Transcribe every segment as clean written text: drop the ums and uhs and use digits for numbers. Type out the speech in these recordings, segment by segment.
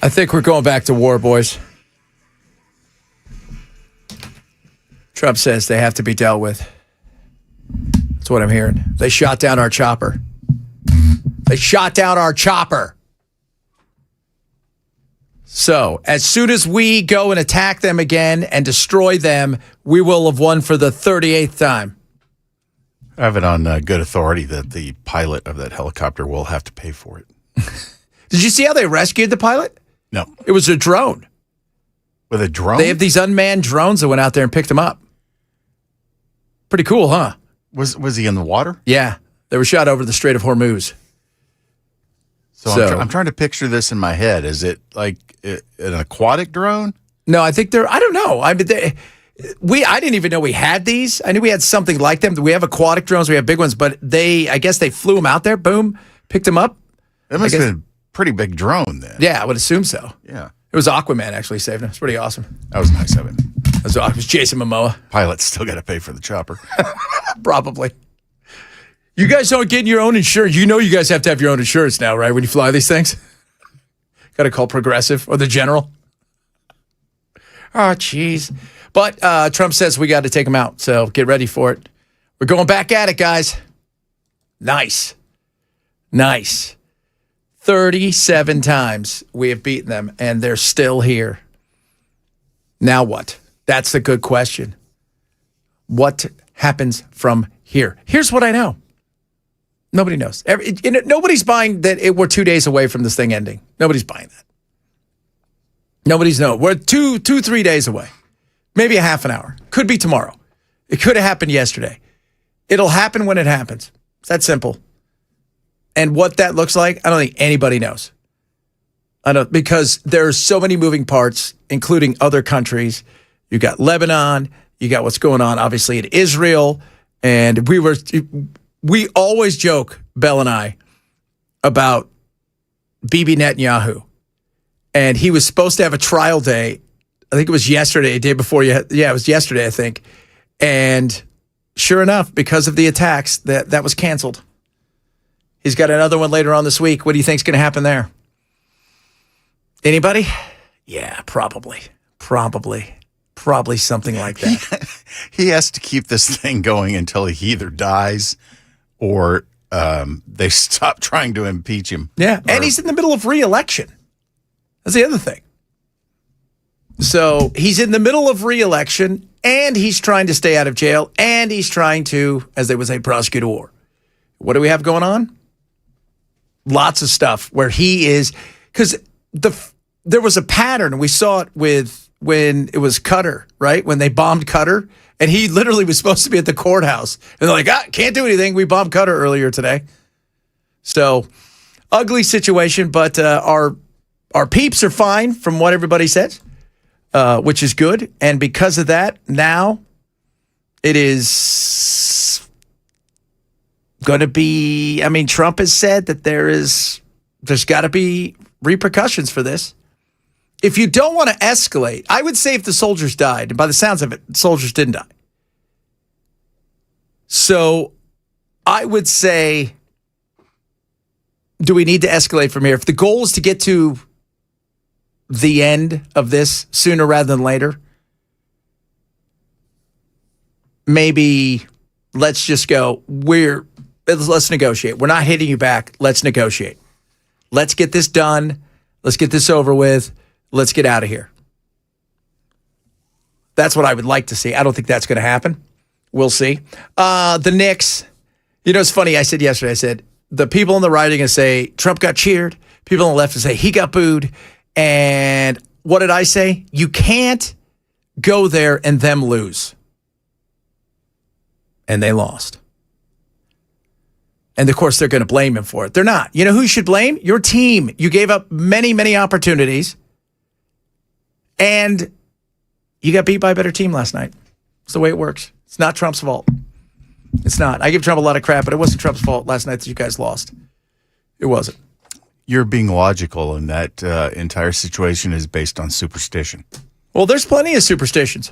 I think we're going back to war, boys. Trump says they have to be dealt with. That's what I'm hearing. They shot down our chopper. They shot down our chopper. So, as soon as we go and attack them again and destroy them, we will have won for the 38th time. I have it on good authority that the pilot of that helicopter will have to pay for it. Did you see how they rescued the pilot? No. It was a drone. With a drone? They have these unmanned drones that went out there and picked him up. Pretty cool, huh? Was he in the water? Yeah. They were shot over the Strait of Hormuz. So I'm trying to picture this in my head. Is it like an aquatic drone? No, I think I don't know. I mean, I didn't even know we had these. I knew we had something like them. We have aquatic drones. We have big ones, but I guess they flew them out there. Boom. Picked them up. It must have been a pretty big drone then. Yeah, I would assume so. Yeah. It was Aquaman actually saved him. It's pretty awesome. That was nice of him. It was Jason Momoa. Pilot's still got to pay for the chopper. Probably. You guys don't get your own insurance. You know you guys have to have your own insurance now, right? When you fly these things. Got to call Progressive or the General. Oh, jeez. But Trump says we got to take him out, so get ready for it. We're going back at it, guys. Nice. 37 times we have beaten them, and they're still here. Now what? That's the good question. What happens from here? Here's what I know. Nobody knows. Nobody's buying that we're 2 days away from this thing ending. Nobody's buying that. Nobody's knowing. We're 3 days away. Maybe a half an hour. Could be tomorrow. It could have happened yesterday. It'll happen when it happens. It's that simple. And what that looks like, I don't think anybody knows. Because there's so many moving parts, including other countries. You got Lebanon. You got what's going on, obviously, in Israel. And we always joke, Bell and I, about Bibi Netanyahu. And he was supposed to have a trial day. I think it was yesterday, a day before. It was yesterday, I think. And sure enough, because of the attacks, that was canceled. He's got another one later on this week. What do you think's going to happen there? Anybody? Yeah, probably something like that. He has to keep this thing going until he either dies or they stop trying to impeach him. Yeah, and he's in the middle of re-election. That's the other thing. So he's in the middle of re-election, and he's trying to stay out of jail, and he's trying to, as they would say, prosecute a war. What do we have going on? Lots of stuff where he is, because there was a pattern. We saw it when it was Qatar, right? When they bombed Qatar, and he literally was supposed to be at the courthouse. And they're like, can't do anything. We bombed Qatar earlier today. So, ugly situation, but our peeps are fine from what everybody says, which is good. And because of that, now it is going to be, Trump has said that there's got to be repercussions for this. If you don't want to escalate, I would say if the soldiers died, and by the sounds of it, the soldiers didn't die. So I would say, do we need to escalate from here? If the goal is to get to the end of this sooner rather than later, maybe let's just go, let's negotiate. We're not hitting you back. Let's negotiate. Let's get this done. Let's get this over with. Let's get out of here. That's what I would like to see. I don't think that's going to happen. We'll see. The Knicks. It's funny. I said yesterday, the people on the right are going to say Trump got cheered. People on the left will say he got booed. And what did I say? You can't go there and them lose. And they lost. And of course, they're going to blame him for it. They're not. You know who you should blame? Your team. You gave up many, many opportunities. And you got beat by a better team last night. It's the way it works. It's not Trump's fault. It's not. I give Trump a lot of crap, but it wasn't Trump's fault last night that you guys lost. It wasn't. You're being logical, and that entire situation is based on superstition. Well, there's plenty of superstitions.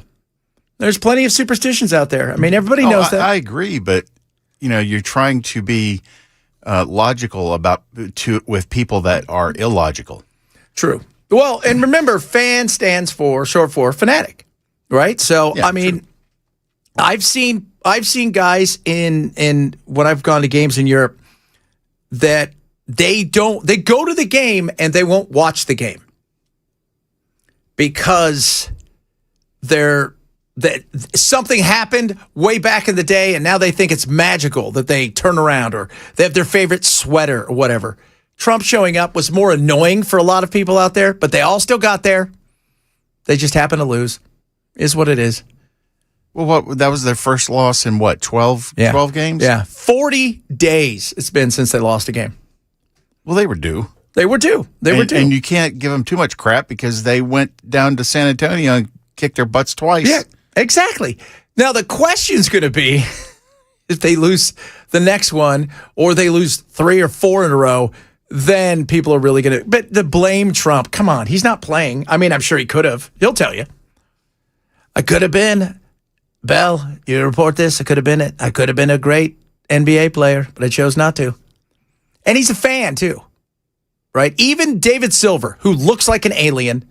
There's plenty of superstitions out there. Everybody knows that. I agree, but you're trying to be logical with people that are illogical. True. Well, and remember, fan stands short for fanatic, right? So, Yeah, I mean, true. I've seen guys in when I've gone to games in Europe that they go to the game and they won't watch the game because that something happened way back in the day and now they think it's magical that they turn around or they have their favorite sweater or whatever. Trump showing up was more annoying for a lot of people out there, but they all still got there. They just happened to lose. Is what it is. Well, that was their first loss in 12 games? Yeah. 40 days it's been since they lost a game. Well, they were due. They were due. And you can't give them too much crap because they went down to San Antonio and kicked their butts twice. Yeah, exactly. Now, the question's going to be if they lose the next one or they lose 3 or 4 in a row, then people are really going to. But the blame Trump, come on, he's not playing. I mean, I'm sure he could have. He'll tell you. I could have been, Bell, you report this, I could have been it. I could have been a great NBA player, but I chose not to. And he's a fan, too. Right? Even David Silver, who looks like an alien,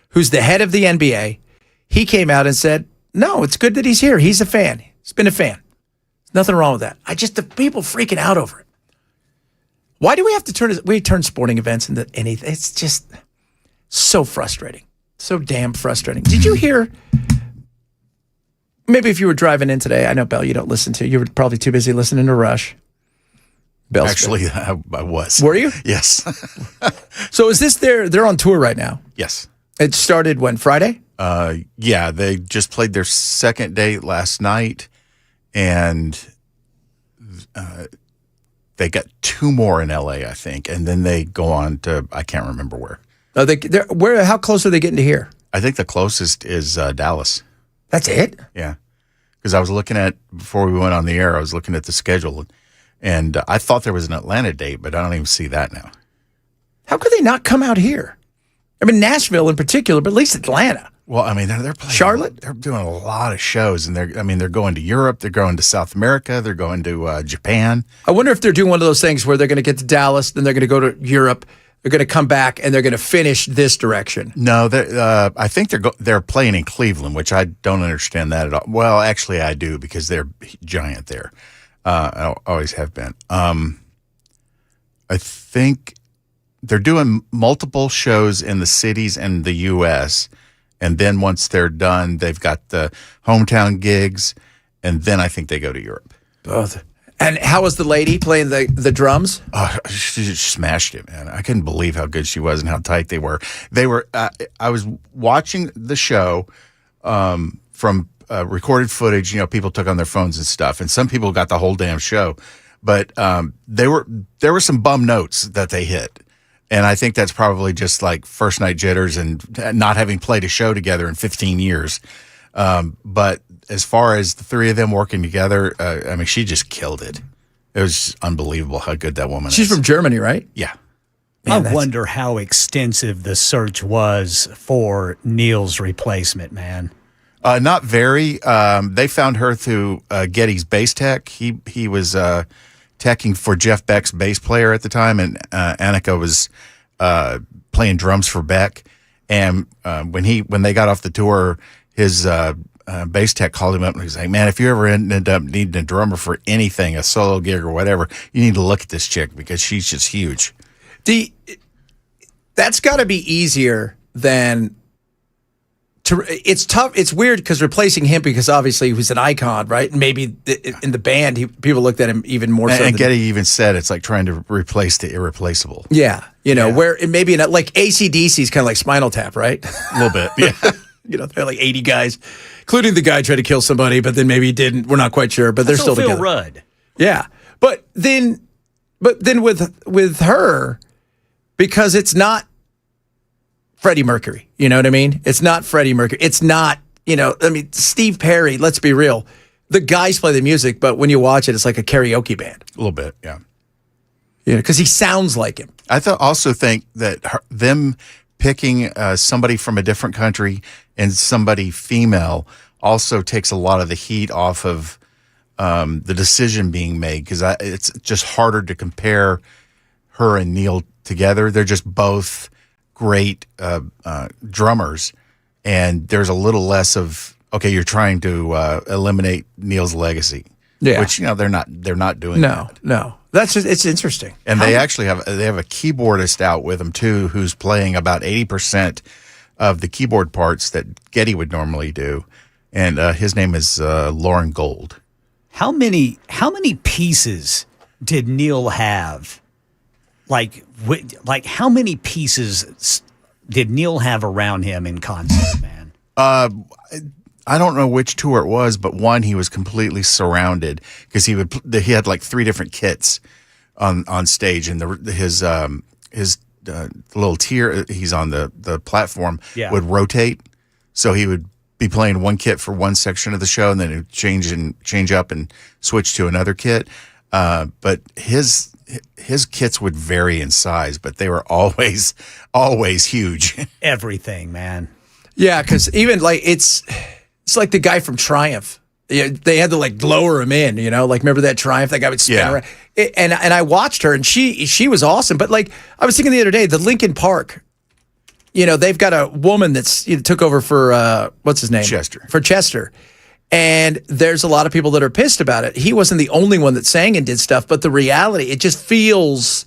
who's the head of the NBA, he came out and said, no, it's good that he's here. He's a fan. He's been a fan. There's nothing wrong with that. The people freaking out over it. Why do we have to turn sporting events into anything? It's just so frustrating. So damn frustrating. Did you hear, maybe if you were driving in today, I know, Bell, you don't listen to, you were probably too busy listening to Rush. Bell's Actually, I was. Were you? Yes. So is this they're on tour right now? Yes. It started when, Friday? Yeah, they just played their second date last night, and they got 2 more in LA, I think, and then they go on to I can't remember where. How close are they getting to here? I think the closest is Dallas. That's it? Yeah, because I was looking at before we went on the air. I was looking at the schedule, and I thought there was an Atlanta date, but I don't even see that now. How could they not come out here? I mean, Nashville in particular, but at least Atlanta. Well, I mean, they're playing Charlotte. They're doing a lot of shows, and they're going to Europe. They're going to South America. They're going to Japan. I wonder if they're doing one of those things where they're going to get to Dallas, then they're going to go to Europe. They're going to come back and they're going to finish this direction. No, I think they're playing in Cleveland, which I don't understand that at all. Well, actually, I do because they're giant there. I always have been. I think they're doing multiple shows in the cities in the U.S., and then once they're done, they've got the hometown gigs, and then I think they go to Europe. Both. And how was the lady playing the drums? She just smashed it, man. I couldn't believe how good she was and how tight they were. They were. I was watching the show from recorded footage. People took on their phones and stuff, and some people got the whole damn show. But there were some bum notes that they hit. And I think that's probably just like first night jitters and not having played a show together in 15 years. But as far as the 3 of them working together, I mean, she just killed it. It was unbelievable how good that woman is. She's from Germany, right? Yeah. Man, I wonder how extensive the search was for Neil's replacement, man. Not very. They found her through Getty's bass tech. He was teching for Jeff Beck's bass player at the time, and Annika was playing drums for Beck. And when they got off the tour, his bass tech called him up and he was like, "Man, if you ever end up needing a drummer for anything, a solo gig or whatever, you need to look at this chick because she's just huge." That's got to be easier than. It's tough. It's weird because replacing him, because obviously he was an icon, right? And maybe in the band, people looked at him even more so. And Getty even said it's like trying to replace the irreplaceable. Yeah. Where it maybe like AC/DC is kind of like Spinal Tap, right? A little bit. Yeah. They're like 80 guys, including the guy tried to kill somebody, but then maybe he didn't. We're not quite sure, but they're still Phil together. Rudd. Yeah. But then with her, because it's not Freddie Mercury, you know what I mean? It's not Freddie Mercury. It's not, Steve Perry, let's be real. The guys play the music, but when you watch it, it's like a karaoke band. A little bit, yeah. Yeah, because he sounds like him. I also think that them picking somebody from a different country and somebody female also takes a lot of the heat off of the decision being made, because it's just harder to compare her and Neil together. They're just both great drummers, and there's a little less of, okay, you're trying to eliminate Neil's legacy. Yeah. Which, they're not doing that. No. That's just, it's interesting. And they actually have a keyboardist out with them too, who's playing about 80% of the keyboard parts that Geddy would normally do. And his name is Lauren Gold. How many pieces did Neil have? Like how many pieces did Neil have around him in concert, man? I don't know which tour it was, but one he was completely surrounded because he had like 3 different kits on stage, and his little tier he's on the platform would rotate, so he would be playing one kit for one section of the show, and then it would change up and switch to another kit. But his kits would vary in size, but they were always huge. Everything, man. Yeah, because even like it's like the guy from Triumph. Yeah, they had to like lower him in, like remember that Triumph, that guy would spin around. And I watched her, and she was awesome. But like I was thinking the other day, the Lincoln Park, they've got a woman that's took over for what's his name? Chester. And there's a lot of people that are pissed about it. He wasn't the only one that sang and did stuff, but the reality, it just feels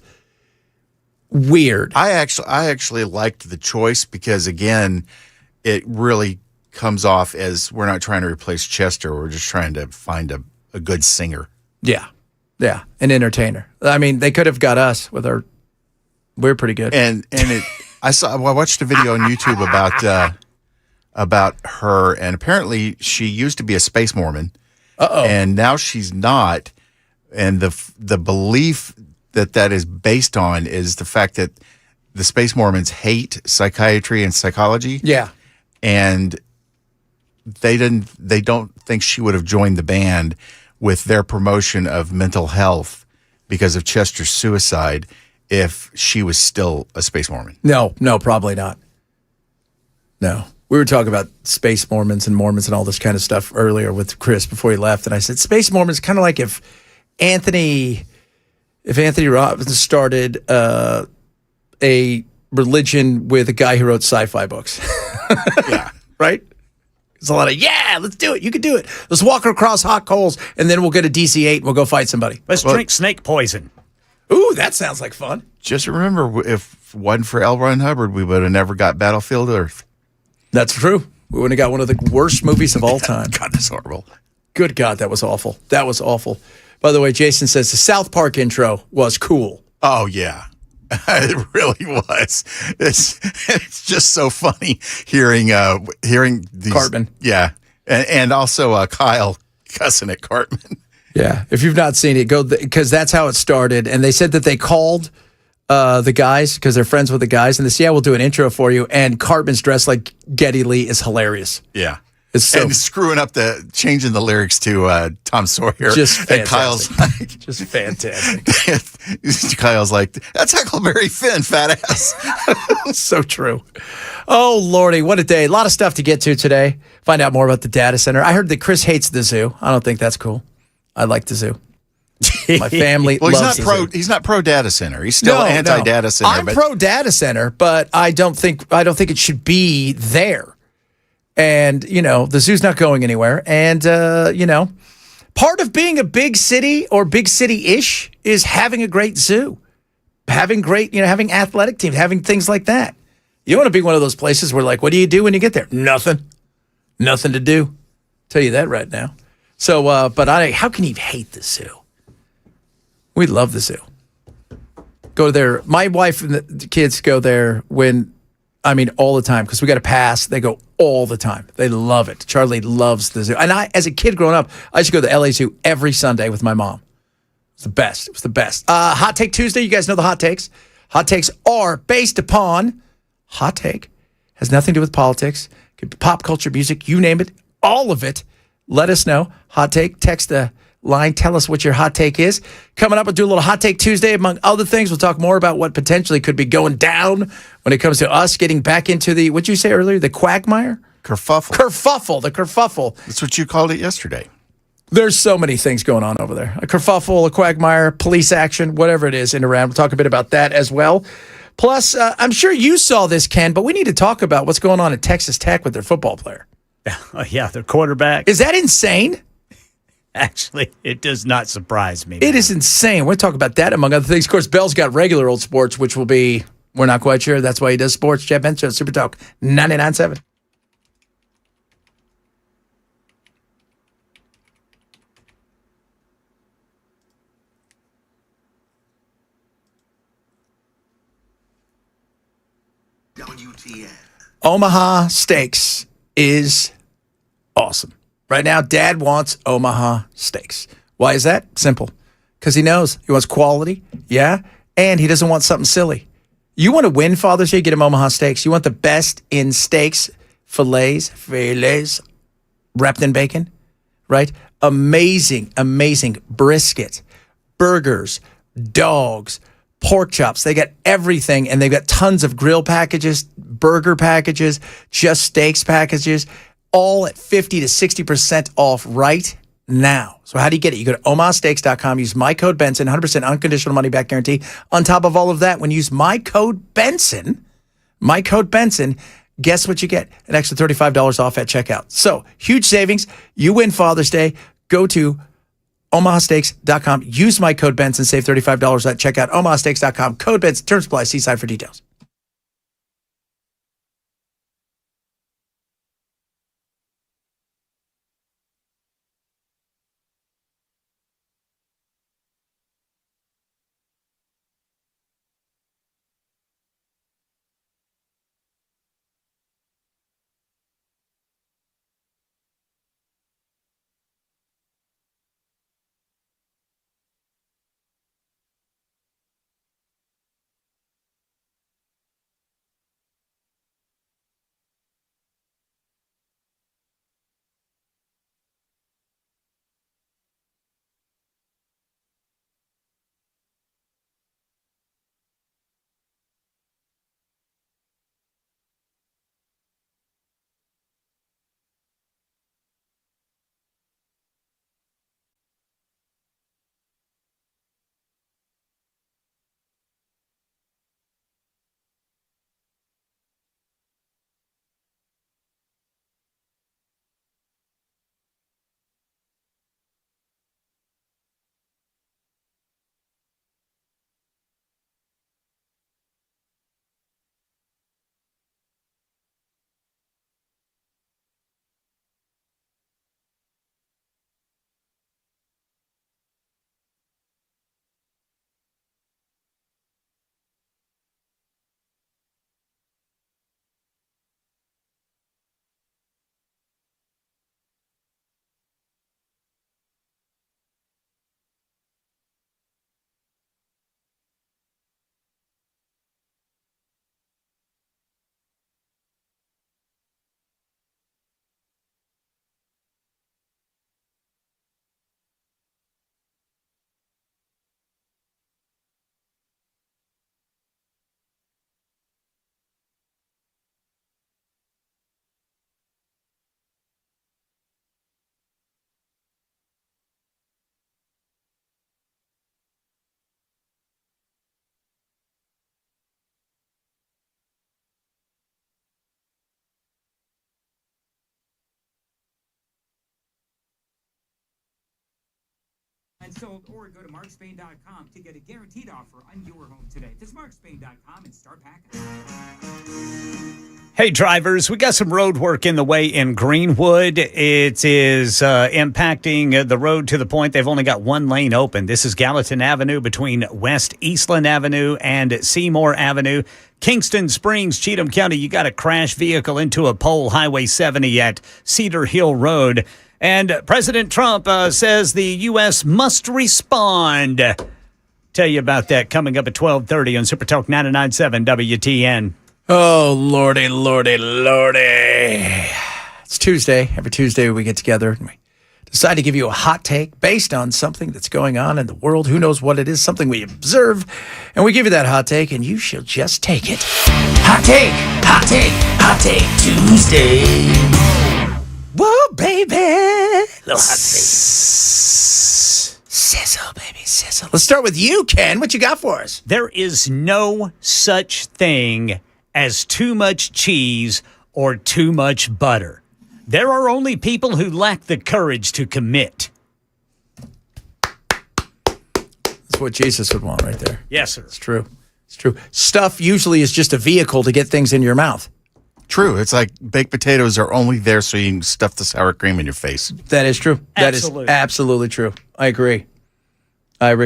weird. I actually liked the choice because, again, it really comes off as we're not trying to replace Chester. We're just trying to find a good singer. Yeah, an entertainer. I mean, they could have got us with our. We're pretty good. And I watched a video on YouTube about her, and apparently she used to be a space Mormon. And now she's not. And the belief that is based on is the fact that the space Mormons hate psychiatry and psychology. Yeah. And they don't think she would have joined the band with their promotion of mental health because of Chester's suicide if she was still a space Mormon. No, probably not. No. We were talking about space Mormons and all this kind of stuff earlier with Chris before he left, and I said space Mormons kind of like if Anthony Robbins started a religion with a guy who wrote sci-fi books. Yeah. Right? It's a lot of, let's do it. You can do it. Let's walk across hot coals, and then we'll get a DC-8 and we'll go fight somebody. Let's drink snake poison. Ooh, that sounds like fun. Just remember, if it wasn't for L. Ron Hubbard, we would have never got Battlefield Earth. That's true. We wouldn't have got one of the worst movies of all time. God, that's horrible. Good God, that was awful. That was awful. By the way, Jason says the South Park intro was cool. Oh, yeah. It really was. It's just so funny hearing these Cartman. Yeah, and also Kyle cussing at Cartman. Yeah, if you've not seen it, go because that's how it started. And they said that they called the guys because they're friends with the guys, and they said, "Yeah, we'll do an intro for you." And Cartman's dressed like Geddy Lee is hilarious. Yeah. And screwing up changing the lyrics to Tom Sawyer. Just fantastic. And Kyle's like, just fantastic. Kyle's like, that's Huckleberry Finn, fat ass. So true. Oh, Lordy, what a day. A lot of stuff to get to today. Find out more about the data center. I heard that Chris hates the zoo. I don't think that's cool. I like the zoo. My family loves the zoo. He's not pro data center. He's still anti-data center. I'm pro data center, but I don't think it should be there. And, the zoo's not going anywhere. And, part of being a big city or big city-ish is having a great zoo, having great, having athletic teams, having things like that. You want to be one of those places where, like, what do you do when you get there? Nothing to do. Tell you that right now. So, but how can you hate the zoo? We love the zoo. Go there. My wife and the kids go there all the time because we got a pass. They go all the time. They love it. Charlie loves the zoo. And as a kid growing up, I used to go to the LA Zoo every Sunday with my mom. It was the best. Hot Take Tuesday. You guys know the hot takes. Hot takes are based upon hot take. Has nothing to do with politics. Could be pop culture, music, you name it. All of it. Let us know. Hot take. Text the line. Tell us what your hot take is. Coming up, we'll do a little Hot Take Tuesday. Among other things, we'll talk more about what potentially could be going down when it comes to us getting back into the, what'd you say earlier, the quagmire? Kerfuffle. The kerfuffle. That's what you called it yesterday. There's so many things going on over there. A kerfuffle, a quagmire, police action, whatever it is in Iran. We'll talk a bit about that as well. Plus, I'm sure you saw this, Ken, but we need to talk about what's going on at Texas Tech with their football player. Yeah, their quarterback. Is that insane? Actually, it does not surprise me. It is insane. We'll talk about that, among other things. Of course, Bell's got regular old sports, which will be, we're not quite sure. That's why he does sports. Jeff Bench, Super Talk 99.7. WTN. Omaha Steaks is awesome. Right now, Dad wants Omaha Steaks. Why is that? Simple. Because he knows he wants quality, yeah, and he doesn't want something silly. You want to win Father's Day, get him Omaha Steaks. You want the best in steaks, fillets, wrapped in bacon, right? Amazing brisket, burgers, dogs, pork chops. They got everything, and they've got tons of grill packages, burger packages, just steaks packages, all at 50 to 60% off right now. So how do you get it? You go to omahasteaks.com, use my code Benson, 100% unconditional money back guarantee. On top of all of that, when you use my code Benson, guess what you get? An extra $35 off at checkout. So huge savings. You win Father's Day. Go to omahasteaks.com. Use my code Benson. Save $35 at checkout. omahasteaks.com. Code Benson. Terms apply. See site for details. And sold, or go to markspain.com to get a guaranteed offer on your home today. Visit markspain.com and start packing. Hey, drivers, we got some road work in the way in Greenwood. It is impacting the road to the point they've only got one lane open. This is Gallatin Avenue between West Eastland Avenue and Seymour Avenue. Kingston Springs, Cheatham County, you got a crash vehicle into a pole, Highway 70 at Cedar Hill Road. And President Trump says the U.S. must respond. Tell you about that coming up at 12:30 on Super Talk 99.7 WTN. Oh, Lordy. It's Tuesday. Every Tuesday we get together and we decide to give you a hot take based on something that's going on in the world. Who knows what it is, something we observe. And we give you that hot take and you shall just take it. Hot take Tuesday. Whoa! baby. Little hot sizzle, baby, sizzle. Let's start with you, Ken. What you got for us? There is no such thing as too much cheese or too much butter. There are only people who lack the courage to commit. That's what Jesus would want right there. Yes, sir. It's true. It's true. Stuff usually is just a vehicle to get things in your mouth. True. It's like baked potatoes are only there so you can stuff the sour cream in your face. That is true. That is Absolutely. absolutely true. I agree. I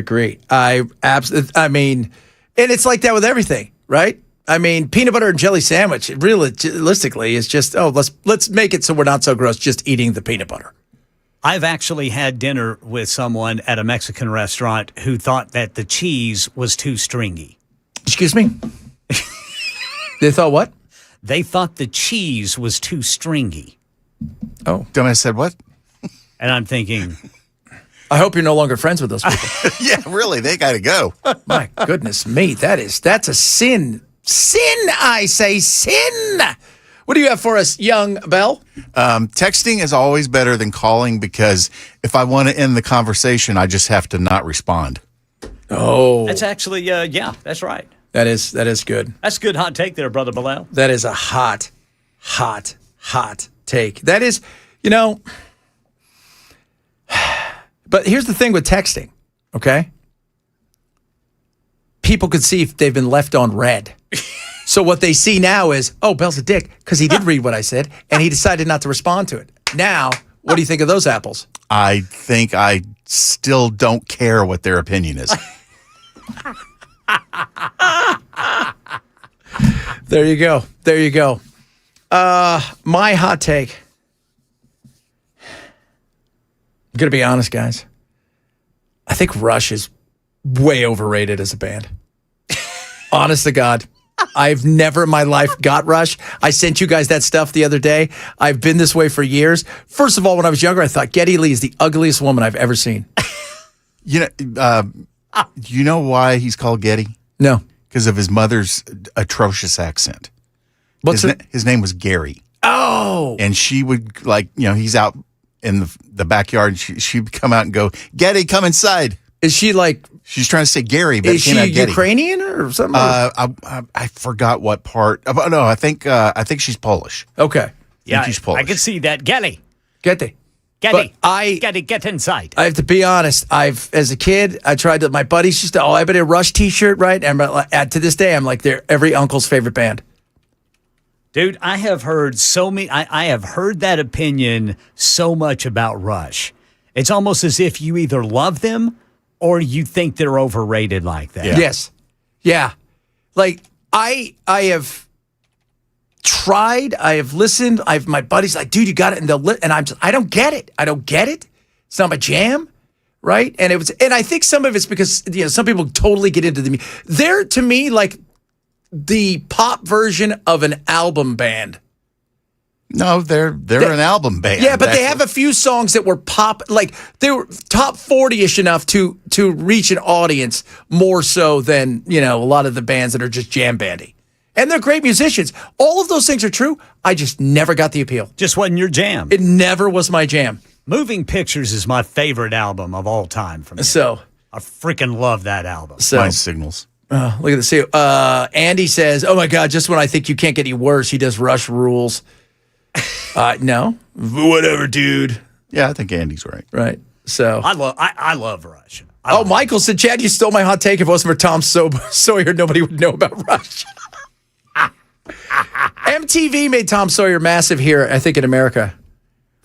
mean, and it's like that with everything, right? I mean, peanut butter and jelly sandwich, realistically, is just, let's make it so we're not so gross just eating the peanut butter. I've actually had dinner with someone at a Mexican restaurant who thought that the cheese was too stringy. Excuse me? They thought what? They thought the cheese was too stringy. Oh. Dumbass said what? And I'm thinking, I hope you're no longer friends with those people. Yeah, really. They got to go. My goodness me. That's a sin. Sin, I say, sin. What do you have for us, young Bell? Texting is always better than calling because if I want to end the conversation, I just have to not respond. Oh. that's actually, yeah, that's right. That is good. That's a good hot take there, Brother Bilal. That is a hot take. That is, but here's the thing with texting, okay? People could see if they've been left on red. So what they see now is, oh, Bell's a dick because he did read what I said and he decided not to respond to it. Now, what do you think of those apples? I think I still don't care what their opinion is. There you go. My hot take. I'm going to be honest, guys. I think Rush is way overrated as a band. Honest to God. I've never in my life got Rush. I sent you guys that stuff the other day. I've been this way for years. First of all, when I was younger, I thought Geddy Lee is the ugliest woman I've ever seen. You know why he's called Getty? No. Because of his mother's atrocious accent. His name was Gary. Oh. And she would he's out in the backyard. And she'd come out and go, Getty, come inside. Is she like... She's trying to say Gary, but is she Ukrainian or something? I forgot what part. No, I think she's Polish. Okay. Yeah, she's Polish. I can see that. Getty, Getty. get inside. I have to be honest. As a kid, I tried to. My buddies used to. Oh, I bet a Rush T-shirt, right? And to this day, I'm like, they're every uncle's favorite band. Dude, I have heard so many. I have heard that opinion so much about Rush. It's almost as if you either love them or you think they're overrated like that. Yeah. Yes. Yeah. Like I have tried. I have listened. My buddies like, dude, you got it, and I don't get it. It's not my jam, right? And I think some of it's because some people totally get into they're to me like the pop version of an album band. No, they're an album band. Yeah, but they have a few songs that were pop, like they were top 40-ish enough to reach an audience more so than a lot of the bands that are just jam bandy. And they're great musicians. All of those things are true. I just never got the appeal. Just wasn't your jam. It never was my jam. Moving Pictures is my favorite album of all time from him. So I freaking love that album. Mine's Signals. Look at this. See, Andy says, "Oh my God! Just when I think you can't get any worse, he does Rush Rules." No, whatever, dude. Yeah, I think Andy's right. Right. So I love Rush. Michael said, "Chad, you stole my hot take. If it wasn't for Tom Sawyer, nobody would know about Rush." MTV made Tom Sawyer massive here, I think, in America.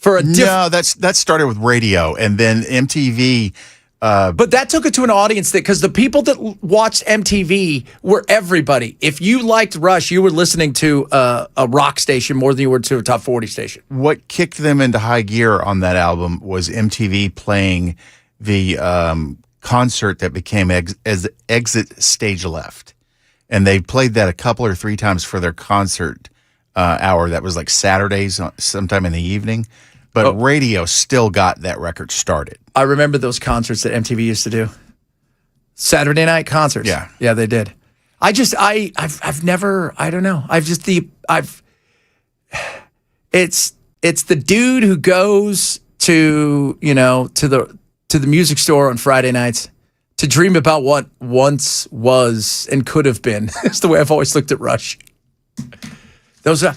No, that started with radio, and then MTV. But that took it to an audience because the people that watched MTV were everybody. If you liked Rush, you were listening to a rock station more than you were to a top 40 station. What kicked them into high gear on that album was MTV playing the concert that became as Exit Stage Left. And they played that a couple or three times for their concert hour. That was like Saturdays, sometime in the evening. But radio still got that record started. I remember those concerts that MTV used to do. Saturday night concerts. Yeah. Yeah, they did. I've never, I don't know. it's the dude who goes to the music store on Friday nights to dream about what once was and could have been. That's the way I've always looked at Rush. Those are,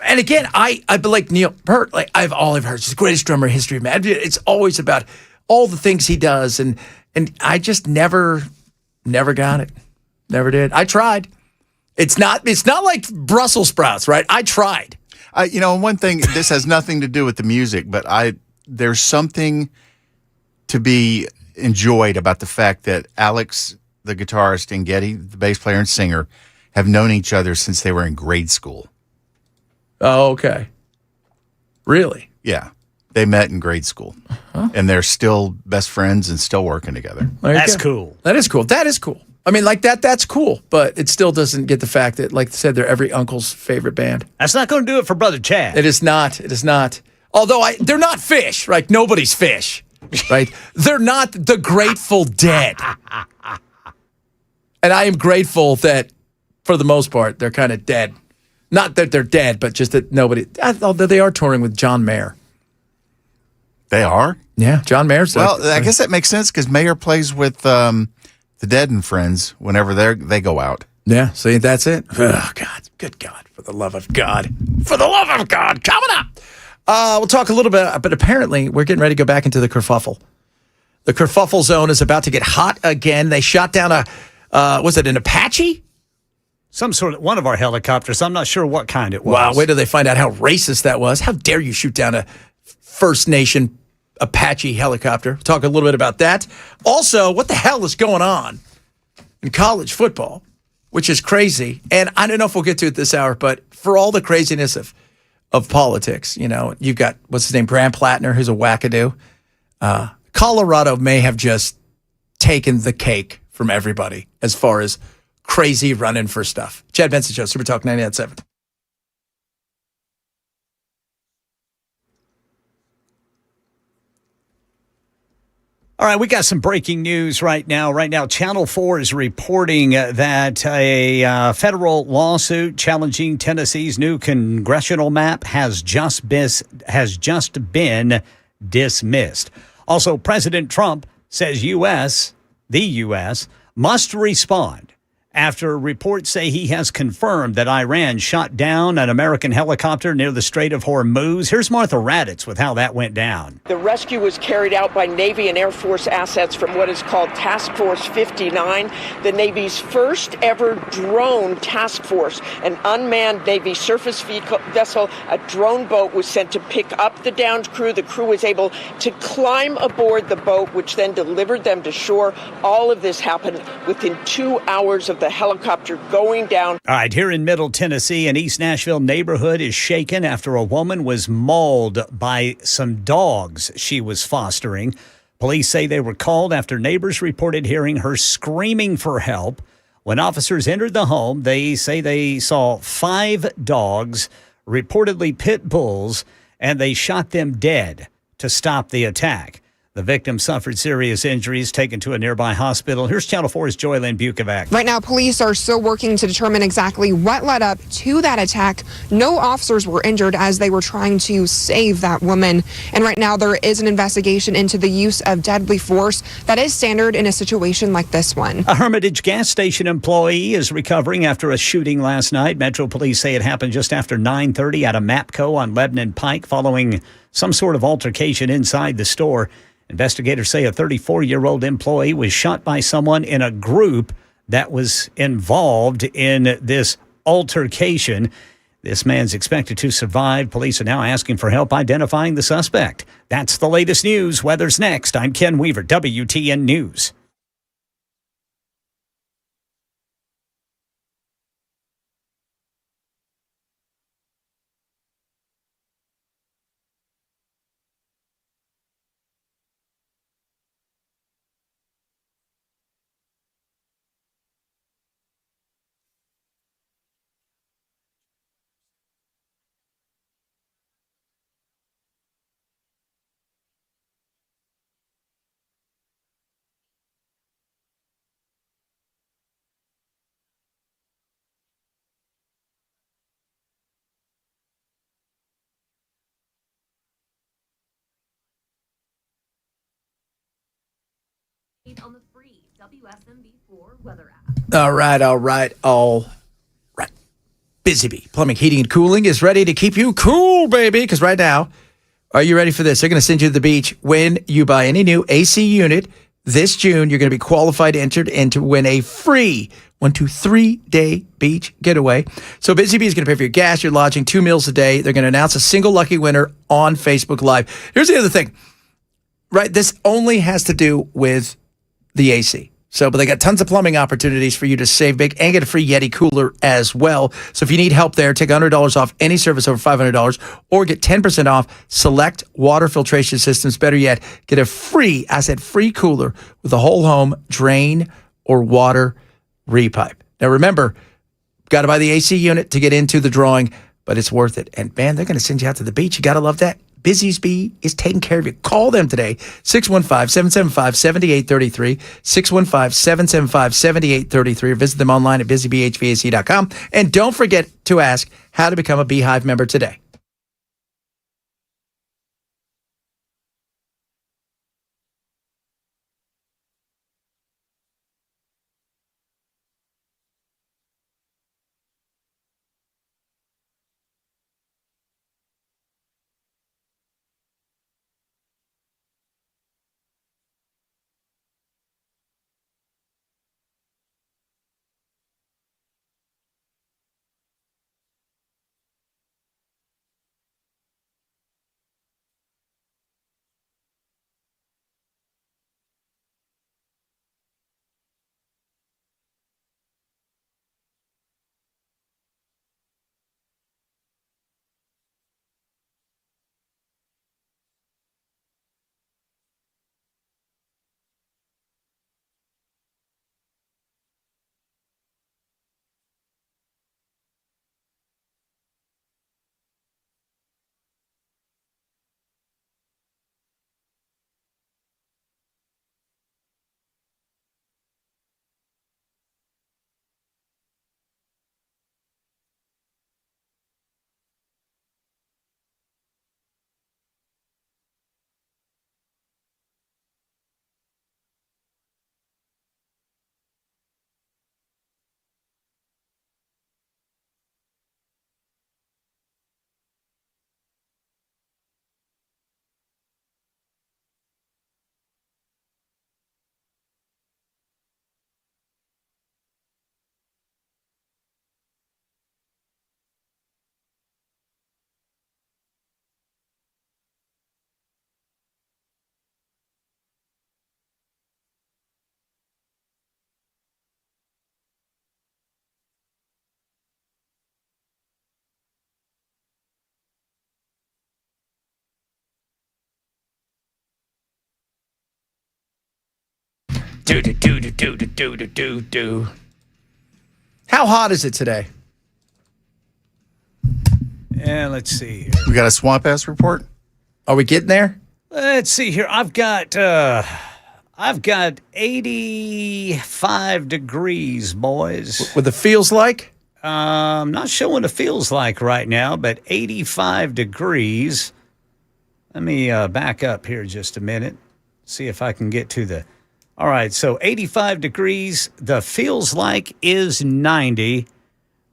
and again, I like Neil Peart. Like I've heard, he's the greatest drummer in history, man. It's always about all the things he does, and I just never got it. Never did. I tried. It's not like Brussels sprouts, right? I tried. One thing, this has nothing to do with the music, but there's something to be enjoyed about the fact that Alex, the guitarist, and Geddy, the bass player and singer, have known each other since they were in grade school. Oh, okay. Really? Yeah. They met in grade school. And they're still best friends and still working together. That's cool. That is cool. That is cool. I mean, like that's cool, but it still doesn't get the fact that, like I said, they're every uncle's favorite band. That's not going to do it for Brother Chad. It is not. It is not. Although they're not Fish, right? Nobody's Fish, right? They're not the Grateful Dead. And I am grateful that, for the most part, they're kind of dead. Not that they're dead, but just that nobody, although they are touring with John Mayer. They are? Yeah, John Mayer's. Well, I guess that makes sense because Mayer plays with the Dead and Friends whenever they go out. Yeah, see, that's it. Oh, God. Good God. For the love of God. For the love of God. Coming up. We'll talk a little bit, but apparently we're getting ready to go back into the kerfuffle. The kerfuffle zone is about to get hot again. They shot down was it an Apache? One of our helicopters. I'm not sure what kind it was. Wow, wait till they find out how racist that was. How dare you shoot down a First Nation Apache helicopter? Talk a little bit about that. Also, what the hell is going on in college football, which is crazy. And I don't know if we'll get to it this hour, but for all the craziness of politics, you've got, what's his name, Grant Plattner, who's a wackadoo. Colorado may have just taken the cake from everybody as far as crazy running for stuff. Chad Benson Show, Super Talk 99.7. All right, we got some breaking news right now. Right now, Channel 4 is reporting that a federal lawsuit challenging Tennessee's new congressional map has just been dismissed. Also, President Trump says the U.S. must respond after reports say he has confirmed that Iran shot down an American helicopter near the Strait of Hormuz. Here's Martha Raddatz with how that went down. The rescue was carried out by Navy and Air Force assets from what is called Task Force 59, the Navy's first ever drone task force. An unmanned Navy surface vessel, a drone boat, was sent to pick up the downed crew. The crew was able to climb aboard the boat, which then delivered them to shore. All of this happened within 2 hours of the helicopter going down. All right, here in Middle Tennessee, an East Nashville neighborhood is shaken after a woman was mauled by some dogs she was fostering. Police say they were called after neighbors reported hearing her screaming for help. When officers entered the home, they say they saw 5 dogs, reportedly pit bulls, and they shot them dead to stop the attack. The victim suffered serious injuries, taken to a nearby hospital. Here's Channel 4's Joylyn Bukovac. Right now, police are still working to determine exactly what led up to that attack. No officers were injured as they were trying to save that woman. And right now, there is an investigation into the use of deadly force that is standard in a situation like this one. A Hermitage gas station employee is recovering after a shooting last night. Metro Police say it happened just after 9:30 at a MAPCO on Lebanon Pike following some sort of altercation inside the store. Investigators say a 34-year-old employee was shot by someone in a group that was involved in this altercation. This man's expected to survive. Police are now asking for help identifying the suspect. That's the latest news. Weather's next. I'm Ken Weaver, WTN News. on the free WSMV4 weather app. All right. Busy Bee Plumbing, Heating, and Cooling is ready to keep you cool, baby. Because right now, are you ready for this? They're going to send you to the beach when you buy any new AC unit this June. You're going to be qualified, entered in to win a free 1 to 3 day beach getaway. So Busy Bee is going to pay for your gas, your lodging, 2 meals a day. They're going to announce a single lucky winner on Facebook Live. Here's the other thing, right? This only has to do with the AC. But they got tons of plumbing opportunities for you to save big and get a free Yeti cooler as well. So if you need help there, take $100 off any service over $500 or get 10% off select water filtration systems. Better yet, get a free cooler with a whole home drain or water repipe. Now remember, got to buy the AC unit to get into the drawing, but it's worth it. And man, they're going to send you out to the beach. You got to love that. Busy Bee is taking care of you. Call them today, 615-775-7833, 615-775-7833, or visit them online at busybhvac.com. And don't forget to ask how to become a Beehive member today. Do. How hot is it today? Yeah, let's see here. We got a swamp ass report. Are we getting there? Let's see here. I've got 85 degrees, boys. What the feels like? Not sure what it feels like right now, but 85 degrees. Let me back up here just a minute. See if I can get to the... All right, so 85 degrees. The feels like is 90.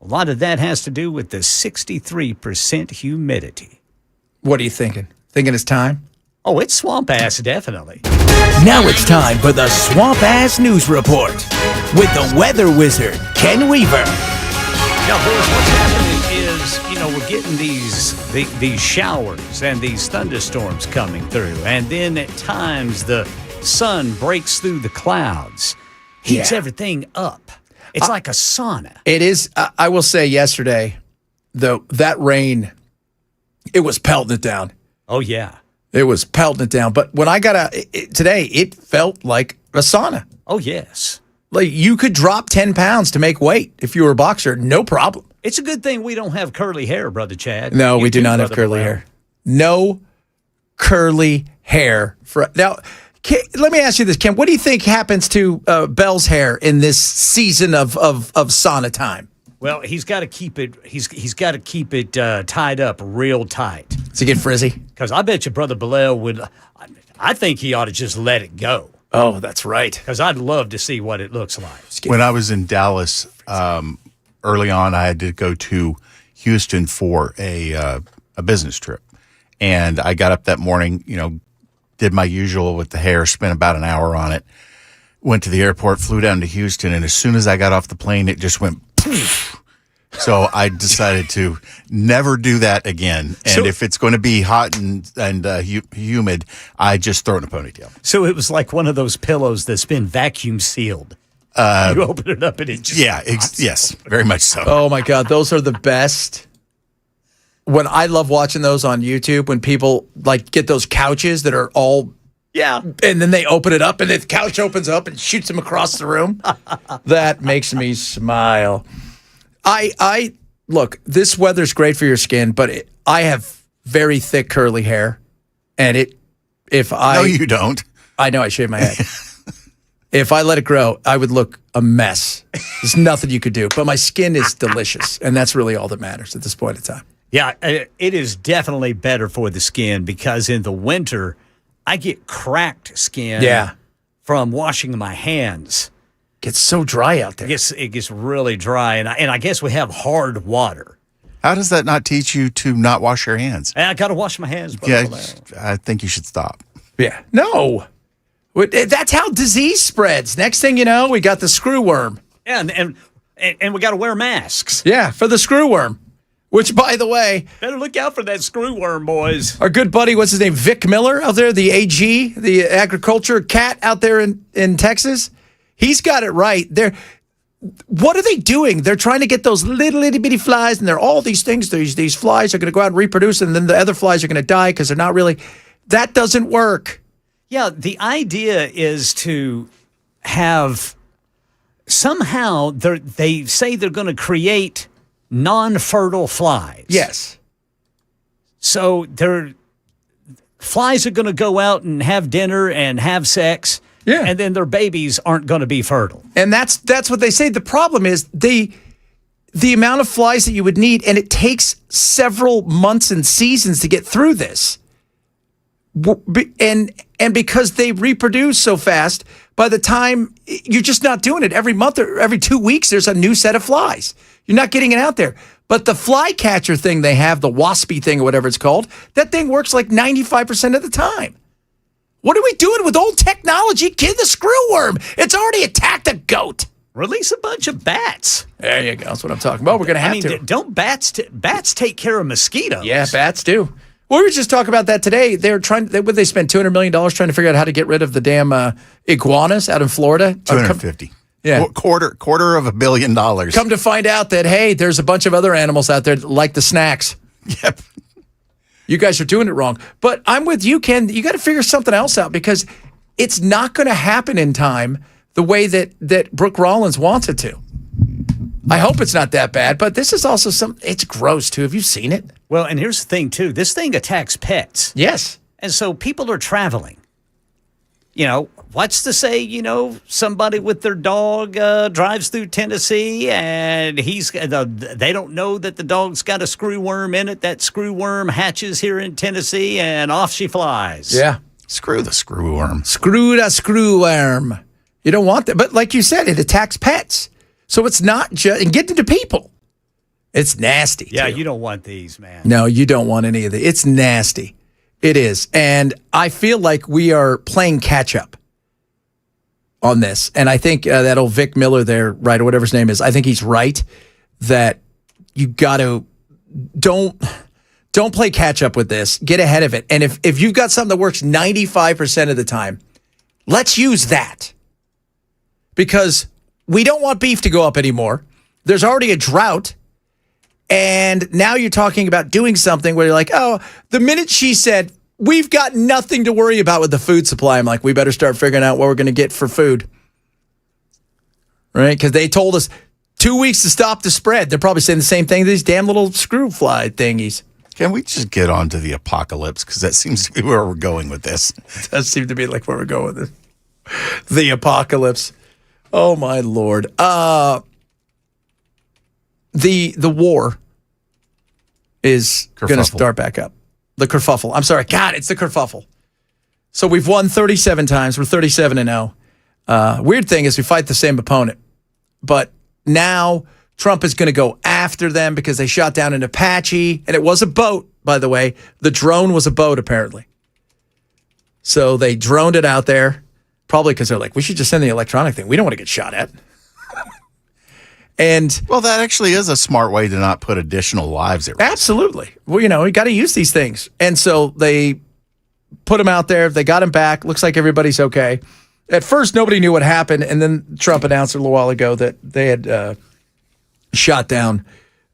A lot of that has to do with the 63% humidity. What are you thinking? Thinking it's time? Oh, it's swamp ass, definitely. Now it's time for the Swamp Ass News Report with the weather wizard, Ken Weaver. Now, boys, what's happening is, we're getting these showers and these thunderstorms coming through. And then at times the sun breaks through the clouds, heats everything up. It's like a sauna. It is. I will say yesterday, though, that rain, it was pelting it down. Oh, yeah. It was pelting it down. But when I got today, it felt like a sauna. Oh, yes. Like you could drop 10 pounds to make weight if you were a boxer. No problem. It's a good thing we don't have curly hair, Brother Chad. No, we do not have curly hair. No curly hair. Now, let me ask you this, Kim. What do you think happens to Bell's hair in this season of sauna time? Well, he's got to keep it. He's got to keep it tied up real tight. Does it get frizzy? Because I bet you Brother Bellel would. I think he ought to just let it go. Oh, that's right. Because I'd love to see what it looks like. When I was in Dallas early on, I had to go to Houston for a business trip, and I got up that morning. Did my usual with the hair, spent about an hour on it. Went to the airport, flew down to Houston, and as soon as I got off the plane, it just went poof. So I decided to never do that again. And if it's going to be hot and humid, I just throw it in a ponytail. So it was like one of those pillows that's been vacuum sealed. You open it up and it just yes, very much so. Oh my God, those are the best. When I love watching those on YouTube, when people like get those couches that are all and then they open it up and the couch opens up and shoots them across the room. That makes me smile. I look, this weather's great for your skin, but I have very thick curly hair, and No, you don't. I know I shave my head. If I let it grow, I would look a mess. There's nothing you could do, but my skin is delicious, and that's really all that matters at this point in time. Yeah, it is definitely better for the skin because in the winter, I get cracked skin from washing my hands. Gets so dry out there. It gets really dry, and I guess we have hard water. How does that not teach you to not wash your hands? I got to wash my hands. Yeah, I think you should stop. Yeah. No. That's how disease spreads. Next thing you know, we got the screw worm. Yeah, and we got to wear masks. Yeah, for the screw worm. Which, by the way, better look out for that screw worm, boys. Our good buddy, what's his name, Vic Miller out there, the AG, the agriculture cat out there in Texas. He's got it right. What are they doing? They're trying to get those little itty bitty flies, and they're all these things. These flies are going to go out and reproduce, and then the other flies are going to die because they're not really. That doesn't work. Yeah, the idea is to have somehow they say they're going to create non-fertile flies. Yes. So flies are going to go out and have dinner and have sex. Yeah. And then their babies aren't going to be fertile. And that's what they say. The problem is the amount of flies that you would need, and it takes several months and seasons to get through this. And because they reproduce so fast, by the time you're just not doing it every month or every 2 weeks, there's a new set of flies. You're not getting it out there. But the fly catcher thing they have, the waspy thing or whatever it's called, that thing works like 95% of the time. What are we doing with old technology? Kill the screw worm. It's already attacked a goat. Release a bunch of bats. There you go. That's what I'm talking about. We're going to have to. Don't bats take care of mosquitoes? Yeah, bats do. Well, we were just talking about that today. They spent $200 million trying to figure out how to get rid of the damn iguanas out in Florida. 250. Yeah. Quarter of $1 billion. Come to find out that, hey, there's a bunch of other animals out there that like the snacks. Yep. You guys are doing it wrong. But I'm with you, Ken. You got to figure something else out because it's not going to happen in time the way that Brooke Rollins wants it to. I hope it's not that bad, but this is also it's gross too. Have you seen it? Well, and here's the thing too. This thing attacks pets. Yes. And so people are traveling. What's to say, somebody with their dog drives through Tennessee and they don't know that the dog's got a screw worm in it. That screw worm hatches here in Tennessee and off she flies. Yeah. Screw the screw worm. Screw the screw worm. You don't want that. But like you said, it attacks pets. So it's not just, and getting to people. It's nasty. Yeah, too. you don't want these, man. No, you don't want any of the. It's nasty. It is. And I feel like we are playing catch up on this. And I think that old Vic Miller there, right, or whatever his name is, I think he's right that you got to, don't play catch up with this. Get ahead of it. And if you've got something that works 95% of the time, let's use that. Because we don't want beef to go up anymore. There's already a drought. And now you're talking about doing something where you're like, oh, the minute she said, we've got nothing to worry about with the food supply, I'm like, we better start figuring out what we're going to get for food. Right? Because they told us 2 weeks to stop the spread. They're probably saying the same thing to these damn little screw fly thingies. Can we just get on to the apocalypse? Because that seems to be where we're going with this. It does seem to be like where we're going with this. The apocalypse. Oh, my Lord. The war is going to start back up. The kerfuffle. I'm sorry. God, it's the kerfuffle. So we've won 37 times. We're 37-0. Weird thing is we fight the same opponent. But now Trump is going to go after them because they shot down an Apache. And it was a boat, by the way. The drone was a boat, apparently. So they droned it out there, probably because they're like, we should just send the electronic thing. We don't want to get shot at. And well, that actually is a smart way to not put additional lives at risk. Absolutely. Well, you got to use these things. And so they put him out there. They got him back. Looks like everybody's okay. At first, nobody knew what happened. And then Trump announced a little while ago that they had shot down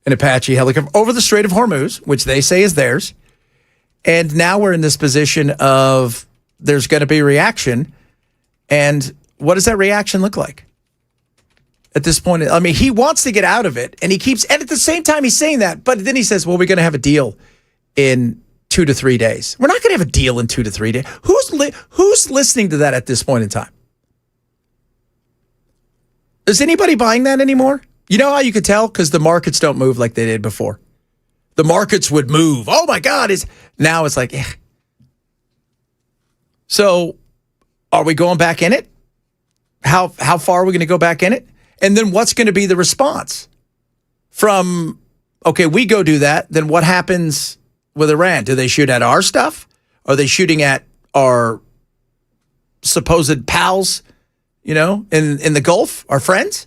an Apache helicopter over the Strait of Hormuz, which they say is theirs. And now we're in this position of there's going to be a reaction. And what does that reaction look like? At this point, I mean, he wants to get out of it, and and at the same time, he's saying that, but then he says, well, we're going to have a deal in 2 to 3 days. We're not going to have a deal in 2 to 3 days. Who's listening to that at this point in time? Is anybody buying that anymore? You know how you could tell? Because the markets don't move like they did before. The markets would move. Oh my God. Now it's like, So are we going back in it? How far are we going to go back in it? And then what's going to be the response from, okay, we go do that. Then what happens with Iran? Do they shoot at our stuff? Are they shooting at our supposed pals, in the Gulf, our friends?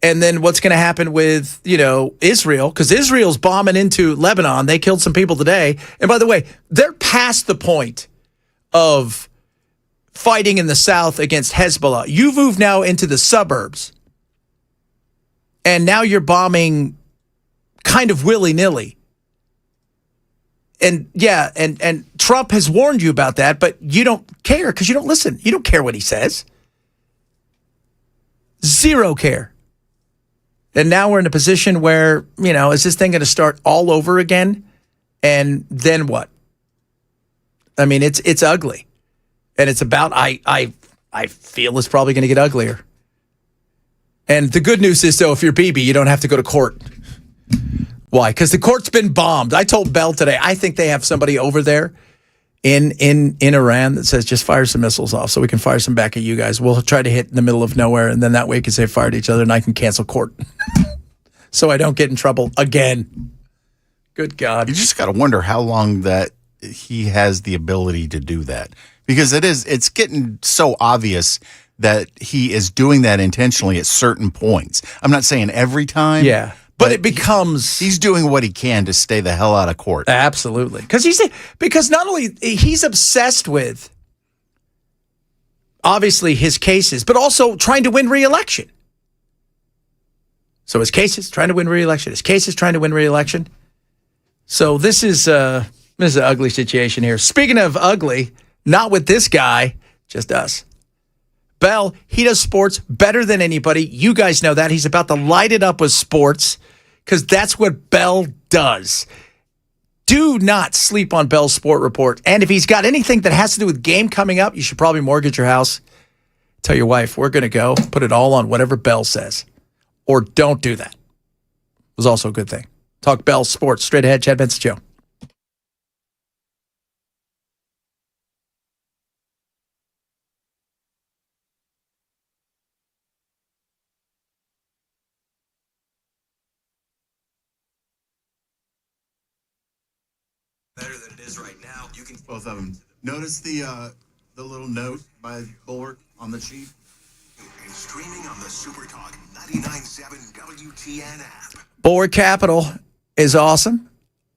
And then what's going to happen with, Israel? Because Israel's bombing into Lebanon. They killed some people today. And by the way, they're past the point of fighting in the south against Hezbollah. You've moved now into the suburbs. And now you're bombing kind of willy-nilly. And yeah, and Trump has warned you about that, but you don't care because you don't listen. You don't care what he says. Zero care. And now we're in a position where, is this thing going to start all over again? And then what? I mean, it's ugly. And it's about, I feel it's probably going to get uglier. And the good news is, though, if you're Bibi, you don't have to go to court. Why? Because the court's been bombed. I told Bell today, I think they have somebody over there in Iran that says, just fire some missiles off so we can fire some back at you guys. We'll try to hit in the middle of nowhere, and then that way we can say fired each other, and I can cancel court. So I don't get in trouble again. Good God. You just got to wonder how long that he has the ability to do that. Because it's getting so obvious that he is doing that intentionally at certain points. I'm not saying every time. Yeah. But it becomes... He's doing what he can to stay the hell out of court. Absolutely. Because not only he's obsessed with, obviously, his cases, but also trying to win re-election. So his cases, trying to win re-election. His cases, trying to win re-election. So this is an ugly situation here. Speaking of ugly... Not with this guy, just us. Bell, he does sports better than anybody. You guys know that. He's about to light it up with sports because that's what Bell does. Do not sleep on Bell's Sport Report. And if he's got anything that has to do with game coming up, you should probably mortgage your house. Tell your wife, we're going to go. Put it all on whatever Bell says. Or don't do that. It was also a good thing. Talk Bell Sports. Straight ahead, Chad Benson Show. Better than it is right now. You can Both of them. Notice the little note by Bulwark on the sheet. And streaming on the SuperTalk 99.7 WTN app. Bulwark Capital is awesome.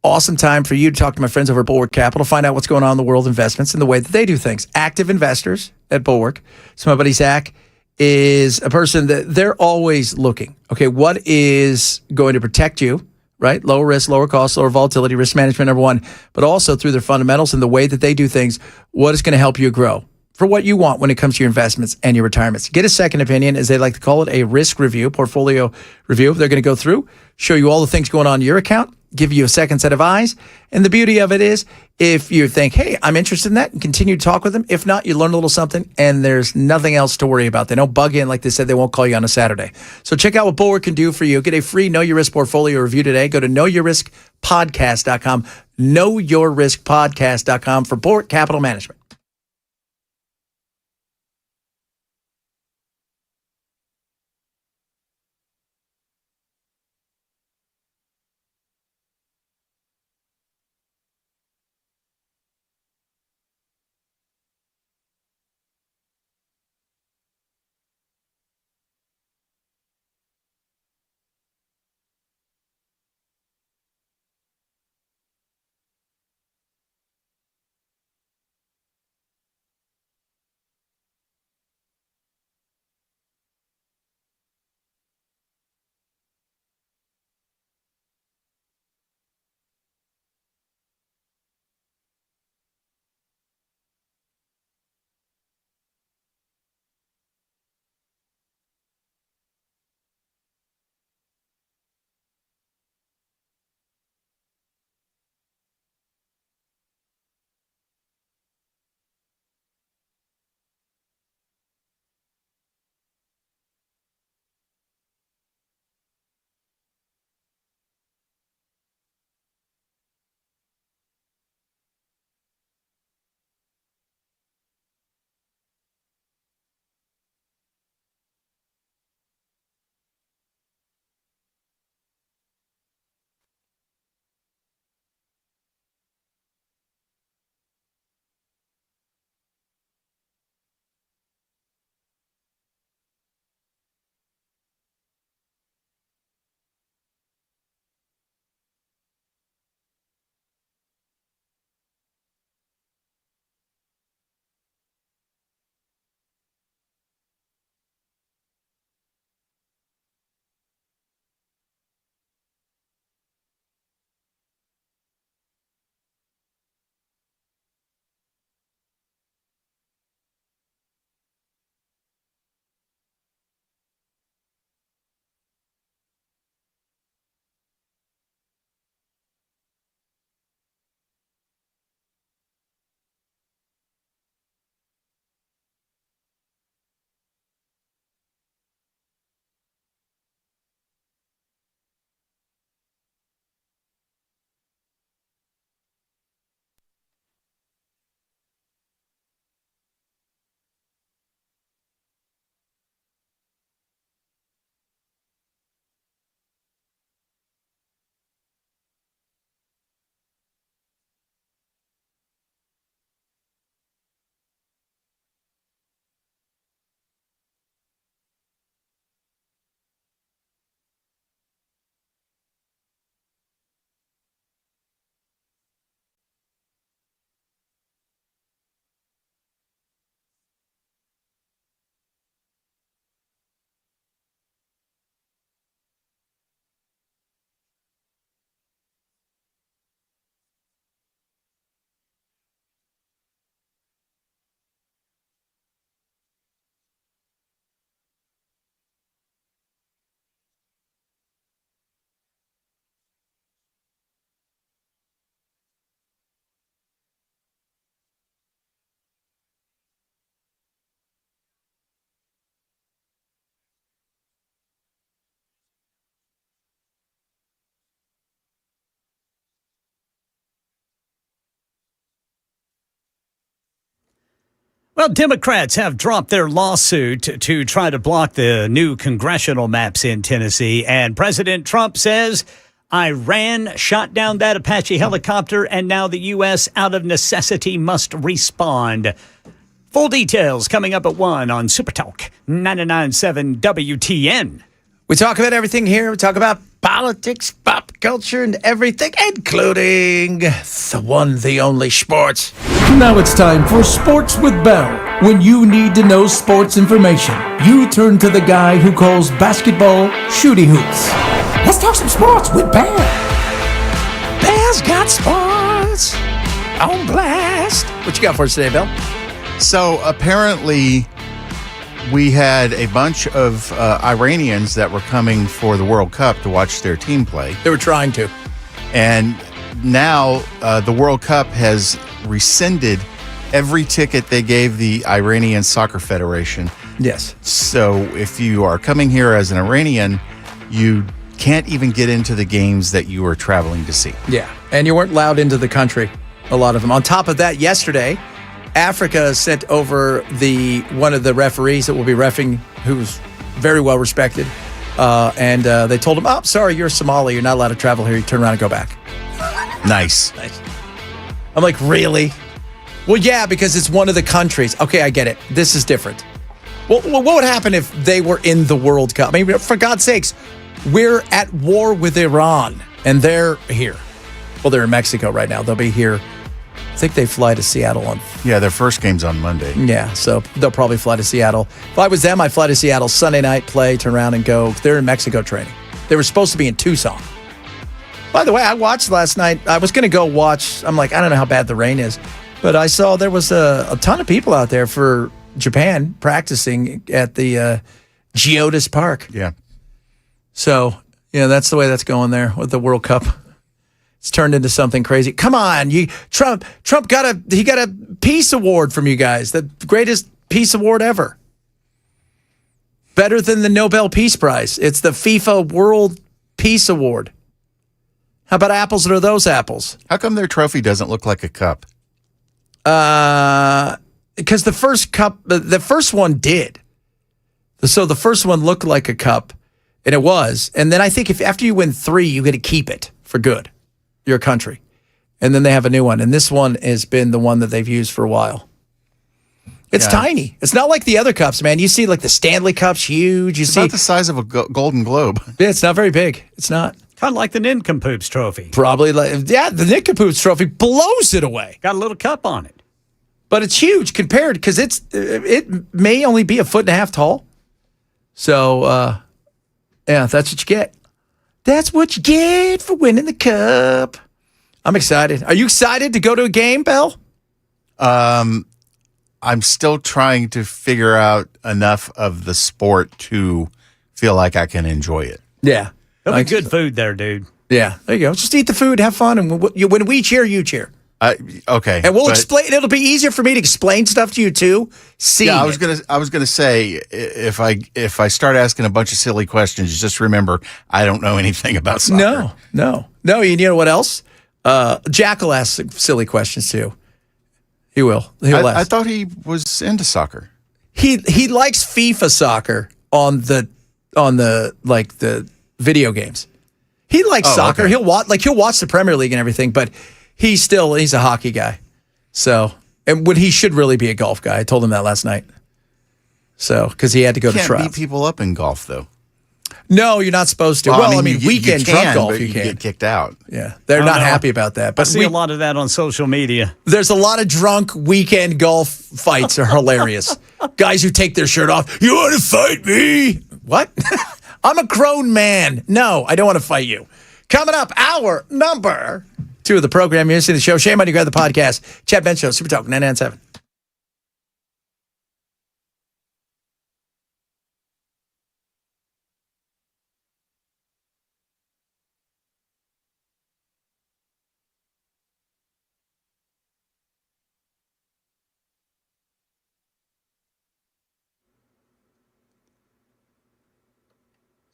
Awesome time for you to talk to my friends over at Bulwark Capital, find out what's going on in the world of investments and the way that they do things. Active investors at Bulwark. So my buddy Zach is a person that they're always looking. Okay, what is going to protect you? Right? Lower risk, lower cost, lower volatility, risk management, number one, but also through their fundamentals and the way that they do things, what is going to help you grow for what you want when it comes to your investments and your retirements. Get a second opinion, as they like to call it, a risk review, portfolio review. They're going to go through, show you all the things going on in your account, give you a second set of eyes. And the beauty of it is, if you think, hey, I'm interested in that, and continue to talk with them. If not, you learn a little something, and there's nothing else to worry about. They don't bug in like they said they won't call you on a Saturday. So check out what Bulwark can do for you. Get a free Know Your Risk portfolio review today. Go to knowyourriskpodcast.com, knowyourriskpodcast.com for Port Capital Management. Well, Democrats have dropped their lawsuit to try to block the new congressional maps in Tennessee. And President Trump says Iran shot down that Apache helicopter, and now the U.S., out of necessity, must respond. Full details coming up at 1 on Super Talk 99.7 WTN. We talk about everything here. We talk about politics, pop culture, and everything, including the one, the only sports. Now it's time for Sports with Bell. When you need to know sports information, you turn to the guy who calls basketball shooty hoops. Let's talk some sports with Bell. Bell's got sports on blast. What you got for us today, Bell? So apparently we had a bunch of Iranians that were coming for the World Cup to watch their team play. They were trying to. And now the World Cup has rescinded every ticket they gave the Iranian Soccer Federation. Yes. So if you are coming here as an Iranian, you can't even get into the games that you are traveling to see. Yeah. And you weren't allowed into the country, a lot of them. On top of that, yesterday, Africa sent over one of the referees that will be reffing, who's very well respected. And they told him, sorry, you're Somali. You're not allowed to travel here. You turn around and go back. Nice. I'm like, really? Well, yeah, because it's one of the countries. Okay, I get it. This is different. Well, what would happen if they were in the World Cup? I mean, for God's sakes, we're at war with Iran, and they're here. Well, they're in Mexico right now. They'll be here. I think they fly to Seattle on. Yeah, their first game's on Monday. Yeah, so they'll probably fly to Seattle. If I was them, I'd fly to Seattle Sunday night, play, turn around, and go. They're in Mexico training. They were supposed to be in Tucson. By the way, I watched last night. I was going to go watch. I'm like, I don't know how bad the rain is, but I saw there was a ton of people out there for Japan practicing at the Geodis Park. Yeah. So, that's the way that's going there with the World Cup. It's turned into something crazy. Come on, Trump got a peace award from you guys, the greatest peace award ever. Better than the Nobel Peace Prize. It's the FIFA World Peace Award. How about apples or those apples? How come their trophy doesn't look like a cup? Because the first one did. So the first one looked like a cup, and it was. And then I think after you win 3, you get to keep it for good. Your country. And then they have a new one. And this one has been the one that they've used for a while. It's tiny. It's not like the other cups, man. You see like the Stanley Cup's huge. It's about the size of a Golden Globe. Yeah, it's not very big. It's not. Kind of like the Nincompoops trophy. Probably the Nincompoops trophy blows it away. Got a little cup on it. But it's huge compared because it may only be 1.5 feet tall. So, yeah, that's what you get. That's what you get for winning the cup. I'm excited. Are you excited to go to a game, Bell? I'm still trying to figure out enough of the sport to feel like I can enjoy it. Yeah. There'll be good food there, dude. Yeah, there you go. Just eat the food, have fun, and when we cheer, you cheer. Okay. And we'll explain. It'll be easier for me to explain stuff to you too. I was gonna say if I start asking a bunch of silly questions, just remember I don't know anything about soccer. No. You know what else? Jack will ask silly questions too. He will. I thought he was into soccer. He likes FIFA soccer on the video games. He likes soccer. Okay. He'll watch the Premier League and everything, but he's a hockey guy. So, and he should really be a golf guy. I told him that last night. So, because he had to go to trials. Can't beat people up in golf, though. No, you're not supposed to. Well, I mean weekend drunk golf, you can get kicked out. Yeah, they're not happy about that. But I see a lot of that on social media. There's a lot of drunk weekend golf fights are hilarious. Guys who take their shirt off. You want to fight me? What? I'm a grown man. No, I don't want to fight you. Coming up, hour number 2 of the program. You're listening to the show. Shame on you, grab the podcast. Chad Ben Show, Super Talk 997.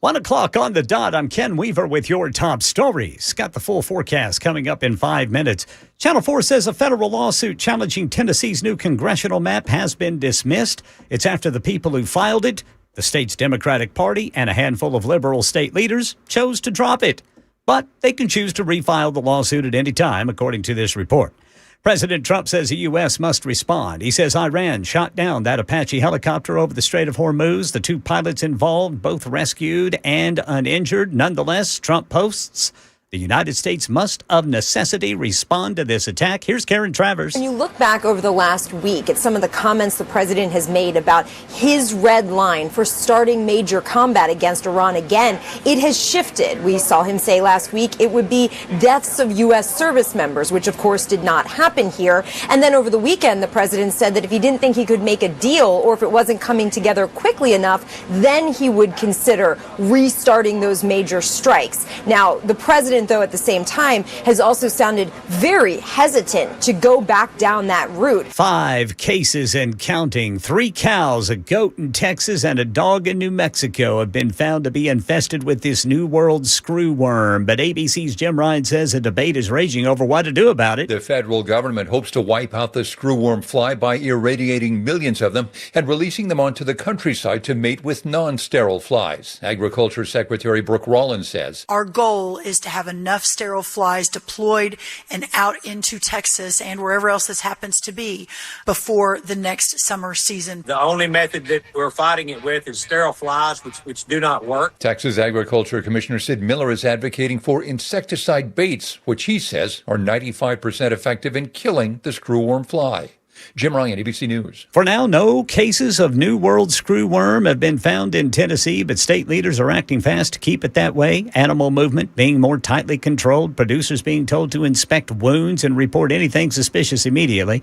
One o'clock on the dot. I'm Ken Weaver with your top stories. Got the full forecast coming up in 5 minutes. Channel 4 says a federal lawsuit challenging Tennessee's new congressional map has been dismissed. It's after the people who filed it, the state's Democratic Party, and a handful of liberal state leaders chose to drop it. But they can choose to refile the lawsuit at any time, according to this report. President Trump says the U.S. must respond. He says Iran shot down that Apache helicopter over the Strait of Hormuz. The 2 pilots involved, both rescued and uninjured. Nonetheless, Trump posts, the United States must, of necessity, respond to this attack. Here's Karen Travers. When you look back over the last week at some of the comments the president has made about his red line for starting major combat against Iran again, it has shifted. We saw him say last week it would be deaths of U.S. service members, which of course did not happen here. And then over the weekend, the president said that if he didn't think he could make a deal or if it wasn't coming together quickly enough, then he would consider restarting those major strikes. Now, the president president, though, at the same time, has also sounded very hesitant to go back down that route. 5 cases and counting. 3 cows, a goat in Texas, and a dog in New Mexico have been found to be infested with this New World screwworm. But ABC's Jim Ryan says a debate is raging over what to do about it. The federal government hopes to wipe out the screwworm fly by irradiating millions of them and releasing them onto the countryside to mate with non-sterile flies. Agriculture Secretary Brooke Rollins says, our goal is to have enough sterile flies deployed and out into Texas and wherever else this happens to be before the next summer season. The only method that we're fighting it with is sterile flies, which do not work. Texas Agriculture Commissioner Sid Miller is advocating for insecticide baits, which he says are 95% effective in killing the screwworm fly. Jim Ryan, ABC News. For now, no cases of New World screwworm have been found in Tennessee, but state leaders are acting fast to keep it that way. Animal movement being more tightly controlled, producers being told to inspect wounds and report anything suspicious immediately.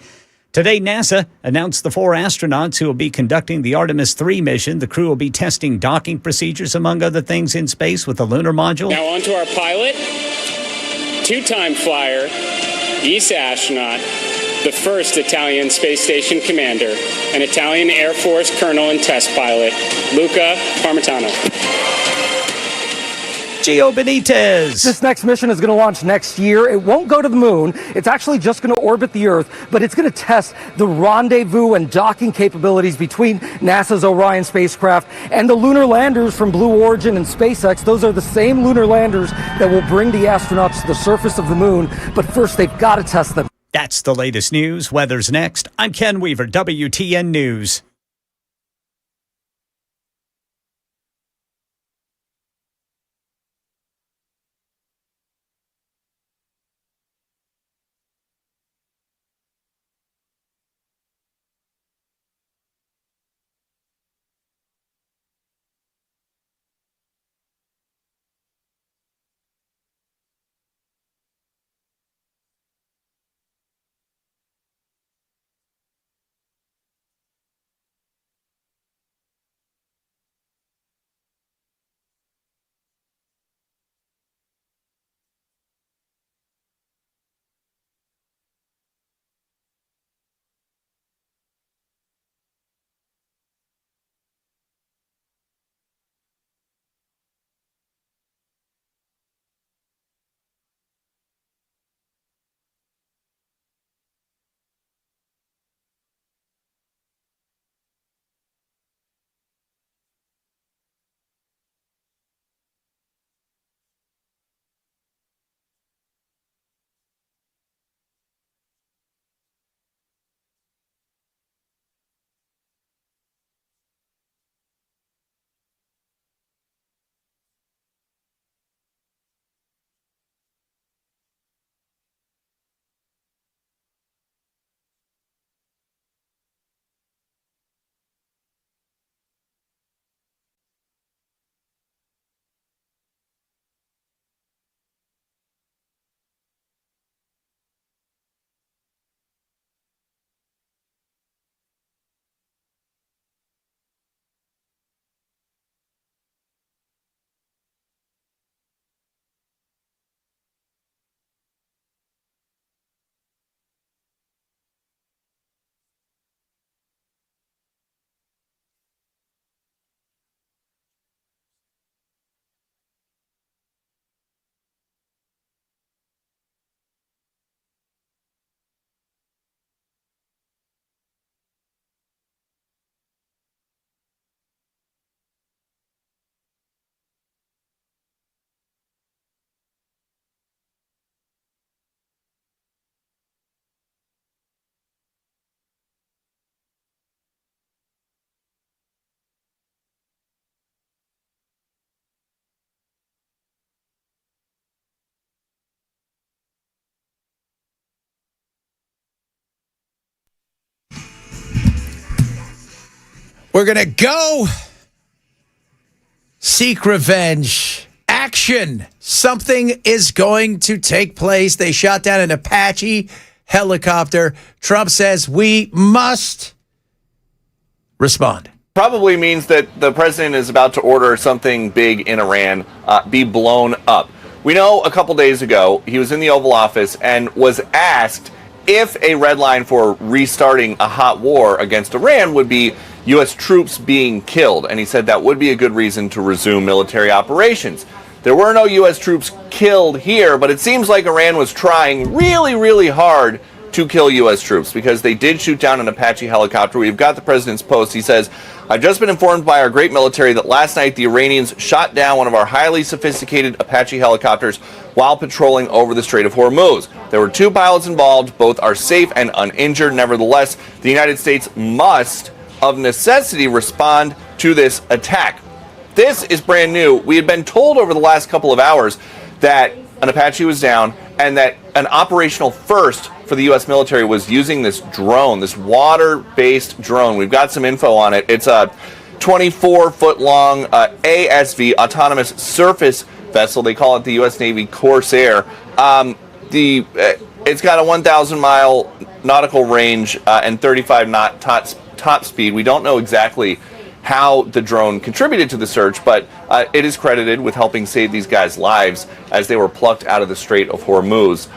Today, NASA announced the 4 astronauts who will be conducting the Artemis 3 mission. The crew will be testing docking procedures, among other things, in space with the lunar module. Now on to our pilot, 2-time flyer, East astronaut, the first Italian space station commander, an Italian Air Force colonel and test pilot, Luca Parmitano. Gio Benitez. This next mission is going to launch next year. It won't go to the moon. It's actually just going to orbit the Earth, but it's going to test the rendezvous and docking capabilities between NASA's Orion spacecraft and the lunar landers from Blue Origin and SpaceX. Those are the same lunar landers that will bring the astronauts to the surface of the moon, but first they've got to test them. That's the latest news. Weather's next. I'm Ken Weaver, WTN News. We're going to go seek revenge. Action. Something is going to take place. They shot down an Apache helicopter. Trump says we must respond. Probably means that the president is about to order something big in Iran be blown up. We know a couple days ago he was in the Oval Office and was asked if a red line for restarting a hot war against Iran would be U.S. troops being killed. And he said that would be a good reason to resume military operations. There were no U.S. troops killed here, but it seems like Iran was trying really, really hard to kill U.S. troops because they did shoot down an Apache helicopter. We've got the president's post. He says, "I've just been informed by our great military that last night the Iranians shot down one of our highly sophisticated Apache helicopters while patrolling over the Strait of Hormuz. There were 2 pilots involved. Both are safe and uninjured. Nevertheless, the United States must, of necessity, respond to this attack." This is brand new. We had been told over the last couple of hours that an Apache was down and that an operational first for the U.S. military was using this drone, this water-based drone. We've got some info on it. It's a 24-foot-long ASV, autonomous surface vessel. They call it the U.S. Navy Corsair. It's got a 1,000-mile nautical range and 35-knot top speed. We don't know exactly how the drone contributed to the search, but it is credited with helping save these guys' lives as they were plucked out of the Strait of Hormuz.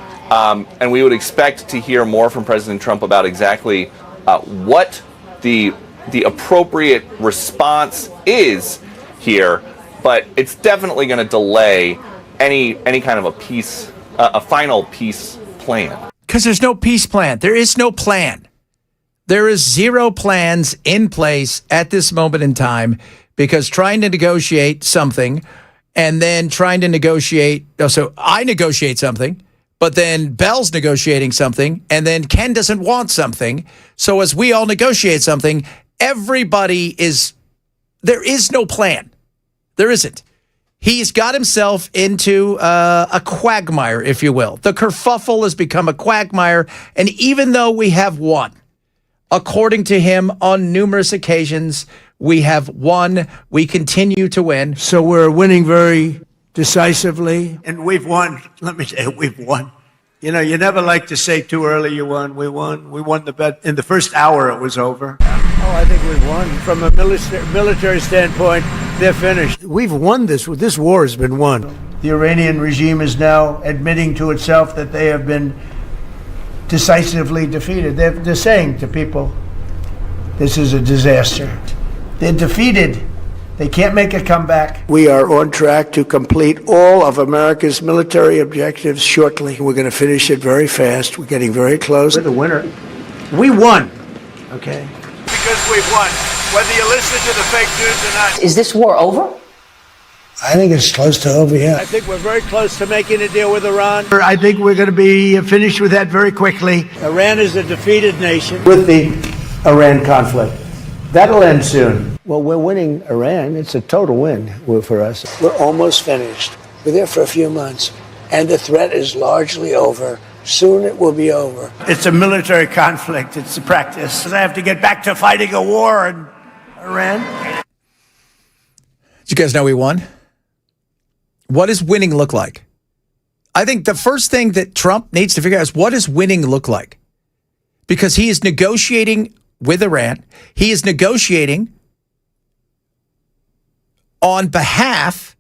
And we would expect to hear more from President Trump about exactly what the appropriate response is here, but it's definitely going to delay any kind of a final peace plan. Because there's no peace plan. There is no plan. There is 0 plans in place at this moment in time because trying to negotiate something and then trying to negotiate. So I negotiate something, but then Bell's negotiating something, and then Ken doesn't want something. So as we all negotiate something, there is no plan. There isn't. He's got himself into a quagmire, if you will. The kerfuffle has become a quagmire, and even though we have won, according to him, on numerous occasions, we have won. We continue to win. So we're winning very decisively. And we've won. Let me say, we've won. You know, you never like to say too early you won. We won. We won the bet. In the first hour, it was over. Oh, I think we've won. From a military standpoint, they're finished. We've won this. This war has been won. The Iranian regime is now admitting to itself that they have been decisively defeated. They're saying to people, this is a disaster. They're defeated. They can't make a comeback. We are on track to complete all of America's military objectives shortly. We're going to finish it very fast. We're getting very close. We're the winner. We won. Okay? Because we've won. Whether you listen to the fake news or not. Is this war over? I think it's close to over, yeah. I think we're very close to making a deal with Iran. I think we're going to be finished with that very quickly. Iran is a defeated nation. With the Iran conflict. That'll end soon. Well, we're winning Iran. It's a total win for us. We're almost finished. We're there for a few months. And the threat is largely over. Soon it will be over. It's a military conflict. It's a practice. I have to get back to fighting a war in Iran. Did you guys know we won? What does winning look like? I think the first thing that Trump needs to figure out is what does winning look like? Because he is negotiating with Iran. He is negotiating on behalf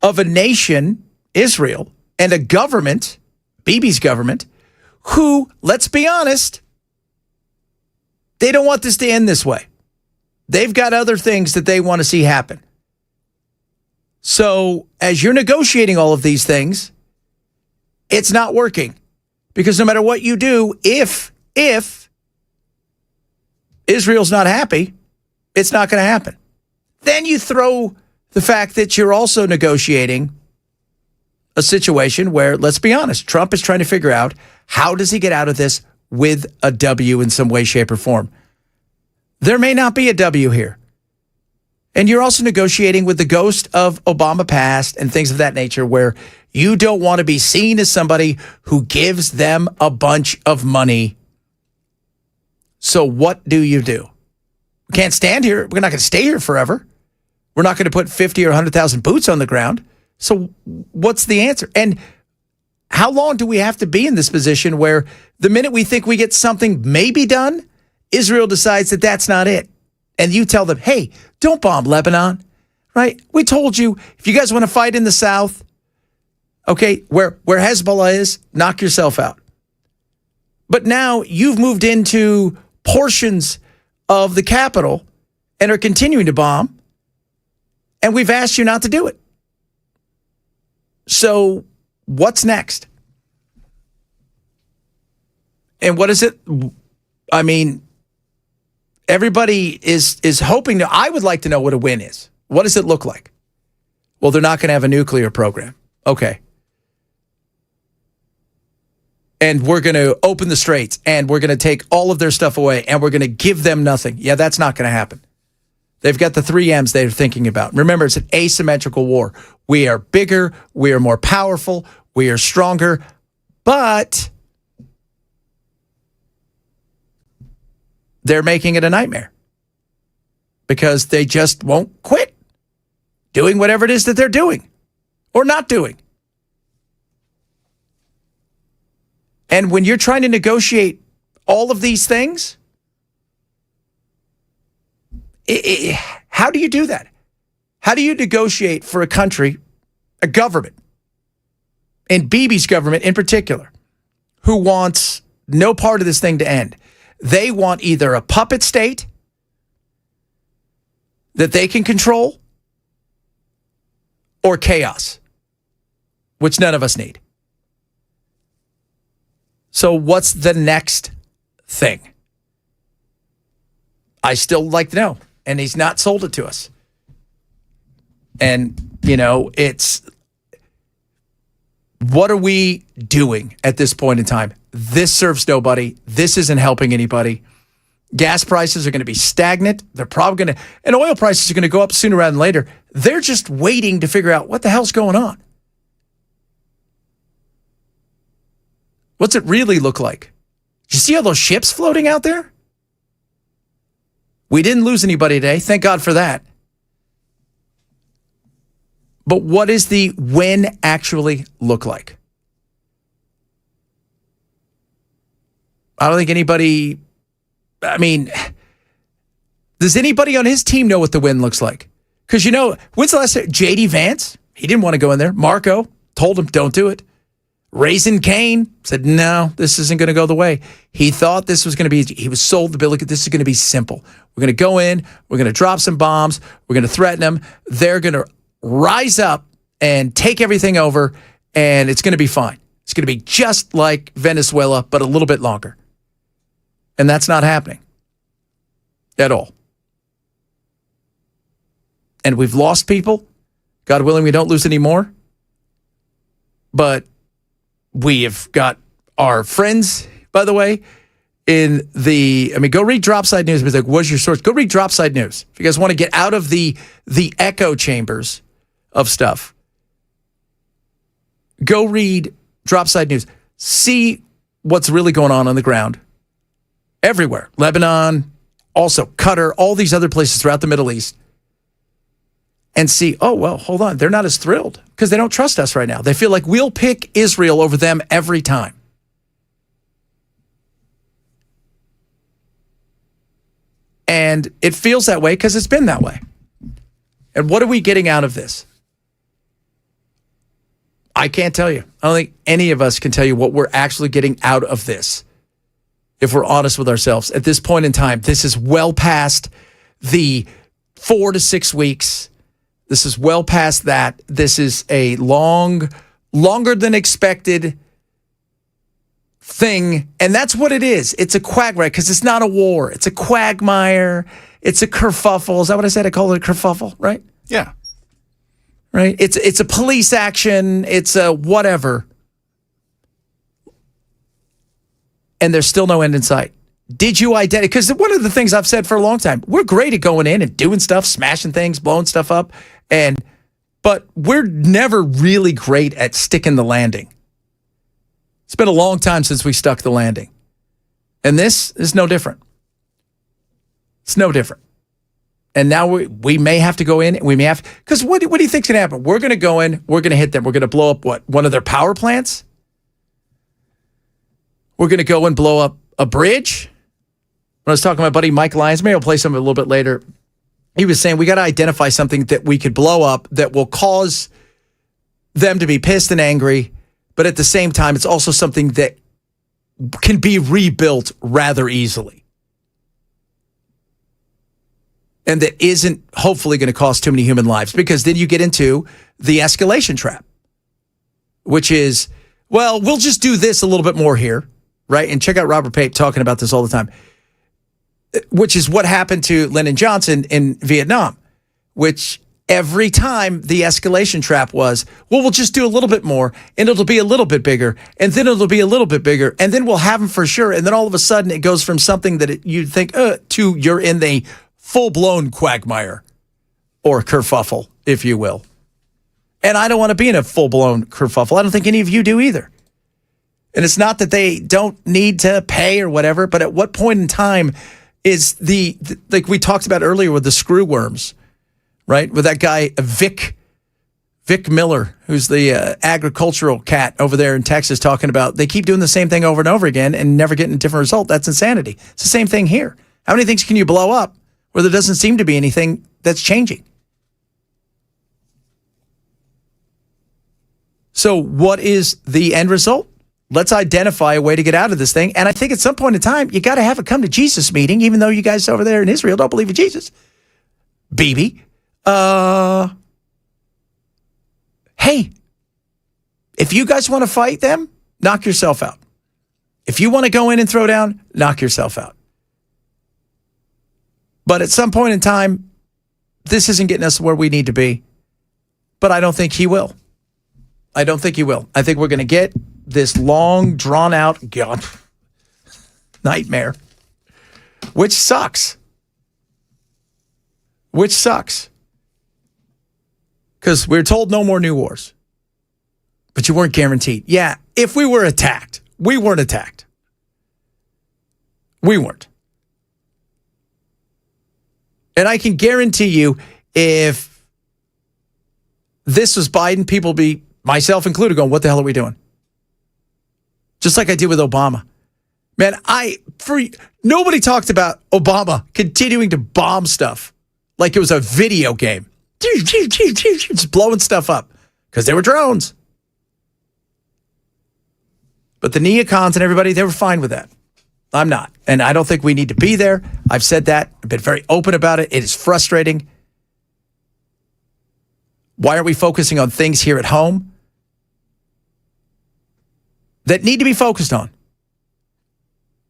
of a nation, Israel, and a government, Bibi's government, who, let's be honest, they don't want this to end this way. They've got other things that they want to see happen. So as you're negotiating all of these things, it's not working. Because no matter what you do, if Israel's not happy, it's not going to happen. Then you throw the fact that you're also negotiating a situation where, let's be honest, Trump is trying to figure out how does he get out of this with a W in some way, shape, or form. There may not be a W here. And you're also negotiating with the ghost of Obama past and things of that nature where you don't want to be seen as somebody who gives them a bunch of money. So what do? We can't stand here. We're not going to stay here forever. We're not going to put 50 or 100,000 boots on the ground. So what's the answer? And how long do we have to be in this position where the minute we think we get something maybe done, Israel decides that that's not it? And you tell them, hey, don't bomb Lebanon, right? We told you, if you guys want to fight in the south, Okay, where Hezbollah is, knock yourself out. But now you've moved into portions of the capital and are continuing to bomb, and we've asked you not to do it. So what's next? And what is it? I mean, everybody is hoping to. I would like to know what a win is. What does it look like? Well, they're not going to have a nuclear program. Okay. And we're going to open the straits, and we're going to take all of their stuff away, and we're going to give them nothing. Yeah, that's not going to happen. They've got the 3 M's they're thinking about. Remember, it's an asymmetrical war. We are bigger, we are more powerful, we are stronger, but they're making it a nightmare because they just won't quit doing whatever it is that they're doing or not doing. And when you're trying to negotiate all of these things, how do you do that? How do you negotiate for a country, a government, and Bibi's government in particular, who wants no part of this thing to end? They want either a puppet state that they can control or chaos, which none of us need. So what's the next thing? I still like to know. And he's not sold it to us. And, it's, what are we doing at this point in time? This serves nobody. This isn't helping anybody. Gas prices are going to be stagnant. They're probably going to, and oil prices are going to go up sooner rather than later. They're just waiting to figure out what the hell's going on. What's it really look like? You see all those ships floating out there? We didn't lose anybody today. Thank God for that. But what does the win actually look like? I don't think anybody, does anybody on his team know what the win looks like? Because, when's the last time? J.D. Vance, he didn't want to go in there. Marco told him, don't do it. Raisin Kane said, no, this isn't going to go the way. He thought this was going to be, he was sold the bill. Look, this is going to be simple. We're going to go in, we're going to drop some bombs, we're going to threaten them. They're going to rise up and take everything over, and it's going to be fine. It's going to be just like Venezuela, but a little bit longer. And that's not happening at all. And we've lost people. God willing, we don't lose any more. But we have got our friends, by the way, go read Dropside News. It's like, what's your source? Go read Dropside News. If you guys want to get out of the echo chambers of stuff, go read Dropside News. See what's really going on the ground everywhere. Lebanon, also Qatar, all these other places throughout the Middle East. And see, oh, well, hold on. They're not as thrilled because they don't trust us right now. They feel like we'll pick Israel over them every time. And it feels that way because it's been that way. And what are we getting out of this? I can't tell you. I don't think any of us can tell you what we're actually getting out of this. If we're honest with ourselves, at this point in time, this is well past the 4 to 6 weeks. This is well past that. This is a longer than expected thing. And that's what it is. It's a quagmire because it's not a war. It's a quagmire. It's a kerfuffle. Is that what I said? I call it a kerfuffle, right? Yeah. Right? It's a police action. It's a whatever. And there's still no end in sight. Did you identify? Because one of the things I've said for a long time, we're great at going in and doing stuff, smashing things, blowing stuff up, but we're never really great at sticking the landing. It's been a long time since we stuck the landing. And this is no different. It's no different. And now we may have to go in, and we may have, because what do you think's going to happen? We're going to go in, we're going to hit them, we're going to blow up one of their power plants? We're going to go and blow up a bridge? When I was talking to my buddy Mike Lyons, maybe I'll play some a little bit later. He was saying we got to identify something that we could blow up that will cause them to be pissed and angry, but at the same time, it's also something that can be rebuilt rather easily. And that isn't hopefully going to cost too many human lives, because then you get into the escalation trap, which is, well, we'll just do this a little bit more here, right? And check out Robert Pape talking about this all the time, which is what happened to Lyndon Johnson in Vietnam, which every time the escalation trap was, well, we'll just do a little bit more, and it'll be a little bit bigger, and then it'll be a little bit bigger, and then we'll have them for sure. And then all of a sudden it goes from something that you'd think, to you're in the full-blown quagmire or kerfuffle, if you will. And I don't want to be in a full-blown kerfuffle. I don't think any of you do either. And it's not that they don't need to pay or whatever, but at what point in time is like we talked about earlier with the screw worms, right? With that guy, Vic Miller, who's the agricultural cat over there in Texas, talking about they keep doing the same thing over and over again and never getting a different result. That's insanity. It's the same thing here. How many things can you blow up where there doesn't seem to be anything that's changing? So what is the end result? Let's identify a way to get out of this thing. And I think at some point in time, you got to have a come to Jesus meeting, even though you guys over there in Israel don't believe in Jesus. Bibi. Hey, if you guys want to fight them, knock yourself out. If you want to go in and throw down, knock yourself out. But at some point in time, this isn't getting us where we need to be. But I don't think he will. I don't think he will. I think we're going to get this long, drawn-out nightmare, which sucks. Because we're told no more new wars. But you weren't guaranteed. Yeah, if we were attacked, we weren't attacked. We weren't. And I can guarantee you, if this was Biden, people be, myself included, going, what the hell are we doing? Just like I did with Obama. Man, nobody talked about Obama continuing to bomb stuff like it was a video game. Just blowing stuff up because they were drones. But the neocons and everybody, they were fine with that. I'm not. And I don't think we need to be there. I've said that. I've been very open about it. It is frustrating. Why aren't we focusing on things here at home that need to be focused on?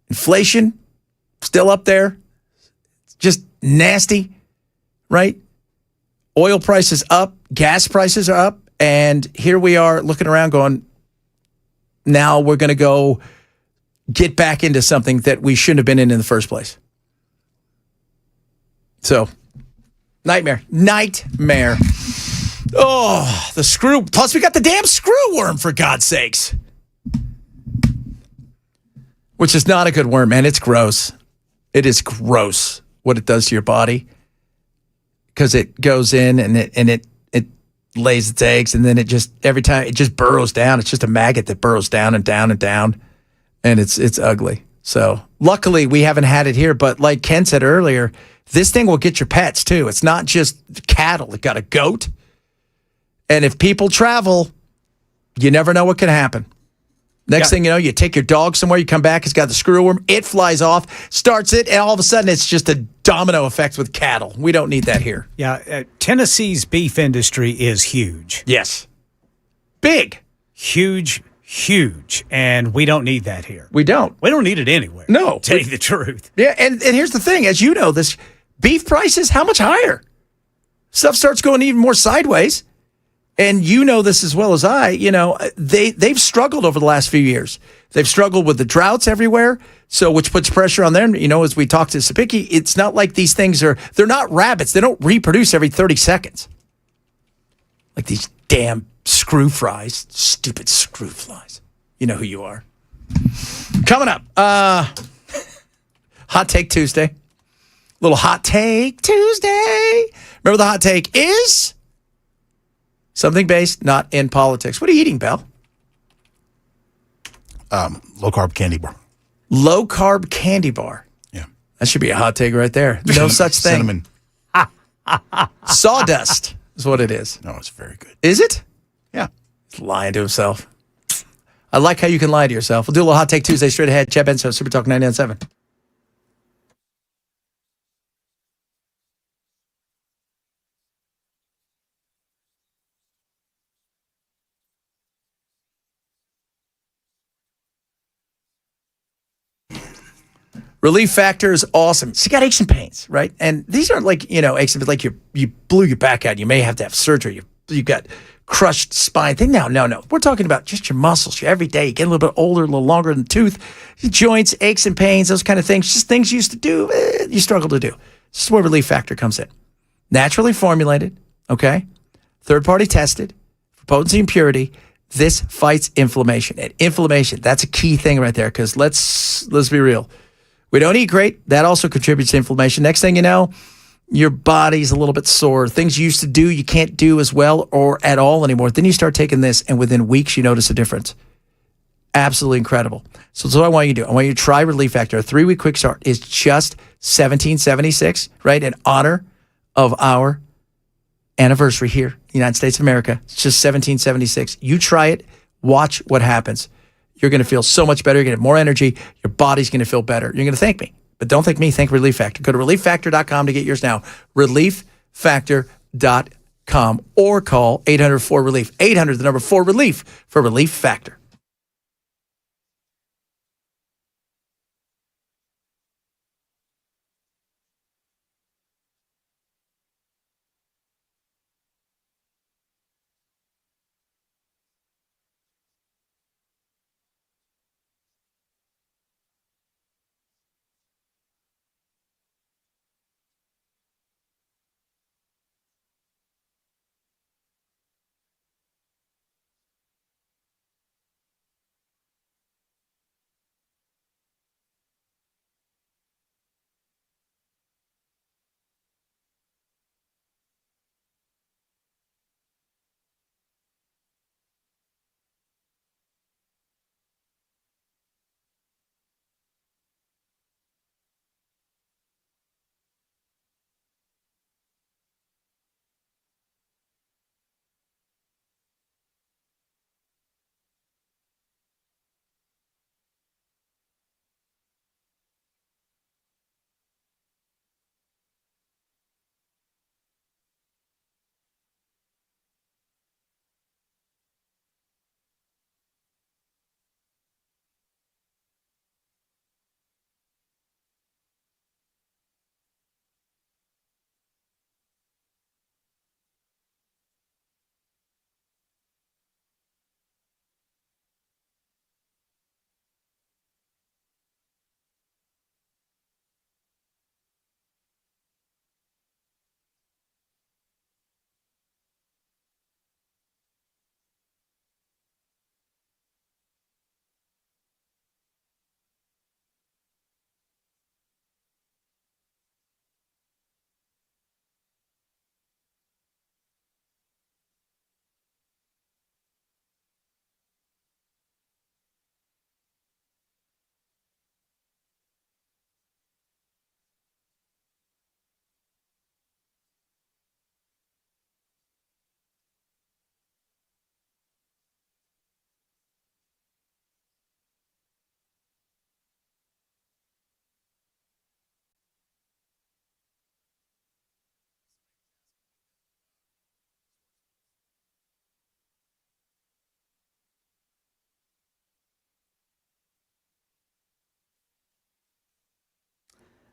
Inflation, still up there. It's just nasty, right? Oil prices up, gas prices are up, and here we are looking around going, now we're going to go get back into something that we shouldn't have been in the first place. So, nightmare. Oh, the screw. Plus, we got the damn screw worm, for God's sakes. Which is not a good worm, man. It's gross. It is gross what it does to your body. Because it goes in and it lays its eggs, and then it just, every time, it just burrows down. It's just a maggot that burrows down and down and down. And it's ugly. So, luckily, we haven't had it here. But like Ken said earlier, this thing will get your pets, too. It's not just cattle. It got a goat. And if people travel, you never know what can happen. Next thing you know, you take your dog somewhere, you come back, it's got the screwworm, it flies off, starts it, and all of a sudden it's just a domino effect with cattle. We don't need that here. Yeah, Tennessee's beef industry is huge. Yes. Big. Huge. And we don't need that here. We don't. We don't need it anywhere. No. To tell you the truth. Yeah, and here's the thing. As you know, this beef prices, how much higher? Stuff starts going even more sideways. And you know this as well as I, they've struggled over the last few years. They've struggled with the droughts everywhere, so which puts pressure on them. As we talked to Sapicki, it's not like these things they're not rabbits. They don't reproduce every 30 seconds. Like these damn screw fries, stupid screw flies. You know who you are. Coming up, Hot Take Tuesday. Little Hot Take Tuesday. Remember the hot take is something based not in politics. What are you eating, Bell? Low carb candy bar. Low carb candy bar. Yeah. That should be a hot take right there. No such thing. Cinnamon. Sawdust is what it is. No, it's very good. Is it? Yeah. He's lying to himself. I like how you can lie to yourself. We'll do a little Hot Take Tuesday straight ahead. Chad Benson, Super Talk 99.7. Relief Factor is awesome. So you got aches and pains, right? And these aren't like, aches and pains like you blew your back out. You may have to have surgery. You got crushed spine thing. No. We're talking about just your muscles. Your everyday. You get a little bit older, a little longer in the tooth. Your joints, aches and pains, those kind of things. Just things you used to do, you struggle to do. This is where Relief Factor comes in. Naturally formulated, okay? Third-party tested for potency and purity. This fights inflammation. And inflammation, that's a key thing right there because let's be real. We don't eat great. That also contributes to inflammation. Next thing you know, your body's a little bit sore. Things you used to do, you can't do as well or at all anymore. Then you start taking this, and within weeks, you notice a difference. Absolutely incredible. So that's what I want you to do. I want you to try Relief Factor. A 3-week quick start is just $17.76, right? In honor of our anniversary here, United States of America. It's just $17.76. You try it. Watch what happens. You're going to feel so much better. You're going to have more energy. Your body's going to feel better. You're going to thank me. But don't thank me. Thank Relief Factor. Go to ReliefFactor.com to get yours now. ReliefFactor.com or call 800-4RELIEF. 800, the number 4RELIEF for Relief Factor.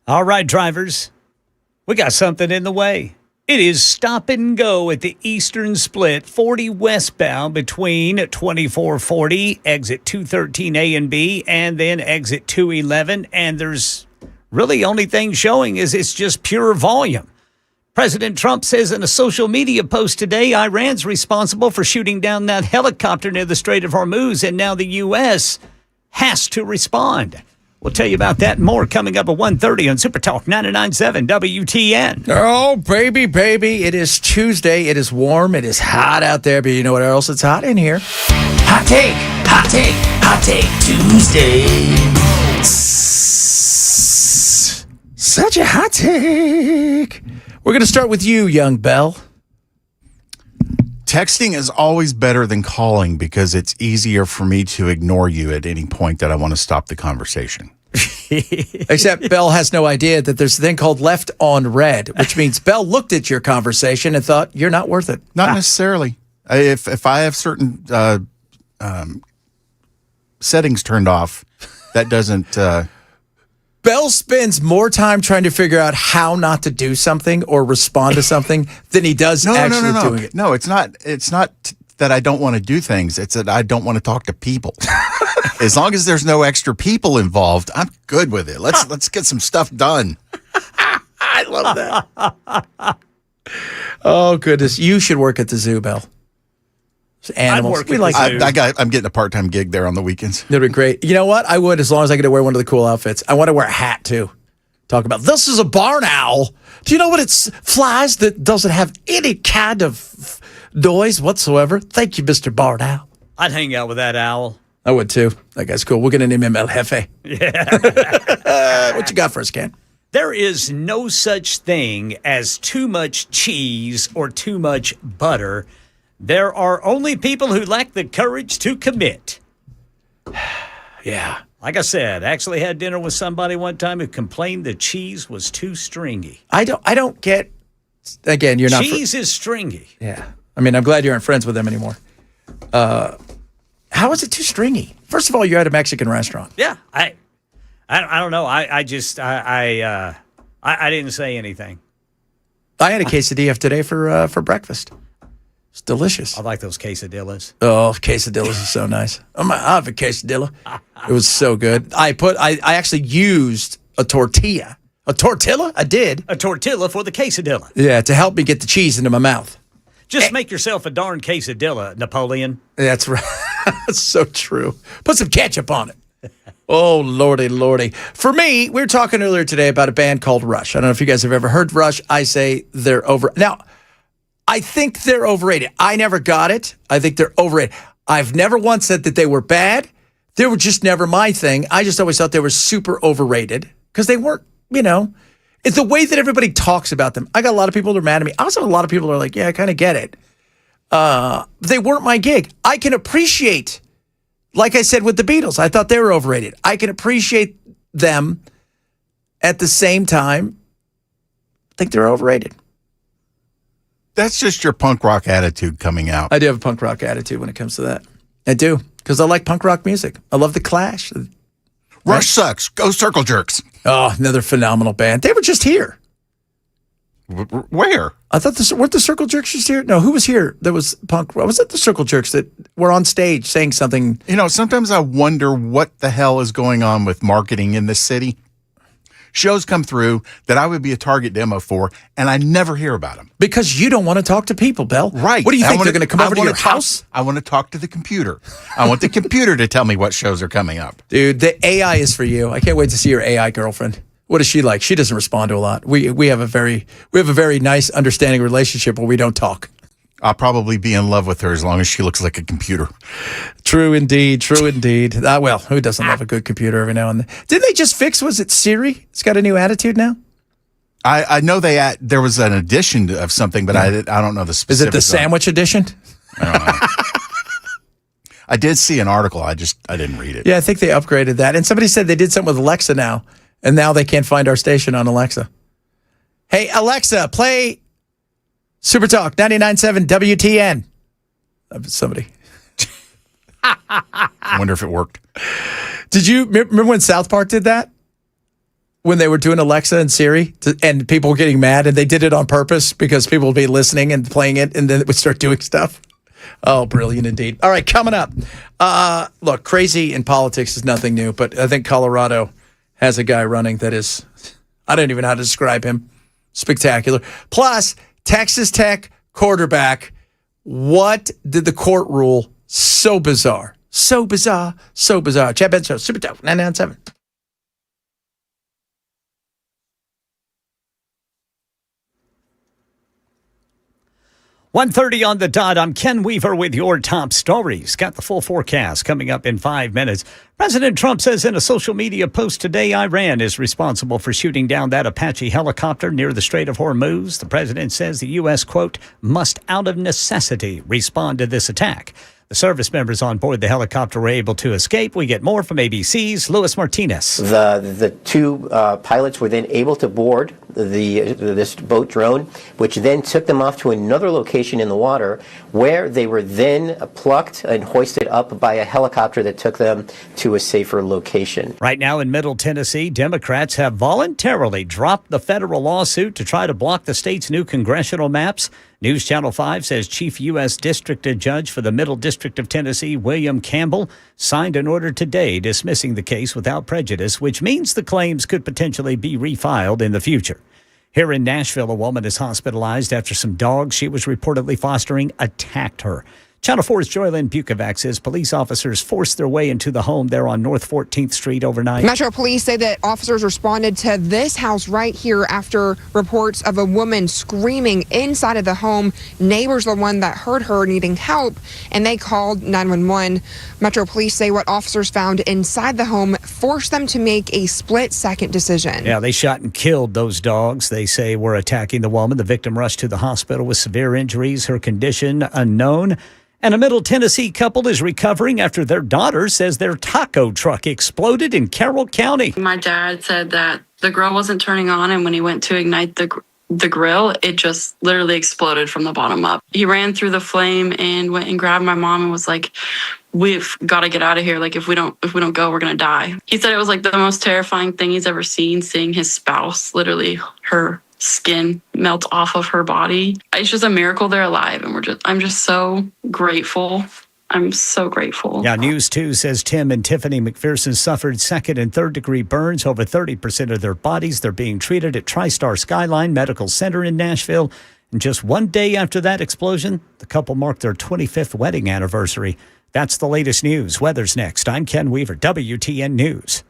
All right, drivers, we got something in the way. It is stop and go at the Eastern Split, 40 westbound between 2440, exit 213A and B, and then exit 211. And there's really only thing showing is it's just pure volume. President Trump says in a social media post today, Iran's responsible for shooting down that helicopter near the Strait of Hormuz, and now the U.S. has to respond. We'll tell you about that and more coming up at 1:30 on Super Talk 99.7 WTN. Oh, baby. It is Tuesday. It is warm. It is hot out there, but you know what else? It's hot in here. Hot take Tuesday. Such a hot take. We're going to start with you, young Belle. Texting is always better than calling because it's easier for me to ignore you at any point that I want to stop the conversation. Except Bell has no idea that there's a thing called left on red, which means Bell looked at your conversation and thought, you're not worth it. Not necessarily. If I have certain settings turned off, that doesn't... Bell spends more time trying to figure out how not to do something or respond to something than he does actually doing it. No, it's not that I don't want to do things. It's that I don't want to talk to people. As long as there's no extra people involved, I'm good with it. Let's get some stuff done. I love that. Oh, goodness. You should work at the zoo, Bell. Animals. I'm getting a part-time gig there on the weekends. That'd be great. You know what? I would, as long as I get to wear one of the cool outfits. I want to wear a hat, too. Talk about, this is a barn owl. Do you know what it's flies that doesn't have any kind of noise whatsoever? Thank you, Mr. Barn Owl. I'd hang out with that owl. I would, too. That guy's cool. We're going to name him El Jefe. Yeah. What you got for us, Ken? There is no such thing as too much cheese or too much butter. There are only people who lack the courage to commit. Yeah. Like I said, I actually had dinner with somebody one time who complained the cheese was too stringy. I don't get, again, you're not. Cheese is stringy. Yeah. I mean, I'm glad you aren't friends with them anymore. How is it too stringy? First of all, you're at a Mexican restaurant. Yeah. I don't know. I didn't say anything. I had a quesadilla today for breakfast. It's delicious. I like those quesadillas. Oh, quesadillas is so nice. I have a quesadilla. It was so good. I actually used a tortilla. A tortilla? I did. A tortilla for the quesadilla. Yeah, to help me get the cheese into my mouth. Just make yourself a darn quesadilla, Napoleon. That's right. That's so true. Put some ketchup on it. Oh, lordy, lordy. For me, we were talking earlier today about a band called Rush. I don't know if you guys have ever heard Rush. I say they're over. Now, I think they're overrated. I never got it. I think they're overrated. I've never once said that they were bad. They were just never my thing. I just always thought they were super overrated because they weren't, it's the way that everybody talks about them. I got a lot of people that are mad at me. Also, a lot of people are like, yeah, I kind of get it. They weren't my gig. I can appreciate, like I said with the Beatles, I thought they were overrated. I can appreciate them at the same time. I think they're overrated. That's just your punk rock attitude coming out. I do have a punk rock attitude when it comes to that. I do, because I like punk rock music. I love The Clash. Rush sucks. Go Circle Jerks. Oh, another phenomenal band. They were just here. Where? I thought weren't the Circle Jerks just here? No, who was here? That was punk. Was it the Circle Jerks that were on stage saying something? Sometimes I wonder what the hell is going on with marketing in this city. Shows come through that I would be a target demo for, and I never hear about them. Because you don't want to talk to people, Bell. Right. What do you think? They're going to come over to your house? I want to talk to the computer. I want the computer to tell me what shows are coming up. Dude, the AI is for you. I can't wait to see your AI girlfriend. What is she like? She doesn't respond to a lot. We have a very nice, understanding relationship where we don't talk. I'll probably be in love with her as long as she looks like a computer. True indeed. True indeed. Well, who doesn't love a good computer every now and then? Didn't they just fix, was it Siri? It's got a new attitude now? I know there was an edition of something, but I don't know the specifics. Is it the sandwich edition? I don't know. I did see an article. I didn't read it. Yeah, I think they upgraded that. And somebody said they did something with Alexa now, and now they can't find our station on Alexa. Hey, Alexa, play Super Talk 99.7 WTN. Somebody. I wonder if it worked. Did you remember when South Park did that? When they were doing Alexa and Siri, and people were getting mad, and they did it on purpose because people would be listening and playing it, and then it would start doing stuff. Oh, brilliant indeed. All right, coming up. Look, crazy in politics is nothing new, but I think Colorado has a guy running that is, I don't even know how to describe him, spectacular. Plus, Texas Tech quarterback, what did the court rule? So bizarre. So bizarre. So bizarre. Chad Ben Show, Super Talk 99.7. 1:30 on the dot. I'm Ken Weaver with your top stories. Got the full forecast coming up in 5 minutes. President Trump says in a social media post today, Iran is responsible for shooting down that Apache helicopter near the Strait of Hormuz. The president says the U.S., quote, must out of necessity respond to this attack. The service members on board the helicopter were able to escape. We get more from ABC's Luis Martinez. The two pilots were then able to board this boat drone, which then took them off to another location in the water, where they were then plucked and hoisted up by a helicopter that took them to a safer location. Right now in Middle Tennessee, Democrats have voluntarily dropped the federal lawsuit to try to block the state's new congressional maps. News Channel 5 says Chief U.S. District Judge for the Middle District of Tennessee, William Campbell, signed an order today dismissing the case without prejudice, which means the claims could potentially be refiled in the future. Here in Nashville, a woman is hospitalized after some dogs she was reportedly fostering attacked her. Channel 4's Joylyn Bukovac says police officers forced their way into the home there on North 14th Street overnight. Metro Police say that officers responded to this house right here after reports of a woman screaming inside of the home. Neighbors the one that heard her needing help, and they called 911. Metro Police say what officers found inside the home forced them to make a split-second decision. Yeah, they shot and killed those dogs they say were attacking the woman. The victim rushed to the hospital with severe injuries, her condition unknown. And a Middle Tennessee couple is recovering after their daughter says their taco truck exploded in Carroll County. My dad said that the grill wasn't turning on, and when he went to ignite the grill, it just literally exploded from the bottom up. He ran through the flame and went and grabbed my mom and was like, "We've got to get out of here. Like, if we don't go, we're gonna die." He said it was like the most terrifying thing he's ever seen, seeing his spouse, literally her skin melt off of her body. It's just a miracle they're alive, and I'm just so grateful. I'm so grateful. Yeah, News 2 says Tim and Tiffany McPherson suffered second and third degree burns. Over 30% of their bodies. They're being treated at TriStar Skyline Medical Center in Nashville. And just one day after that explosion, the couple marked their 25th wedding anniversary. That's the latest news. Weather's next. I'm Ken Weaver, WTN News.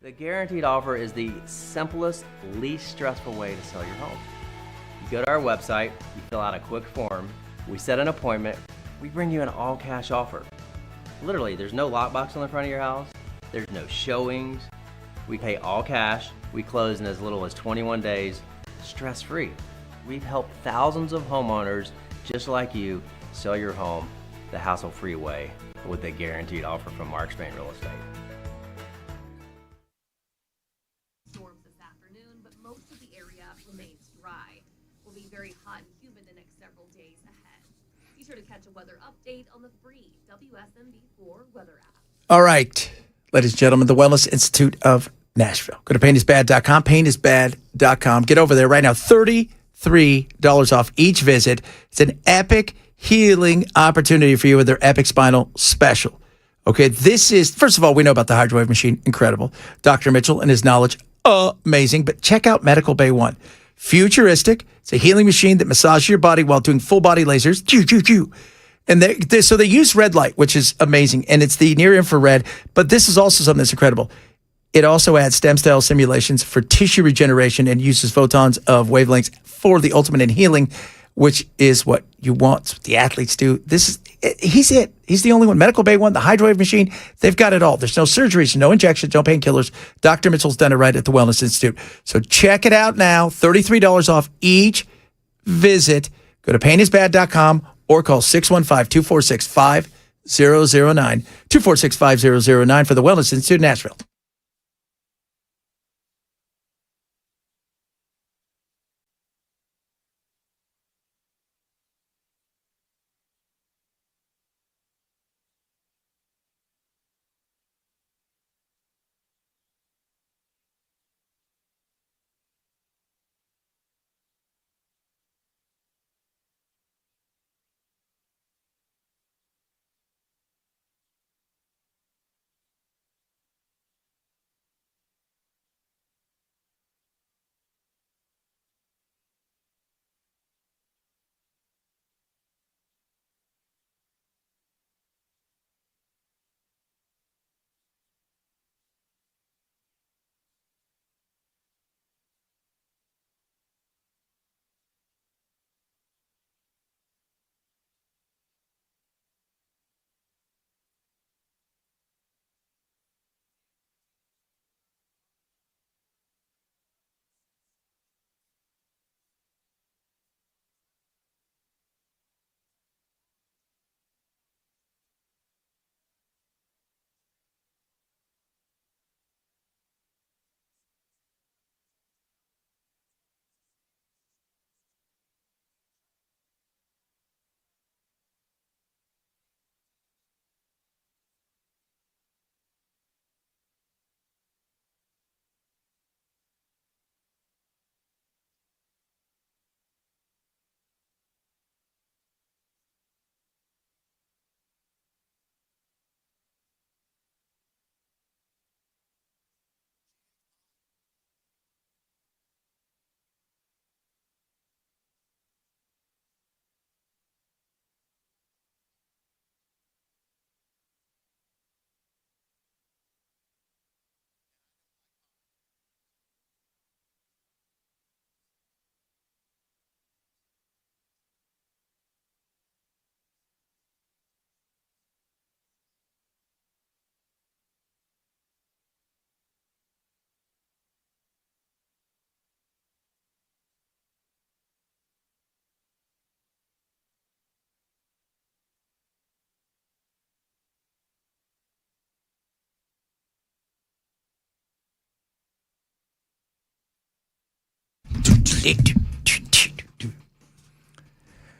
The Guaranteed Offer is the simplest, least stressful way to sell your home. You go to our website, you fill out a quick form, we set an appointment, we bring you an all-cash offer. Literally, there's no lockbox on the front of your house, there's no showings, we pay all cash, we close in as little as 21 days, stress-free. We've helped thousands of homeowners just like you sell your home the hassle-free way with the Guaranteed Offer from Mark Spain Real Estate. Most of the area remains dry. Will be very hot and humid the next several days ahead. Be sure to catch a weather update on the free WSMV4 weather app. All right, ladies and gentlemen, the Wellness Institute of Nashville. Go to painisbad.com, painisbad.com. Get over there right now. $33 off each visit. It's an epic healing opportunity for you with their Epic Spinal Special. Okay, this is, first of all, we know about the Hydrowave machine. Incredible. Dr. Mitchell and his knowledge, amazing. But check out Medical Bay One. Futuristic. It's a healing machine that massages your body while doing full body lasers. And so they use red light, which is amazing. And it's the near infrared. But this is also something that's incredible. It also adds stem cell simulations for tissue regeneration and uses photons of wavelengths for the ultimate in healing, which is what you want. It's what the athletes do. He's it. He's the only one. Medical Bay One, the Hydrowave machine, they've got it all. There's no surgeries, no injections, no painkillers. Dr. Mitchell's done it right at the Wellness Institute. So check it out now. $33 off each visit. Go to painisbad.com or call 615-246-5009. 246-5009 for the Wellness Institute in Nashville.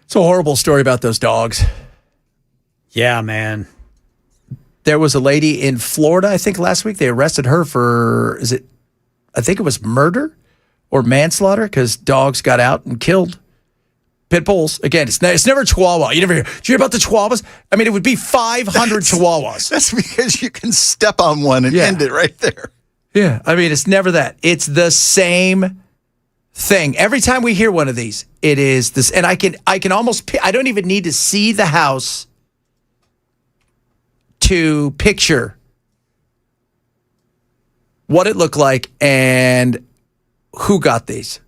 It's a horrible story about those dogs. Yeah, man. There was a lady in Florida, I think last week. They arrested her for, I think it was murder or manslaughter because dogs got out and killed pit bulls. Again, it's never a Chihuahua. You never hear. Did you hear about the Chihuahuas? I mean, it would be 500 Chihuahuas. That's because you can step on one and end it right there. Yeah, I mean, it's never that. It's the same thing. Every time we hear one of these, it is this, and I can almost, I don't even need to see the house to picture what it looked like and who got these.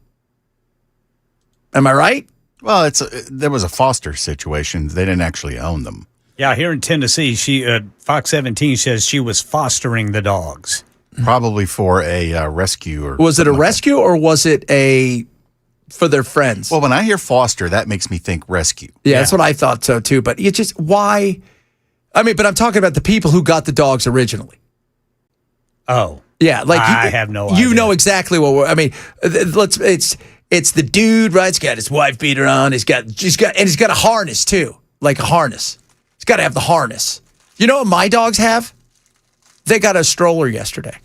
Am I right? Well, there was a foster situation. They didn't actually own them. Yeah, here in Tennessee, Fox 17 says she was fostering the dogs. Probably for a rescue. Or was it a rescue or was it for their friends? Well, when I hear foster, that makes me think rescue. Yeah, that's what I thought so too. But you just, why? I mean, but I'm talking about the people who got the dogs originally. Oh. Yeah, like I have no idea. You know exactly what I mean, it's the dude, right? He's got his wife beater on. He's got a harness too, like a harness. He's got to have the harness. You know what my dogs have? They got a stroller yesterday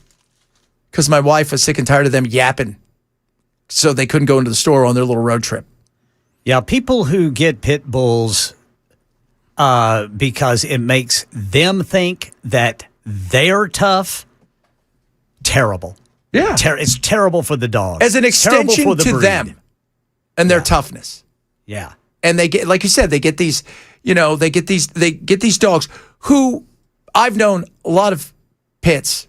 because my wife was sick and tired of them yapping, so they couldn't go into the store on their little road trip. Yeah, people who get pit bulls because it makes them think that they're tough. Terrible. Yeah. It's terrible for the dog. As an extension to them and their toughness. Yeah. And they get, like you said, they get these dogs who I've known a lot of pits,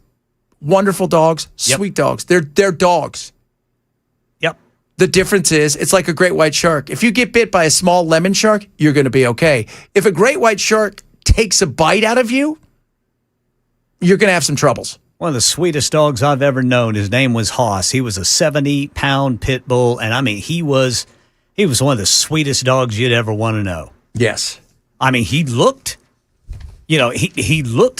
wonderful dogs, sweet dogs. They're dogs. Yep. The difference is it's like a great white shark. If you get bit by a small lemon shark, you're going to be okay. If a great white shark takes a bite out of you, you're going to have some troubles. One of the sweetest dogs I've ever known. His name was Hoss. He was a 70-pound pit bull, and I mean, he was one of the sweetest dogs you'd ever want to know. Yes. I mean, he looked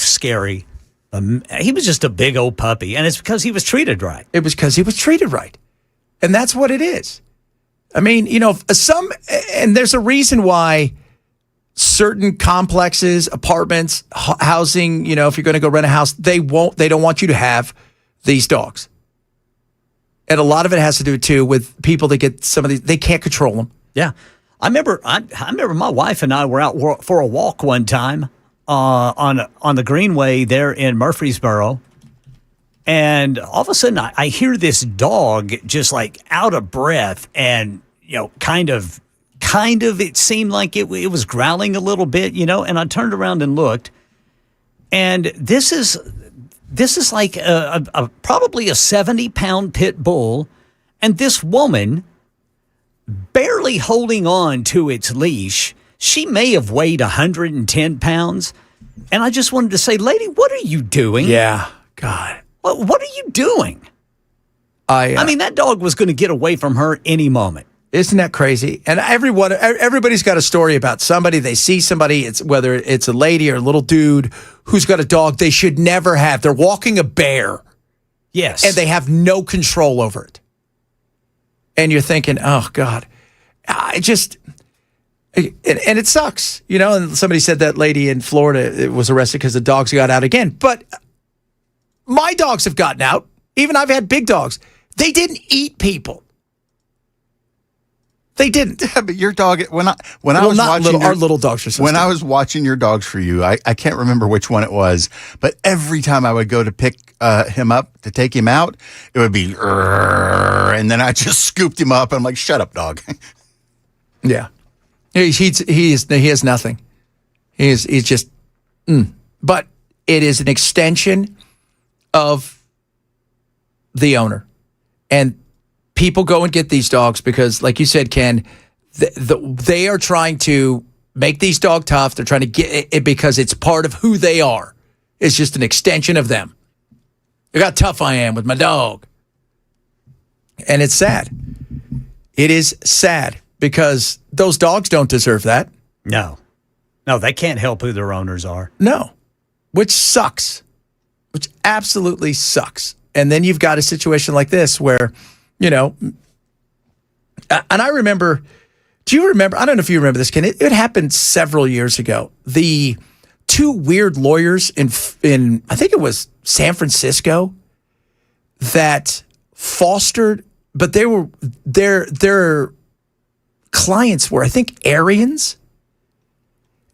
scary. He was just a big old puppy, and it's because he was treated right. It was because he was treated right. And that's what it is. I mean, and there's a reason why certain complexes, apartments, housing, if you're going to go rent a house, they don't want you to have these dogs. And a lot of it has to do too with people that get some of these, they can't control them. Yeah. I remember my wife and I were out for a walk one time on the Greenway there in Murfreesboro. And all of a sudden I hear this dog just like out of breath and, kind of it seemed like it was growling a little bit, and I turned around and looked. And this is like probably a 70-pound pit bull. And this woman barely holding on to its leash. She may have weighed 110 pounds. And I just wanted to say, lady, what are you doing? Yeah. God. What are you doing? I mean, that dog was going to get away from her any moment. Isn't that crazy? And everybody's got a story about somebody. They see somebody, whether it's a lady or a little dude who's got a dog they should never have. They're walking a bear. Yes. And they have no control over it. And you're thinking, oh, God. And it sucks. And somebody said that lady in Florida was arrested because the dogs got out again. But my dogs have gotten out. Even I've had big dogs. They didn't eat people. They didn't. Yeah, but your dog, when I was watching our little dogs are so when I was watching your dogs for you, I can't remember which one it was, but every time I would go to pick him up to take him out, it would be, and then I just scooped him up. And I'm like, shut up, dog. Yeah, he has nothing. He's just, but it is an extension of the owner, and people go and get these dogs because, like you said, Ken, they are trying to make these dogs tough. They're trying to get it because it's part of who they are. It's just an extension of them. Look how tough I am with my dog. And it's sad. It is sad because those dogs don't deserve that. No, they can't help who their owners are. No, which sucks, which absolutely sucks. And then you've got a situation like this where, And I remember, do you remember, I don't know if you remember this, Ken, it happened several years ago. The two weird lawyers in I think it was San Francisco that fostered, but they were, their clients were, I think, Aryans.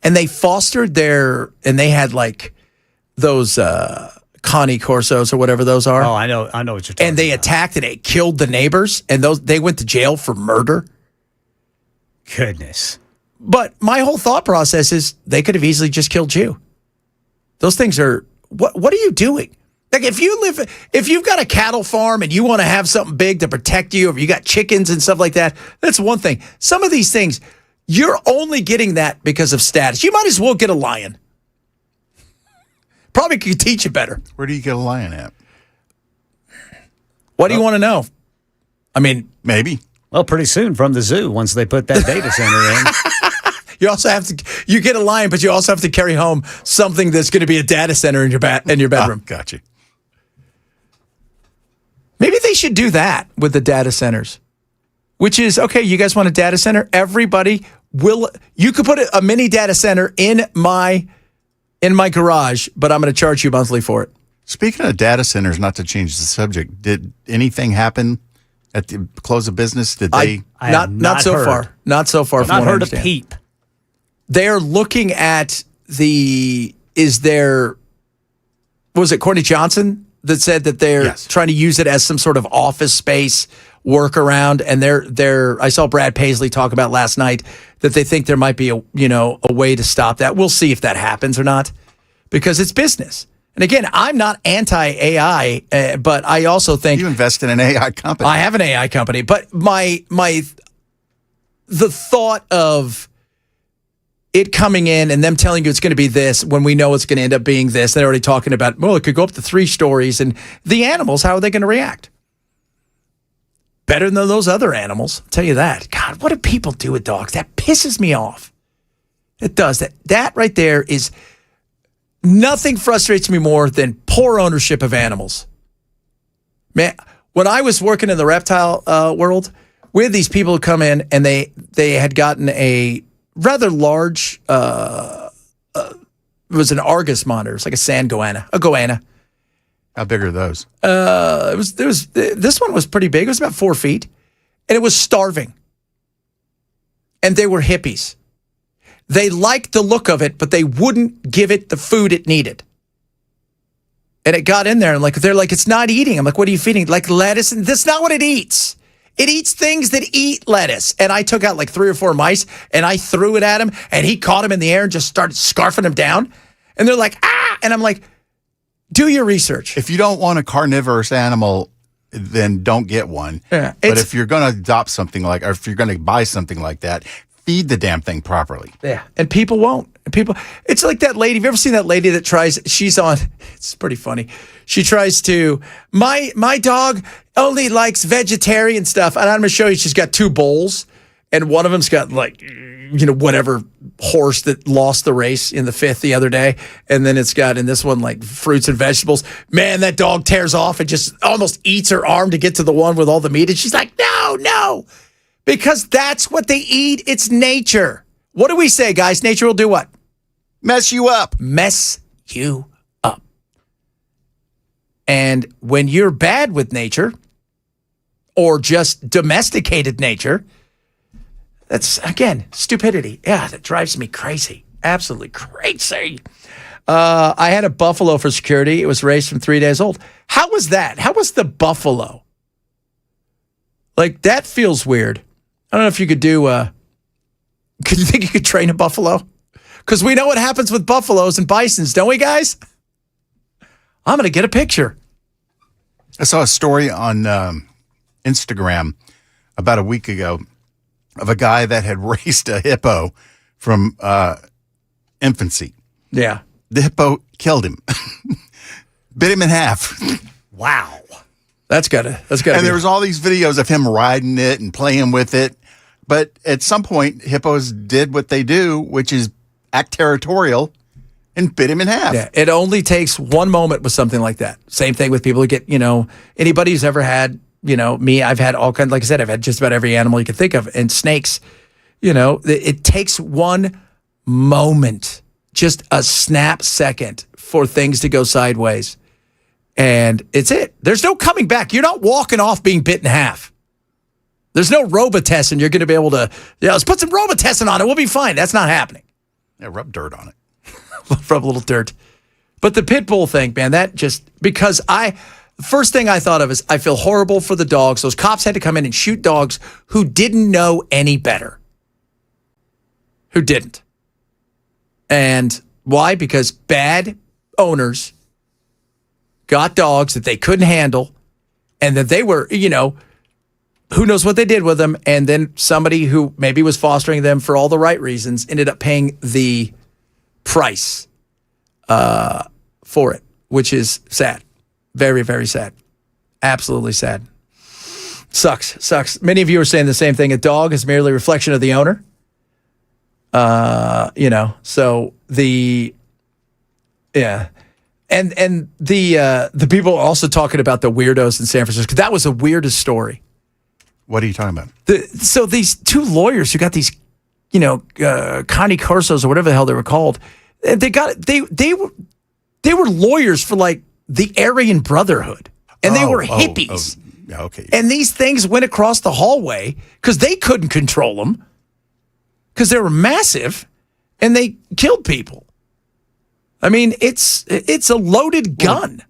And they fostered and they had like those Connie Corsos or whatever those are. Oh, I know what you're talking about. And they attacked and it killed the neighbors, and they went to jail for murder. Goodness. But my whole thought process is they could have easily just killed you. Those things are, what are you doing? Like if you've got a cattle farm and you want to have something big to protect you, or you got chickens and stuff like that, that's one thing. Some of these things, you're only getting that because of status. You might as well get a lion. Probably could teach you better. Where do you get a lion at? What do you want to know? I mean, maybe. Well, pretty soon from the zoo, once they put that data center in. You also have to, you get a lion, but you also have to carry home something that's going to be a data center in your bedroom. Gotcha. Maybe they should do that with the data centers, which is, okay, you guys want a data center? Everybody you could put a mini data center in my garage, but I'm going to charge you monthly for it. Speaking of data centers, not to change the subject, did anything happen at the close of business? Did they? Not so far. Not so far. Not heard a peep. They're looking at was it Courtney Johnson that said that they're trying to use it as some sort of office space workaround, and I saw Brad Paisley talk about last night that they think there might be a way to stop that. We'll see if that happens or not, because it's business. And again, I'm not anti-AI, but I also think you invest in an AI company. I have an AI company, but the thought of it coming in and them telling you it's going to be this when we know it's going to end up being this, they're already talking about, well, it could go up to 3 stories, and the animals, how are they going to react? Better than those other animals, I'll tell you that. God, what do people do with dogs? That pisses me off. It does. That right there is, nothing frustrates me more than poor ownership of animals. Man, when I was working in the reptile world, we had these people who come in and they had gotten a rather large, it was an Argus monitor. It's like a goanna. How big are those? This one was pretty big. It was about 4 feet, and it was starving. And they were hippies. They liked the look of it, but they wouldn't give it the food it needed. And it got in there, and they're like, it's not eating. I'm like, what are you feeding? Like lettuce, and that's not what it eats. It eats things that eat lettuce. And I took out like 3 or 4 mice, and I threw it at him, and he caught him in the air and just started scarfing him down. And they're like, ah! And I'm like, do your research. If you don't want a carnivorous animal, then don't get one. Yeah, but if you're going to adopt something or if you're going to buy something like that, feed the damn thing properly. Yeah, and people won't. It's like that lady. Have you ever seen that lady that she's on, it's pretty funny. She tries to, my dog only likes vegetarian stuff. And I'm going to show you, she's got 2 bowls. And one of them's got whatever horse that lost the race in the 5th the other day. And then it's got in this one like fruits and vegetables. Man, that dog tears off and just almost eats her arm to get to the one with all the meat. And she's like, no. Because that's what they eat. It's nature. What do we say, guys? Nature will do what? Mess you up. Mess you up. And when you're bad with nature, or just domesticated nature, that's, again, stupidity. Yeah, that drives me crazy. Absolutely crazy. I had a buffalo for security. It was raised from 3 days old. How was that? How was the buffalo? Like, that feels weird. I don't know if you could do, could you think you could train a buffalo? Because we know what happens with buffaloes and bisons, don't we, guys? I'm going to get a picture. I saw a story on Instagram about a week ago of a guy that had raised a hippo from infancy. Yeah. The hippo killed him. Bit him in half. Wow. That's gotta And there was all these videos of him riding it and playing with it. But at some point, hippos did what they do, which is act territorial, and bit him in half. Yeah, it only takes one moment with something like that. Same thing with people who get, anybody who's ever had me, I've had all kinds, like I said, I've had just about every animal you can think of. And snakes, it takes one moment, just a snap second for things to go sideways. And it's it. There's no coming back. You're not walking off being bit in half. There's no Robitussin. You're going to be able to, let's put some Robitussin on it. We'll be fine. That's not happening. Yeah, rub dirt on it. Rub a little dirt. But the pit bull thing, man, that just, because the first thing I thought of is I feel horrible for the dogs. Those cops had to come in and shoot dogs who didn't know any better. Who didn't. And why? Because bad owners got dogs that they couldn't handle, and that they were, who knows what they did with them. And then somebody who maybe was fostering them for all the right reasons ended up paying the price for it, which is sad. Very, very sad. Absolutely sad. Sucks. Many of you are saying the same thing. A dog is merely a reflection of the owner. So And the people are also talking about the weirdos in San Francisco. That was the weirdest story. What are you talking about? So these two lawyers who got these, Connie Corsos or whatever the hell they were called, they were lawyers for like the Aryan Brotherhood, and they were hippies. Yeah, okay. And these things went across the hallway because they couldn't control them because they were massive, and they killed people. I mean, it's a loaded gun.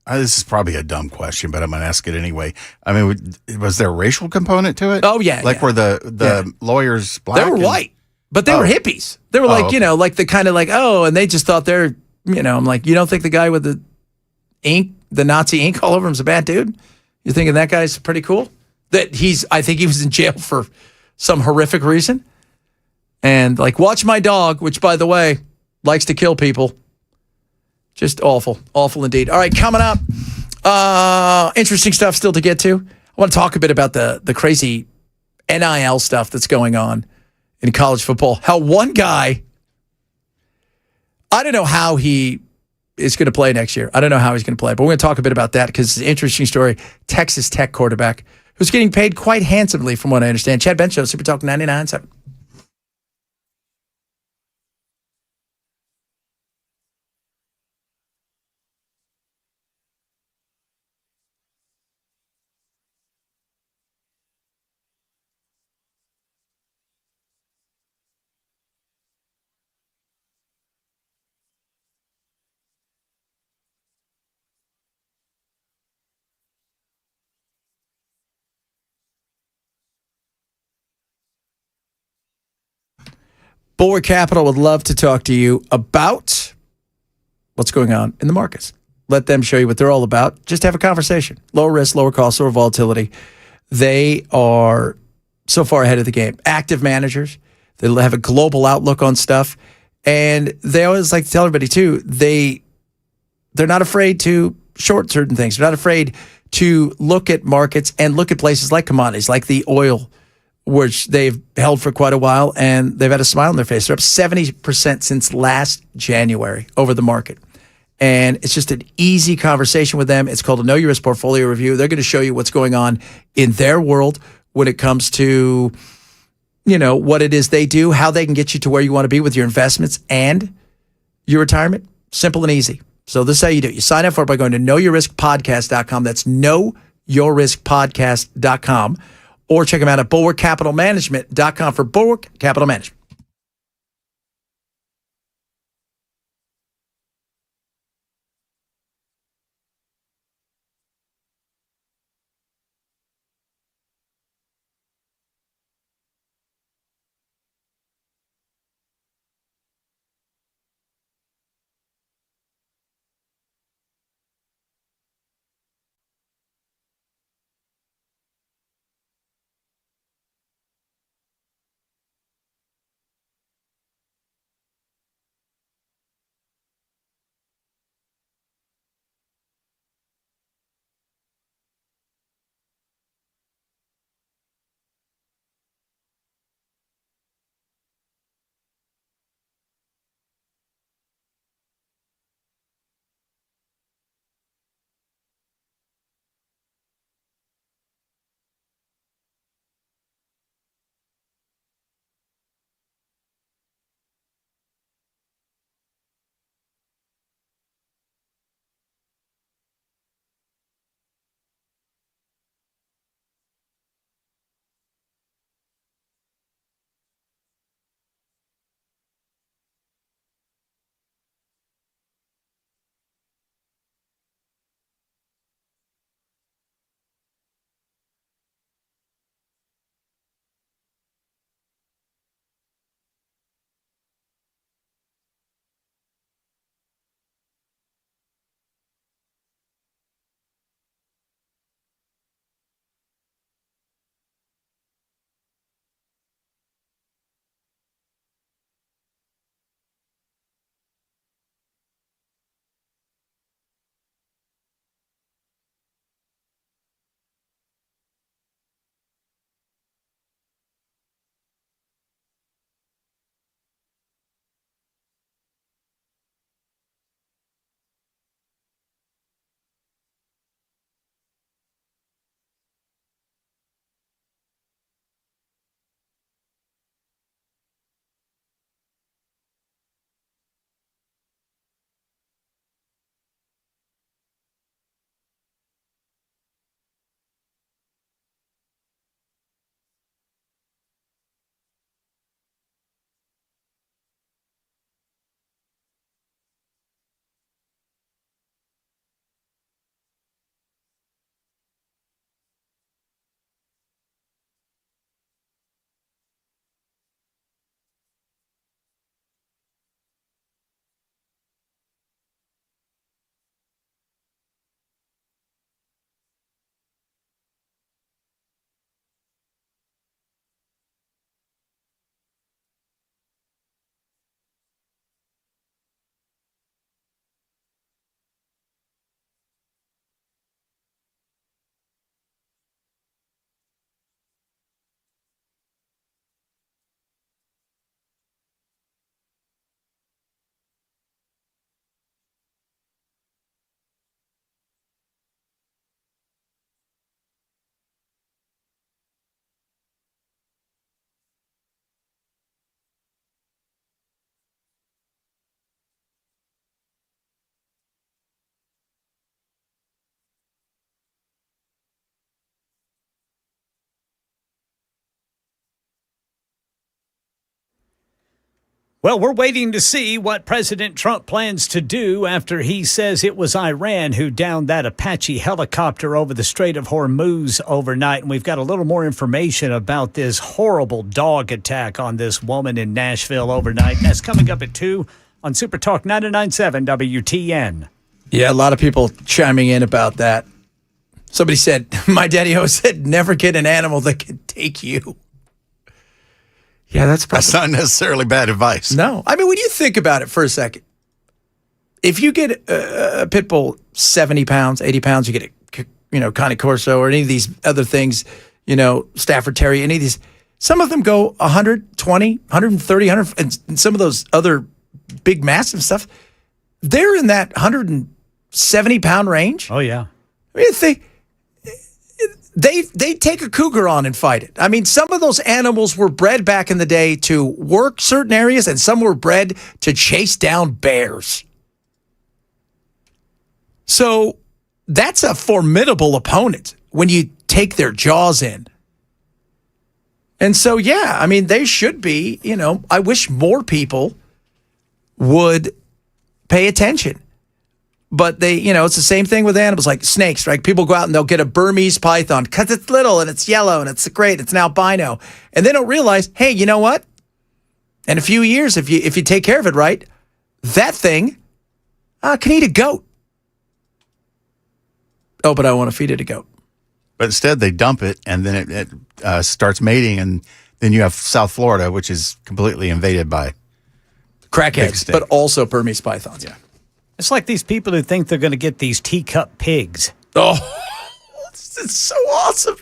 This is probably a dumb question, but I'm going to ask it anyway. I mean, was there a racial component to it? Oh, yeah. Were the lawyers black? They were white, but they were hippies. They were like, like the kind of like, and they just thought they're, I'm like, you don't think the guy with the ink, the Nazi ink all over him is a bad dude? You thinking that guy's pretty cool? I think he was in jail for some horrific reason. And like, watch my dog, which by the way, likes to kill people. Just awful indeed. All right, coming up, interesting stuff still to get to. I want to talk a bit about the crazy NIL stuff that's going on in college football. How one guy, I don't know how he is going to play next year. I don't know how he's going to play, but we're going to talk a bit about that because it's an interesting story. Texas Tech quarterback who's getting paid quite handsomely from what I understand. Chad Ben Show, Super Talk 99.7. Bulwark Capital would love to talk to you about what's going on in the markets. Let them show you what they're all about. Just have a conversation. Lower risk, lower cost, lower volatility. They are so far ahead of the game. Active managers. They have a global outlook on stuff. And they always like to tell everybody, too, they're not afraid to short certain things. They're not afraid to look at markets and look at places like commodities, like the oil, which they've held for quite a while, and they've had a smile on their face. They're up 70% since last January over the market. And it's just an easy conversation with them. It's called a Know Your Risk Portfolio Review. They're going to show you what's going on in their world when it comes to, what it is they do, how they can get you to where you want to be with your investments and your retirement. Simple and easy. So this is how you do it. You sign up for it by going to knowyourriskpodcast.com. That's knowyourriskpodcast.com. Or check them out at bulwarkcapitalmanagement.com for Bulwark Capital Management. Well, we're waiting to see what President Trump plans to do after he says it was Iran who downed that Apache helicopter over the Strait of Hormuz overnight. And we've got a little more information about this horrible dog attack on this woman in Nashville overnight. That's coming up at 2 on Super Talk 99.7 WTN. Yeah, a lot of people chiming in about that. Somebody said, my daddy always said, never get an animal that can take you. Yeah, that's not necessarily bad advice. No. I mean, when you think about it for a second, if you get a pit bull 70 pounds, 80 pounds, you get a, Cane Corso or any of these other things, Stafford Terrier, any of these, some of them go 120, 130, 100, and some of those other big, massive stuff, they're in that 170-pound range. Oh, yeah. I mean, they take a cougar on and fight it. I mean, some of those animals were bred back in the day to work certain areas, and some were bred to chase down bears. So that's a formidable opponent when you take their jaws in. And so, yeah, I mean, they should be, I wish more people would pay attention. But they, it's the same thing with animals like snakes, right? People go out and they'll get a Burmese python because it's little and it's yellow and it's great. It's an albino. And they don't realize, hey, you know what? In a few years, if you take care of it right, that thing can eat a goat. Oh, but I want to feed it a goat. But instead, they dump it and then it starts mating. And then you have South Florida, which is completely invaded by crackheads, but also Burmese pythons. Yeah. It's like these people who think they're going to get these teacup pigs. Oh, it's so awesome.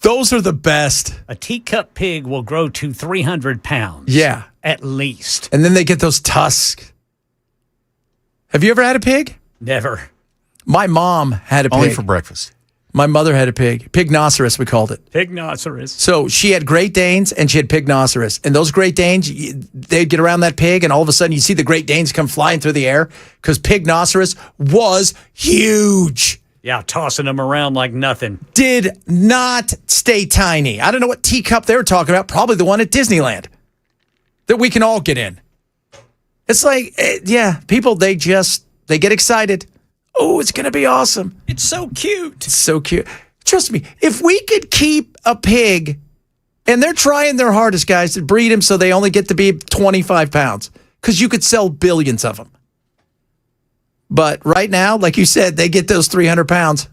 Those are the best. A teacup pig will grow to 300 pounds. Yeah. At least. And then they get those tusks. Have you ever had a pig? Never. My mom had a pig. Only for breakfast. My mother had a pig. Pignoceros, we called it. Pignoceros. So she had Great Danes and she had Pignoceros. And those Great Danes, they'd get around that pig and all of a sudden you see the Great Danes come flying through the air because Pignoceros was huge. Yeah, tossing them around like nothing. Did not stay tiny. I don't know what teacup they were talking about. Probably the one at Disneyland that we can all get in. It's like, people, they get excited. Oh, it's going to be awesome. It's so cute. It's so cute. Trust me, if we could keep a pig, and they're trying their hardest, guys, to breed them so they only get to be 25 pounds, because you could sell billions of them. But right now, like you said, they get those 300 pounds.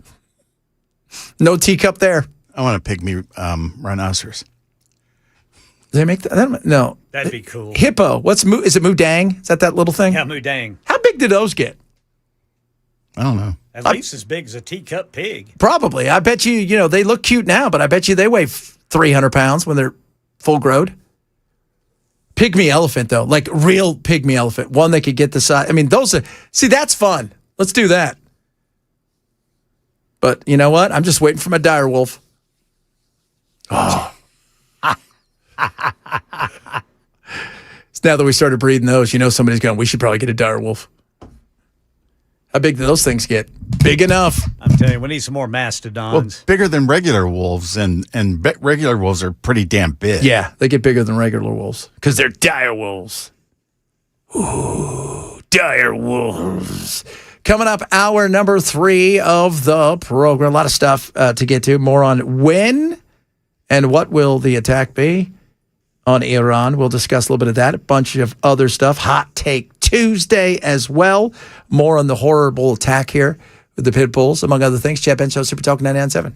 No teacup there. I want a pygmy rhinoceros. Do they make that? No. That'd be cool. Hippo. Is it Mudang? Is that little thing? Yeah, Mudang. How big do those get? I don't know. At least as big as a teacup pig. Probably. I bet you, they look cute now, but I bet you they weigh 300 pounds when they're full growed. Pygmy elephant, though, like real pygmy elephant, one that could get the size. I mean, that's fun. Let's do that. But you know what? I'm just waiting for my dire wolf. Oh. Now that we started breeding those, somebody's going, we should probably get a dire wolf. How big do those things get? Big enough. I'm telling you, we need some more mastodons. Well, bigger than regular wolves, and regular wolves are pretty damn big. Yeah, they get bigger than regular wolves because they're dire wolves. Ooh, dire wolves. Coming up, hour number 3 of the program. A lot of stuff to get to. More on when and what will the attack be on Iran. We'll discuss a little bit of that. A bunch of other stuff. Hot Take Tuesday as well. More on the horrible attack here with the pit bulls, among other things. Chad Ben Show, Super Talk 99.7.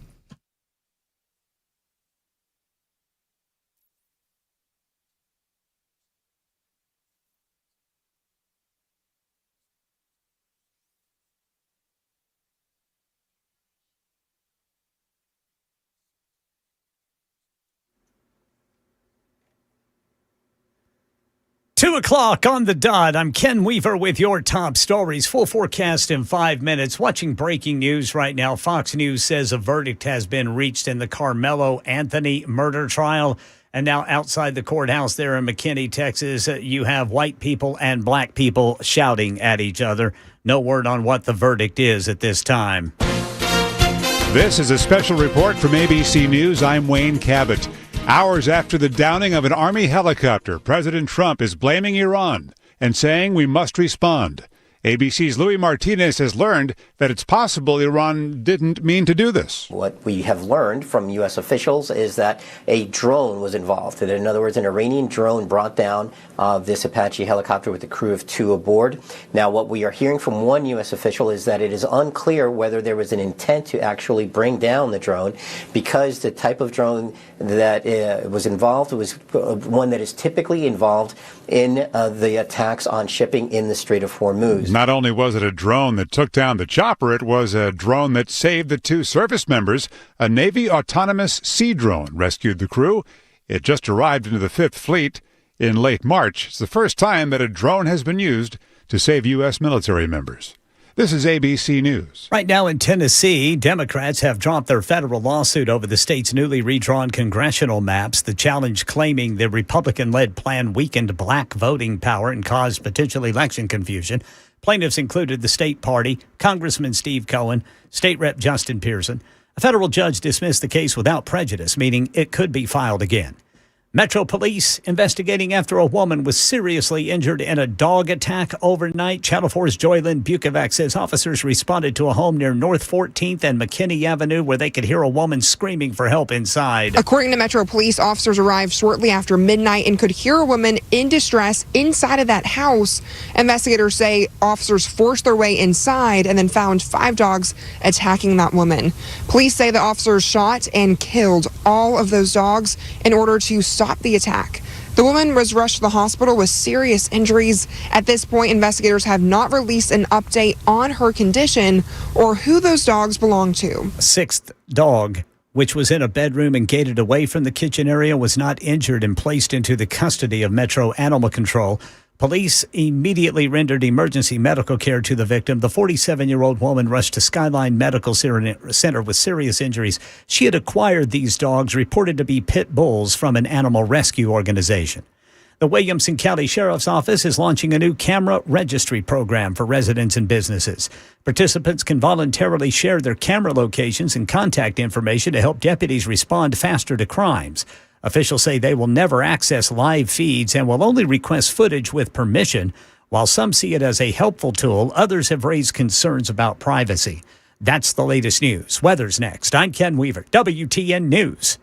Two o'clock on the dot. I'm Ken Weaver with your top stories. Full forecast in 5 minutes. Watching breaking news right now. Fox News says a verdict has been reached in the Carmelo Anthony murder trial. And now outside the courthouse there in McKinney, Texas, you have white people and black people shouting at each other. No word on what the verdict is at this time. This is a special report from ABC News. I'm Wayne Cabot. Hours after the downing of an Army helicopter, President Trump is blaming Iran and saying we must respond. ABC's Louis Martinez has learned that it's possible Iran didn't mean to do this. What we have learned from U.S. officials is that a drone was involved. In other words, an Iranian drone brought down this Apache helicopter with a crew of 2 aboard. Now, what we are hearing from one U.S. official is that it is unclear whether there was an intent to actually bring down the drone, because the type of drone that was involved was one that is typically involved in the attacks on shipping in the Strait of Hormuz. Not only was it a drone that took down the chopper, it was a drone that saved the 2 service members. A Navy autonomous sea drone rescued the crew. It just arrived into the 5th Fleet in late March. It's the first time that a drone has been used to save U.S. military members. This is ABC News. Right now in Tennessee, Democrats have dropped their federal lawsuit over the state's newly redrawn congressional maps, the challenge claiming the Republican-led plan weakened black voting power and caused potential election confusion. Plaintiffs included the state party, Congressman Steve Cohen, State Rep Justin Pearson. A federal judge dismissed the case without prejudice, meaning it could be filed again. Metro Police investigating after a woman was seriously injured in a dog attack overnight. Channel 4's Joylyn Bukovac says officers responded to a home near North 14th and McKinney Avenue where they could hear a woman screaming for help inside. According to Metro Police, officers arrived shortly after midnight and could hear a woman in distress inside of that house. Investigators say officers forced their way inside and then found 5 dogs attacking that woman. Police say the officers shot and killed all of those dogs in order to stop the attack. The woman was rushed to the hospital with serious injuries. At this point, investigators have not released an update on her condition or who those dogs belong to. A 6th dog, which was in a bedroom and gated away from the kitchen area, was not injured and placed into the custody of Metro Animal Control. Police immediately rendered emergency medical care to the victim. The 47-year-old woman rushed to Skyline Medical Center with serious injuries. She had acquired these dogs, reported to be pit bulls, from an animal rescue organization. The Williamson County Sheriff's Office is launching a new camera registry program for residents and businesses. Participants can voluntarily share their camera locations and contact information to help deputies respond faster to crimes. Officials say they will never access live feeds and will only request footage with permission. While some see it as a helpful tool, others have raised concerns about privacy. That's the latest news. Weather's next. I'm Ken Weaver, WTN News.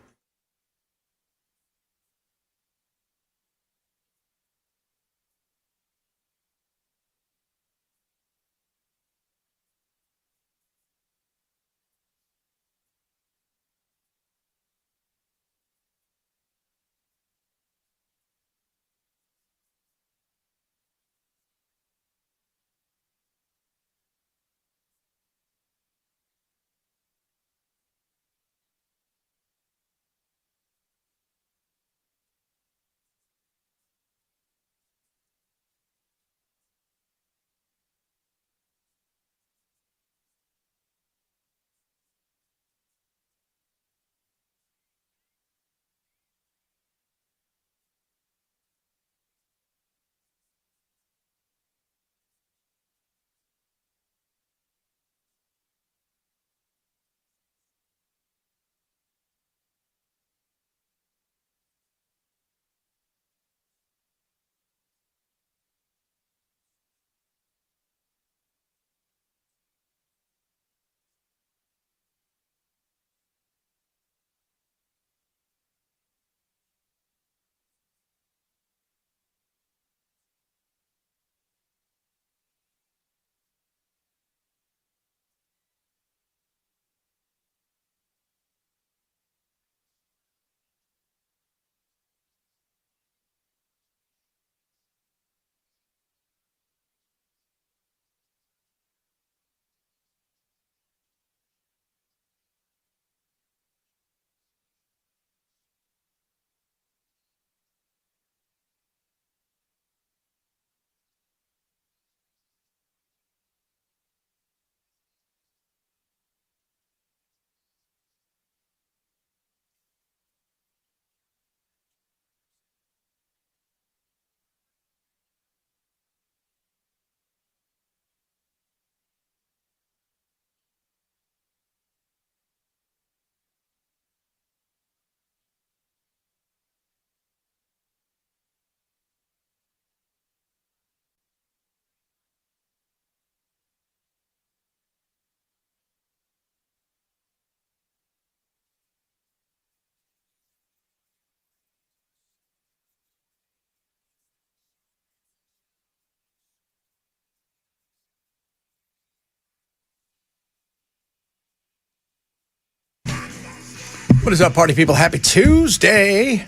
What is up, party people? Happy Tuesday.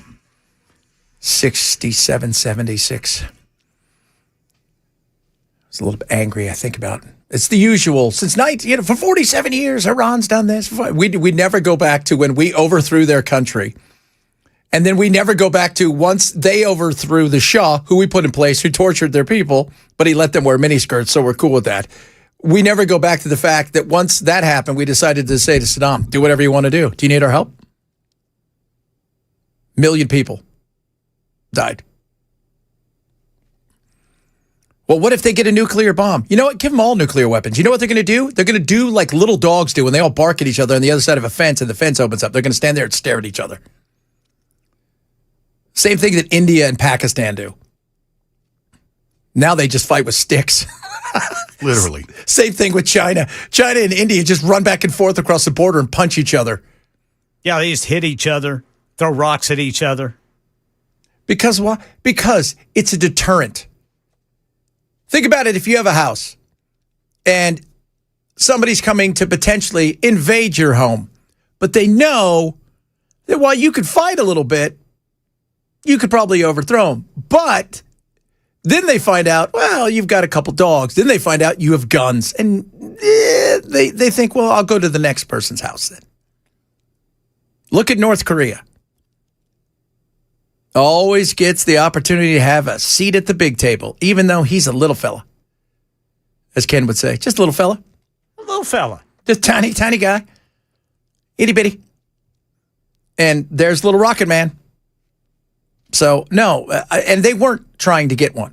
6776. I was a little bit angry, I think, about it. It's the usual. Since for 47 years, Iran's done this. We never go back to when we overthrew their country. And then we never go back to once they overthrew the Shah, who we put in place, who tortured their people, but he let them wear miniskirts, so we're cool with that. We never go back to the fact that once that happened, we decided to say to Saddam, do whatever you want to do. Do you need our help? Million people died. Well, what if they get a nuclear bomb? You know what? Give them all nuclear weapons. You know what they're going to do? They're going to do like little dogs do when they all bark at each other on the other side of a fence and the fence opens up. They're going to stand there and stare at each other. Same thing that India and Pakistan do. Now they just fight with sticks. Literally. Same thing with China. China and India just run back and forth across the border and punch each other. Yeah, they just hit each other, throw rocks at each other. Because why? Because it's a deterrent. Think about it. If you have a house and somebody's coming to potentially invade your home, but they know that while you could fight a little bit, you could probably overthrow them. But then they find out, well, you've got a couple dogs. Then they find out you have guns. And they think, well, I'll go to the next person's house then. Look at North Korea. Always gets the opportunity to have a seat at the big table, even though he's a little fella. As Ken would say, just a little fella. A little fella. Just tiny, tiny guy. Itty bitty. And there's little Rocket Man. So, no, and they weren't trying to get one.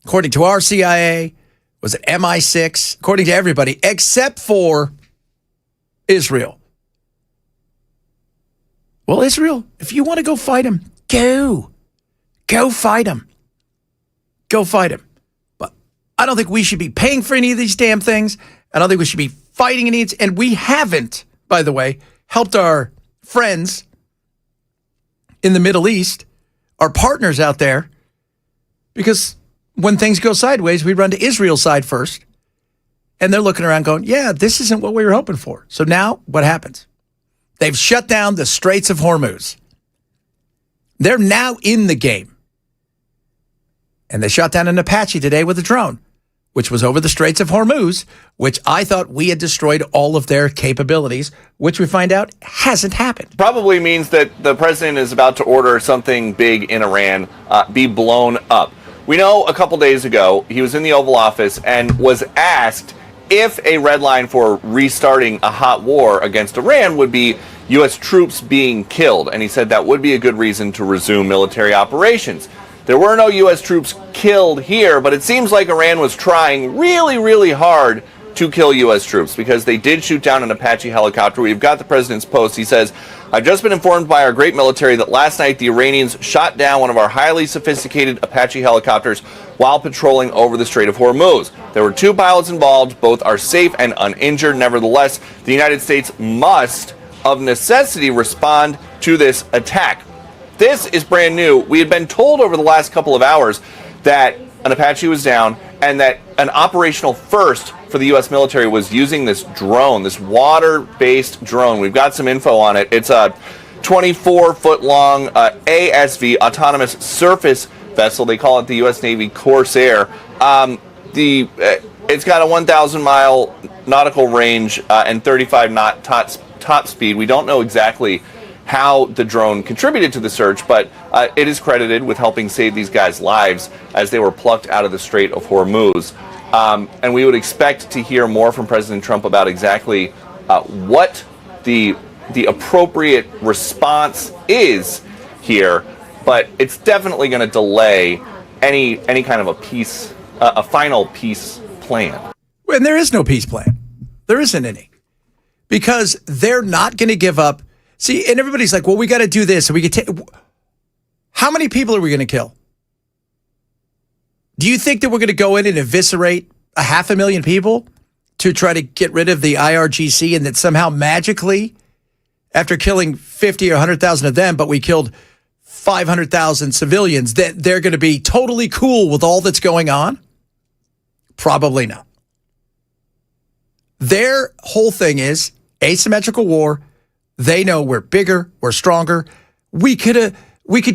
According to our CIA, was it MI6? According to everybody, except for Israel. Well, Israel, if you want to go fight him, go. Go fight him. Go fight him. But I don't think we should be paying for any of these damn things. I don't think we should be fighting any. And we haven't, by the way, helped our friends in the Middle East, our partners out there, because when things go sideways, we run to Israel's side first. And they're looking around going, yeah, this isn't what we were hoping for. So now what happens? They've shut down the Straits of Hormuz. They're now in the game. And they shot down an Apache today with a drone, which was over the Straits of Hormuz, which I thought we had destroyed all of their capabilities, which we find out hasn't happened. Probably means that the president is about to order something big in Iran be blown up. We know a couple days ago he was in the Oval Office and was asked if a red line for restarting a hot war against Iran would be U.S. troops being killed. And he said that would be a good reason to resume military operations. There were no U.S. troops killed here, but it seems like Iran was trying really, really hard to kill U.S. troops because they did shoot down an Apache helicopter. We've got the president's post. He says, I've just been informed by our great military that last night the Iranians shot down one of our highly sophisticated Apache helicopters while patrolling over the Strait of Hormuz. There were 2 pilots involved. Both are safe and uninjured. Nevertheless, the United States must, of necessity, respond to this attack. This is brand new. We had been told over the last couple of hours that an Apache was down and that an operational first for the U.S. military was using this drone, this water-based drone. We've got some info on it. It's a 24-foot-long ASV, autonomous surface vessel. They call it the U.S. Navy Corsair. It's got a 1,000-mile nautical range and 35-knot top speed. We don't know exactly how the drone contributed to the search, but it is credited with helping save these guys' lives as they were plucked out of the Strait of Hormuz. And we would expect to hear more from President Trump about exactly what the appropriate response is here, but it's definitely going to delay any kind of a final peace plan. And there is no peace plan. There isn't any. Because they're not going to give up. See, and everybody's like, well, we got to do this. So we can How many people are we going to kill? Do you think that we're going to go in and eviscerate 500,000 people to try to get rid of the IRGC and that somehow magically, after killing 50 or 100,000 of them, but we killed 500,000 civilians, that they're going to be totally cool with all that's going on? Probably not. Their whole thing is asymmetrical war, They know we're bigger, we're stronger. We could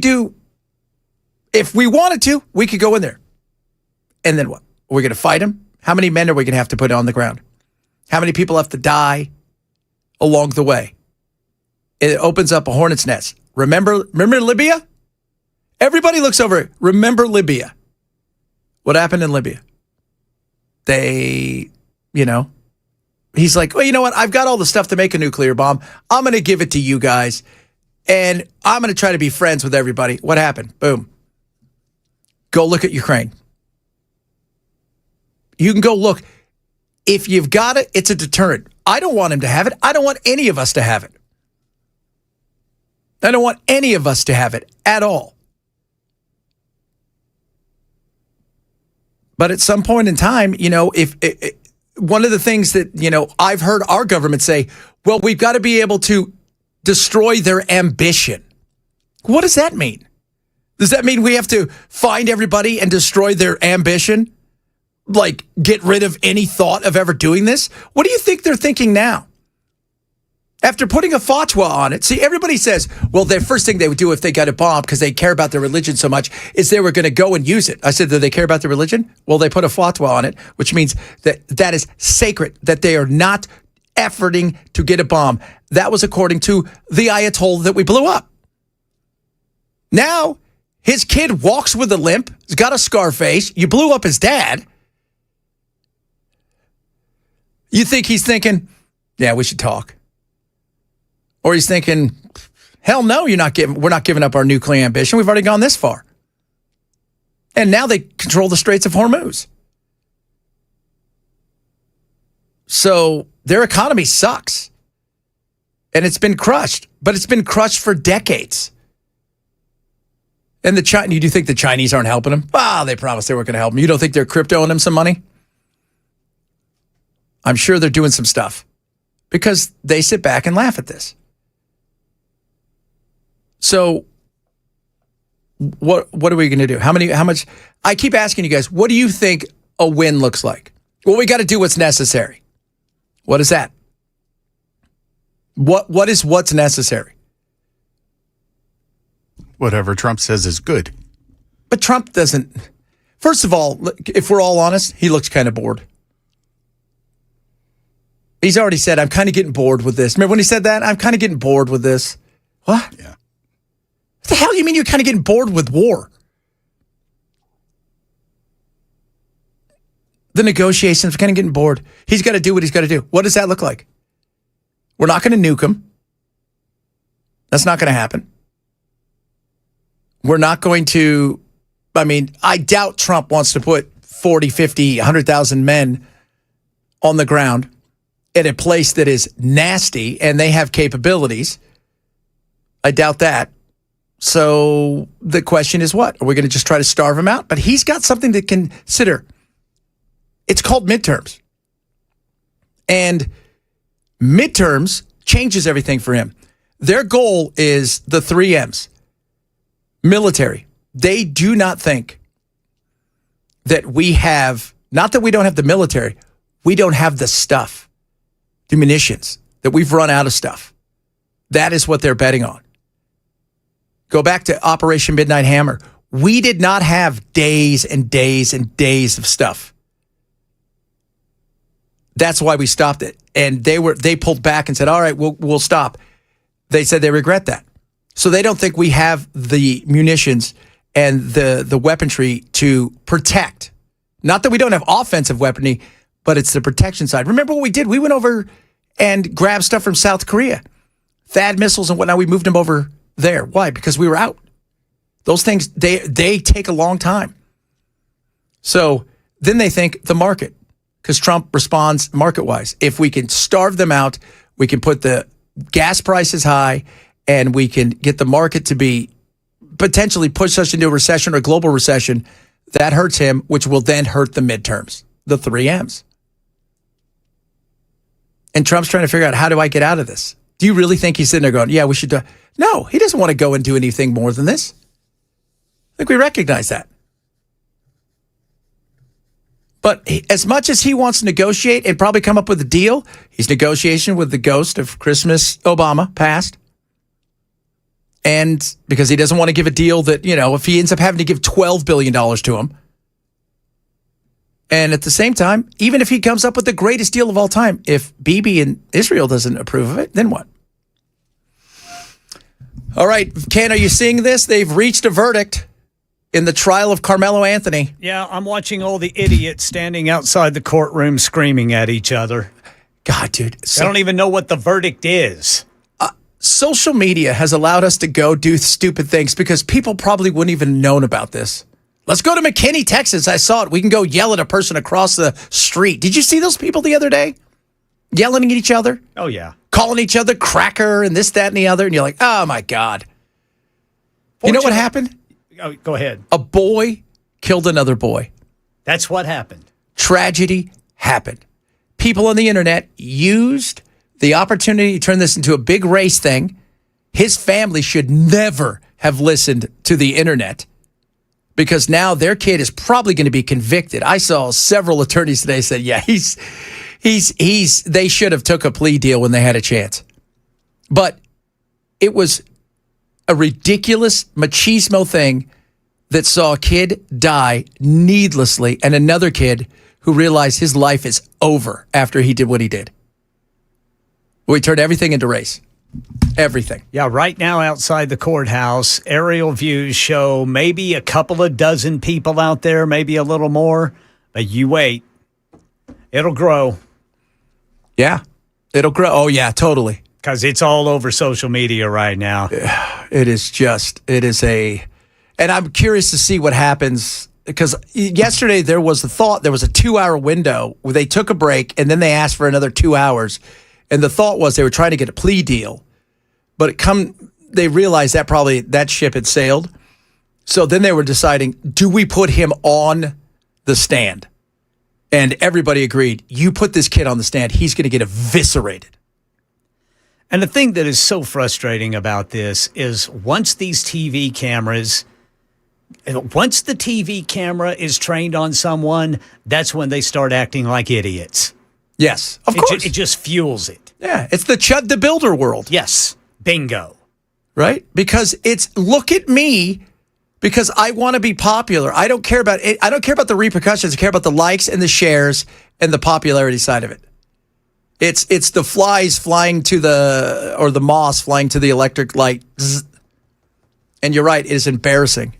do, if we wanted to, we could go in there. And then what? We're going to fight them? How many men are we going to have to put on the ground? How many people have to die along the way? It opens up a hornet's nest. Remember Libya? Everybody looks over. Remember Libya. What happened in Libya? He's like, well, you know what? I've got all the stuff to make a nuclear bomb. I'm going to give it to you guys. And I'm going to try to be friends with everybody. What happened? Boom. Go look at Ukraine. You can go look. If you've got it, it's a deterrent. I don't want him to have it. I don't want any of us to have it. I don't want any of us to have it at all. But at some point in time, if one of the things that, I've heard our government say, well, we've got to be able to destroy their ambition. What does that mean? Does that mean we have to find everybody and destroy their ambition? Like, get rid of any thought of ever doing this? What do you think they're thinking now? After putting a fatwa on it, see, everybody says, well, the first thing they would do if they got a bomb, because they care about their religion so much, is they were going to go and use it. I said, do they care about their religion? Well, they put a fatwa on it, which means that is sacred, that they are not efforting to get a bomb. That was according to the Ayatollah that we blew up. Now, his kid walks with a limp, he's got a scar face, you blew up his dad. You think he's thinking, yeah, we should talk. Or he's thinking, hell no, we're not giving up our nuclear ambition. We've already gone this far. And now they control the Straits of Hormuz. So their economy sucks. And it's been crushed. But it's been crushed for decades. And do you think the Chinese aren't helping them? They promised they weren't going to help them. You don't think they're cryptoing them some money? I'm sure they're doing some stuff. Because they sit back and laugh at this. So what are we going to do? How much? I keep asking you guys, what do you think a win looks like? Well, we got to do what's necessary. What is that? What is what's necessary? Whatever Trump says is good. But Trump doesn't. First of all, if we're all honest, he looks kind of bored. He's already said, I'm kind of getting bored with this. Remember when he said that? I'm kind of getting bored with this. What? Yeah. What the hell do you mean you're kind of getting bored with war? The negotiations, kind of getting bored. He's got to do what he's got to do. What does that look like? We're not going to nuke him. That's not going to happen. We're not going to, I doubt Trump wants to put 40, 50, 100,000 men on the ground at a place that is nasty and they have capabilities. I doubt that. So the question is what? Are we going to just try to starve him out? But he's got something to consider. It's called midterms. And midterms changes everything for him. Their goal is the 3 M's. Military. They do not think that we have, not that we don't have the military, we don't have the stuff. The munitions, that we've run out of stuff. That is what they're betting on. Go back to Operation Midnight Hammer. We did not have days and days and days of stuff. That's why we stopped it. And they pulled back and said, all right, we'll stop. They said they regret that. So they don't think we have the munitions and the weaponry to protect. Not that we don't have offensive weaponry, but it's the protection side. Remember what we did? We went over and grabbed stuff from South Korea. THAAD missiles and whatnot, we moved them over there. Why? Because we were out. Those things, they take a long time. So then they think the market, because Trump responds market-wise. If we can starve them out, we can put the gas prices high, and we can get the market to be potentially push us into a recession or a global recession. That hurts him, which will then hurt the midterms, the 3 M's. And Trump's trying to figure out, how do I get out of this? Do you really think he's sitting there going, yeah, we should do? No, he doesn't want to go and do anything more than this. I think we recognize that. But as much as he wants to negotiate and probably come up with a deal, he's negotiating with the ghost of Christmas Obama past. And because he doesn't want to give a deal that, if he ends up having to give $12 billion to him. And at the same time, even if he comes up with the greatest deal of all time, if Bibi and Israel doesn't approve of it, then what? All right, Ken, are you seeing this? They've reached a verdict in the trial of Carmelo Anthony. Yeah, I'm watching all the idiots standing outside the courtroom screaming at each other. God, dude. I don't even know what the verdict is. Social media has allowed us to go do stupid things because people probably wouldn't even known about this. Let's go to McKinney, Texas. I saw it. We can go yell at a person across the street. Did you see those people the other day? Yelling at each other? Oh, yeah. Calling each other cracker and this, that, and the other. And you're like, oh, my God. You know what happened? Oh, go ahead. A boy killed another boy. That's what happened. Tragedy happened. People on the internet used the opportunity to turn this into a big race thing. His family should never have listened to the internet because now their kid is probably going to be convicted. I saw several attorneys today say, yeah, they should have took a plea deal when they had a chance. But it was a ridiculous machismo thing that saw a kid die needlessly and another kid who realized his life is over after he did what he did. We turned everything into race. Everything. Yeah, right now outside the courthouse, aerial views show maybe a couple of dozen people out there, maybe a little more. But you wait. It'll grow. Yeah, it'll grow. Oh, yeah, totally. Because it's all over social media right now. And I'm curious to see what happens. Because yesterday there was a 2-hour window where they took a break and then they asked for another 2 hours. And the thought was they were trying to get a plea deal, but they realized that ship had sailed. So then they were deciding, do we put him on the stand? And everybody agreed, you put this kid on the stand, he's going to get eviscerated. And the thing that is so frustrating about this is once the TV camera is trained on someone, that's when they start acting like idiots. Yes, of course. It just fuels it. Yeah, it's the Chud the Builder world. Yes, bingo. Right? Because it's look at me because I want to be popular. I don't care about it. I don't care about the repercussions. I care about the likes and the shares and the popularity side of it. It's the flies flying to the moths flying to the electric light. Zzz. And you're right, it is embarrassing.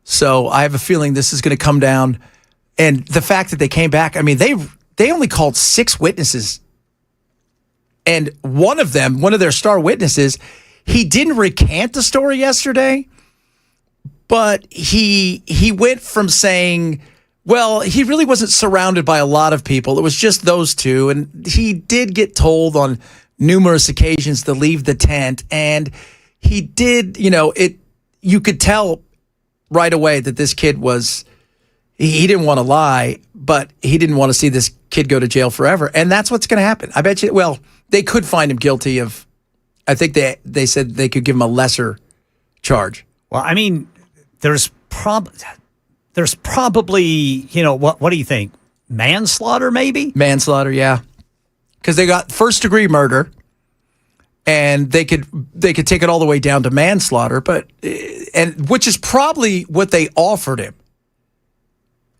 So I have a feeling this is going to come down. And the fact that they came back, I mean, they only called 6 witnesses. And one of their star witnesses, he didn't recant the story yesterday, but he went from saying, well, he really wasn't surrounded by a lot of people. It was just those two. And he did get told on numerous occasions to leave the tent. And he did, you could tell right away that this kid he didn't want to lie, but he didn't want to see this kid go to jail forever. And that's what's going to happen. I bet you, well, they could find him guilty of, I think they said they could give him a lesser charge. Well, I mean, there's probably, what do you think? Manslaughter, maybe? Manslaughter, yeah. Because they got first-degree murder, and they could take it all the way down to manslaughter, and which is probably what they offered him.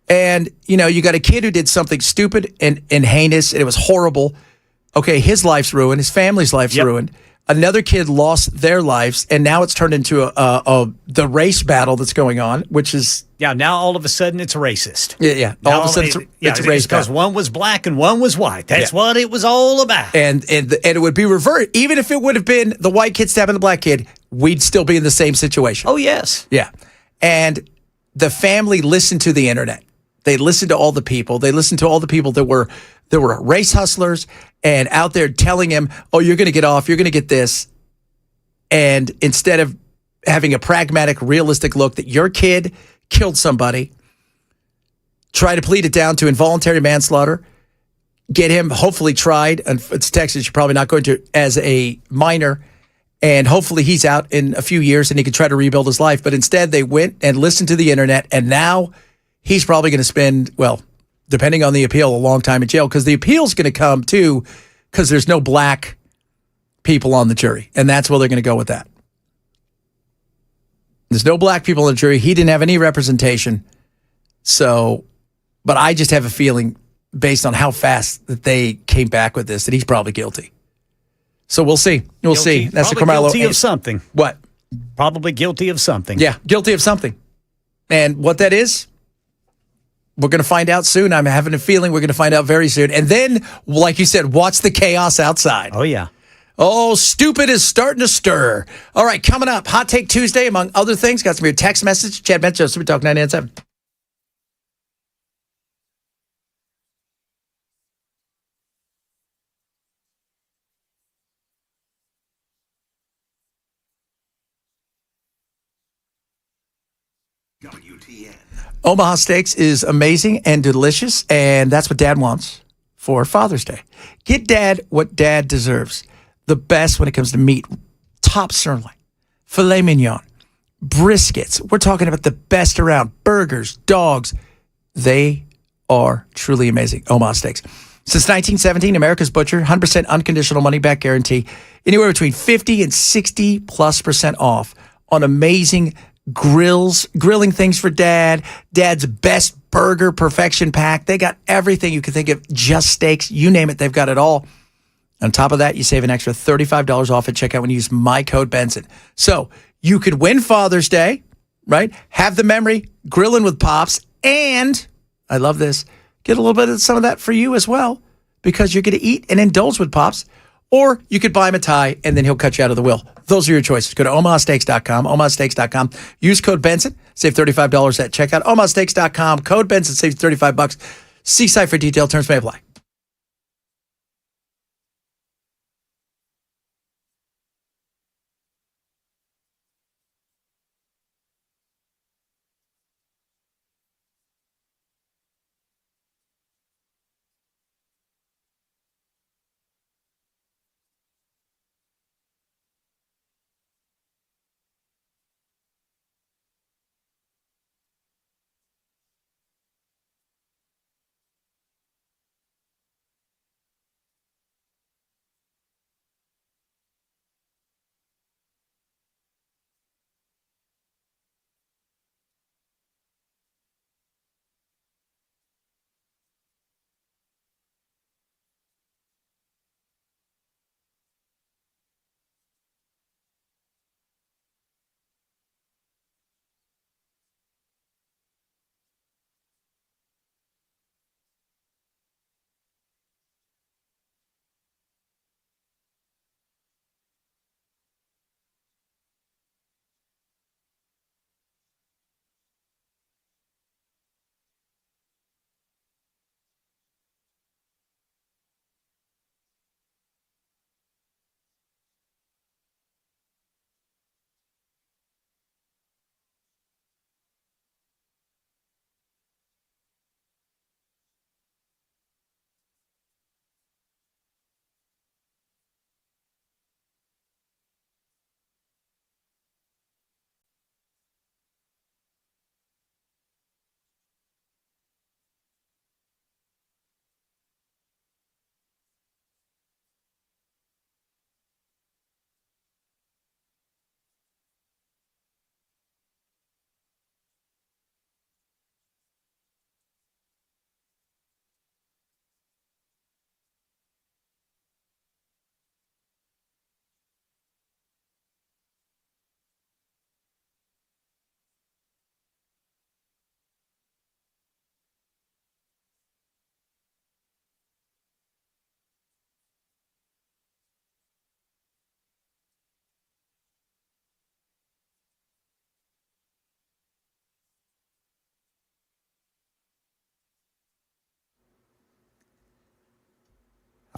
And, you got a kid who did something stupid and heinous, and it was horrible. Okay, his life's ruined. His family's life's ruined. Another kid lost their lives, and now it's turned into the race battle that's going on, which is... Yeah, now all of a sudden it's racist. Yeah. All of a sudden it's a race battle. Because one was black and one was white. That's what it was all about. And it would be reversed. Even if it would have been the white kid stabbing the black kid, we'd still be in the same situation. Oh, yes. Yeah. And the family listened to the internet. They listened to all the people. They listened to all the people that were race hustlers and out there telling him, oh, you're going to get off, you're going to get this. And instead of having a pragmatic, realistic look that your kid killed somebody, try to plead it down to involuntary manslaughter, get him hopefully tried, and it's Texas, you're probably not going to, as a minor, and hopefully he's out in a few years and he can try to rebuild his life. But instead they went and listened to the internet, and now he's probably going to spend, well, depending on the appeal, a long time in jail, because the appeal's going to come too, because there's no black people on the jury, and that's where they're going to go with that. There's no black people on the jury. He didn't have any representation. So, but I just have a feeling, based on how fast that they came back with this, that he's probably guilty. So we'll see. We'll see. That's the Carmelo. Guilty of something. What? Probably guilty of something. Yeah, guilty of something. And what that is, we're going to find out soon. I'm having a feeling we're going to find out very soon. And then, like you said, watch the chaos outside. Oh, yeah. Oh, stupid is starting to stir. All right, coming up, Hot Take Tuesday, among other things. Got some of your text message. Chad Bencho, Super Talk 997. Omaha Steaks is amazing and delicious, and that's what Dad wants for Father's Day. Get Dad what Dad deserves. The best when it comes to meat. Top sirloin, filet mignon, briskets. We're talking about the best around. Burgers, dogs. They are truly amazing. Omaha Steaks. Since 1917, America's Butcher, 100% unconditional money-back guarantee. Anywhere between 50 and 60+% off on amazing grilling things for Dad. Dad's best burger perfection pack. They got everything you can think of. Just steaks. You name it, they've got it all. On top of that, you save an extra $35 off at checkout when you use my code Benson. So you could win Father's Day, right? Have the memory, grilling with Pops, and, I love this, get a little bit of some of that for you as well, because you're going to eat and indulge with Pops. Or you could buy him a tie, and then he'll cut you out of the will. Those are your choices. Go to omahasteaks.com, omahasteaks.com. Use code Benson. Save $35 at checkout. omahasteaks.com. Code Benson saves $35. See site for detail. Terms may apply.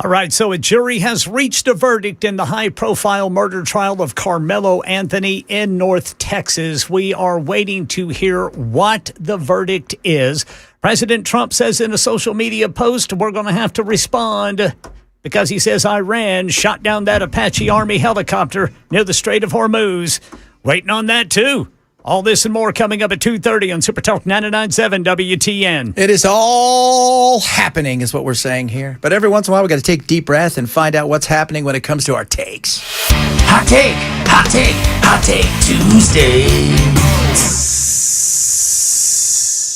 All right, so a jury has reached a verdict in the high-profile murder trial of Carmelo Anthony in North Texas. We are waiting to hear what the verdict is. President Trump says in a social media post, we're going to have to respond because he says Iran shot down that Apache Army helicopter near the Strait of Hormuz. Waiting on that, too. All this and more coming up at 2:30 on Super Talk 99.7 WTN. It is all happening, is what we're saying here. But every once in a while, we got to take a deep breath and find out what's happening when it comes to our takes. Hot take, hot take, hot take Tuesday.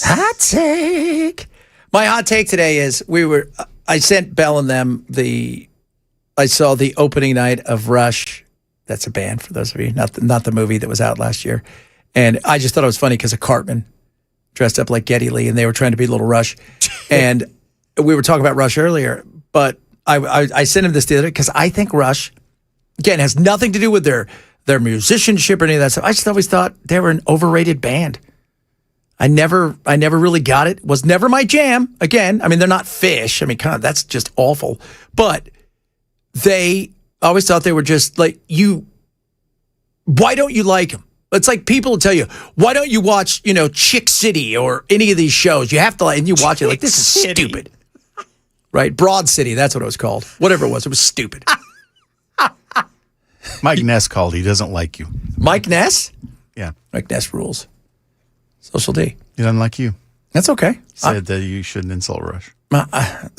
Hot take. My hot take today is I sent Belle and them I saw the opening night of Rush. That's a band for those of you, not the movie that was out last year. And I just thought it was funny because of Cartman dressed up like Geddy Lee, and they were trying to be Little Rush. And we were talking about Rush earlier, but I sent him this the other day because I think Rush, again, has nothing to do with their musicianship or any of that stuff. I just always thought they were an overrated band. I never really got it. Was never my jam. Again, I mean, they're not Fish. I mean, kind of, that's just awful. But I always thought they were just like you. Why don't you like them? It's like people will tell you, why don't you watch, Chick City or any of these shows? You have to, and you watch it like, this is stupid. Right? Broad City, that's what it was called. Whatever it was stupid. Mike Ness called. He doesn't like you. Mike Ness? Yeah. Mike Ness rules. Social D. He doesn't like you. That's okay. He said that you shouldn't insult Rush. I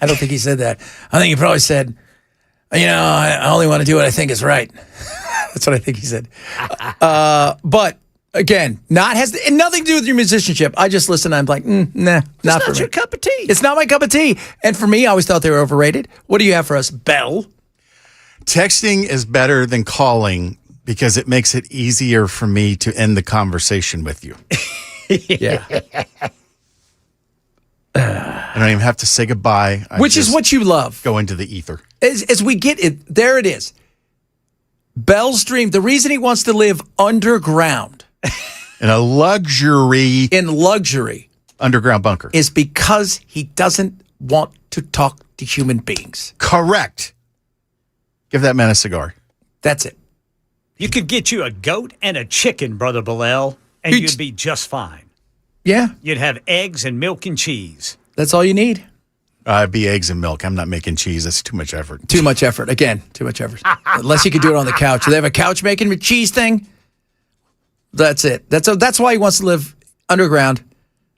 don't think he said that. I think he probably said, I only want to do what I think is right. That's what I think he said. But again, has nothing to do with your musicianship. I just listen. I'm like, nah, not for me. It's not your cup of tea. It's not my cup of tea. And for me, I always thought they were overrated. What do you have for us, Belle? Texting is better than calling because it makes it easier for me to end the conversation with you. Yeah. I don't even have to say goodbye. Which is what you love. Go into the ether. As we get it, there it is. Belle's dream, the reason he wants to live underground. In a luxury underground bunker. Is because he doesn't want to talk to human beings. Correct. Give that man a cigar. That's it. You could get you a goat and a chicken, Brother Bilal, and you'd be just fine. Yeah. You'd have eggs and milk and cheese. That's all you need. It'd be eggs and milk. I'm not making cheese. That's too much effort. Too much effort. Again, too much effort. Unless you could do it on the couch. Do they have a couch making cheese thing? That's it. That's why he wants to live underground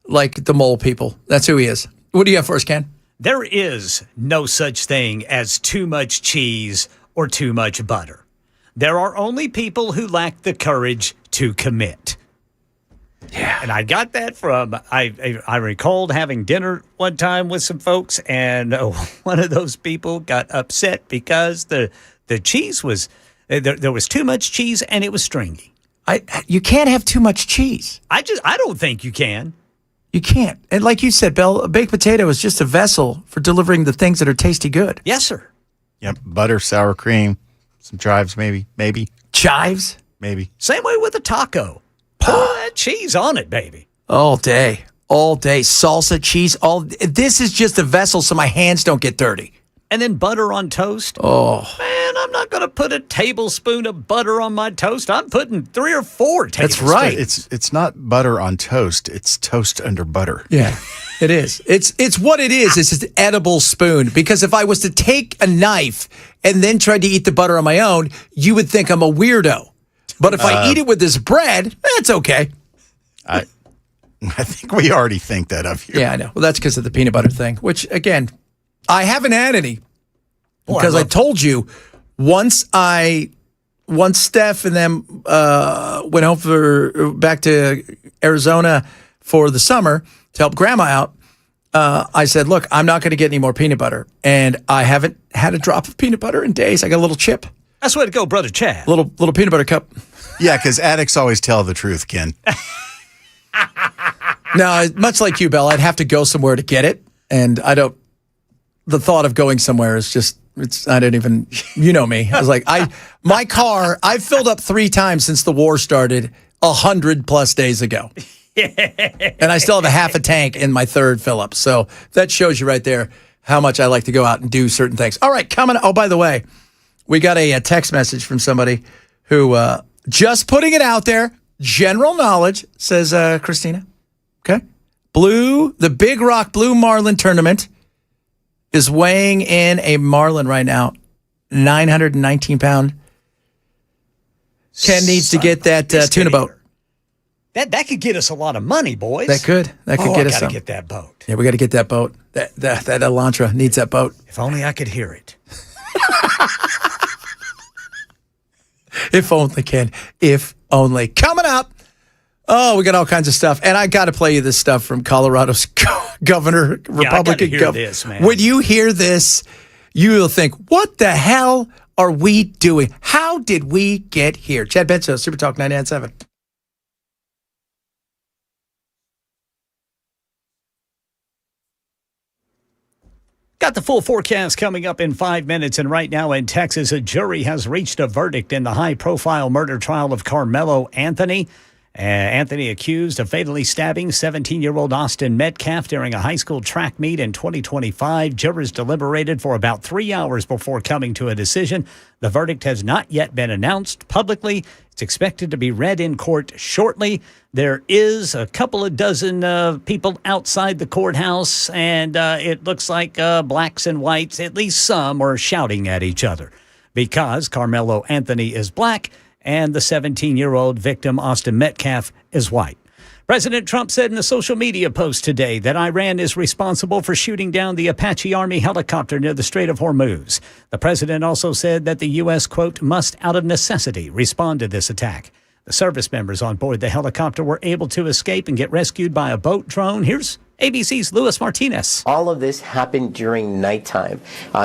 like the mole people. That's who he is. What do you have for us, Ken? There is no such thing as too much cheese or too much butter. There are only people who lack the courage to commit. Yeah. And I got that from, I recalled having dinner one time with some folks, and one of those people got upset because the cheese was, there was too much cheese and it was stringy. You can't have too much cheese. I don't think you can. You can't. And like you said, Belle, a baked potato is just a vessel for delivering the things that are tasty good. Yes, sir. Yep. Butter, sour cream, some chives, maybe. Chives? Maybe. Same way with a taco. Pour that cheese on it, baby. All day. Salsa, cheese. This is just a vessel so my hands don't get dirty. And then butter on toast. Oh. Man, I'm not going to put a tablespoon of butter on my toast. I'm putting 3 or 4 tablespoons. That's right. It's not butter on toast. It's toast under butter. Yeah, it is. It's what it is. It's an edible spoon. Because if I was to take a knife and then try to eat the butter on my own, you would think I'm a weirdo. But if I eat it with this bread, that's okay. I think we already think that of you. Yeah, I know. Well, that's because of the peanut butter thing, which, again, I haven't had any. Because I told you, once Steph and them went home back to Arizona for the summer to help Grandma out, I said, look, I'm not going to get any more peanut butter. And I haven't had a drop of peanut butter in days. I got a little chip. That's the way to go, Brother Chad. Little peanut butter cup. Yeah, because addicts always tell the truth, Ken. No, much like you, Belle, I'd have to go somewhere to get it. And the thought of going somewhere is just, I don't even, you know me. I was like, my car, I've filled up 3 times since the war started 100+ days ago. And I still have a half a tank in my 3rd fill up. So that shows you right there how much I like to go out and do certain things. All right, oh, by the way, we got a text message from somebody who, just putting it out there, general knowledge, says Christina. Okay. The Big Rock Blue Marlin tournament is weighing in a marlin right now, 919 pound. Ken needs to get that tuna boat. That could get us a lot of money, boys. That could get us I some. gotta get that boat. Yeah, we got to get that boat. That Elantra needs that boat. If only I could hear it. If only, Ken. If only. Coming up. Oh, we got all kinds of stuff. And I got to play you this stuff from Colorado's governor, Republican governor. When you hear this, you will think, what the hell are we doing? How did we get here? Chad Benso, Super Talk 99.7. Got the full forecast coming up in 5 minutes. And right now in Texas, a jury has reached a verdict in the high-profile murder trial of Carmelo Anthony. Anthony accused of fatally stabbing 17-year-old Austin Metcalf during a high school track meet in 2025. Jurors deliberated for about 3 hours before coming to a decision. The verdict has not yet been announced publicly. It's expected to be read in court shortly. There is a couple of dozen people outside the courthouse, and it looks like blacks and whites, at least some, are shouting at each other because Carmelo Anthony is black and the 17-year-old victim, Austin Metcalf, is white. President Trump said in a social media post today that Iran is responsible for shooting down the Apache Army helicopter near the Strait of Hormuz. The president also said that the U.S., quote, must out of necessity respond to this attack. The service members on board the helicopter were able to escape and get rescued by a boat drone. Here's ABC's Luis Martinez. All of this happened during nighttime.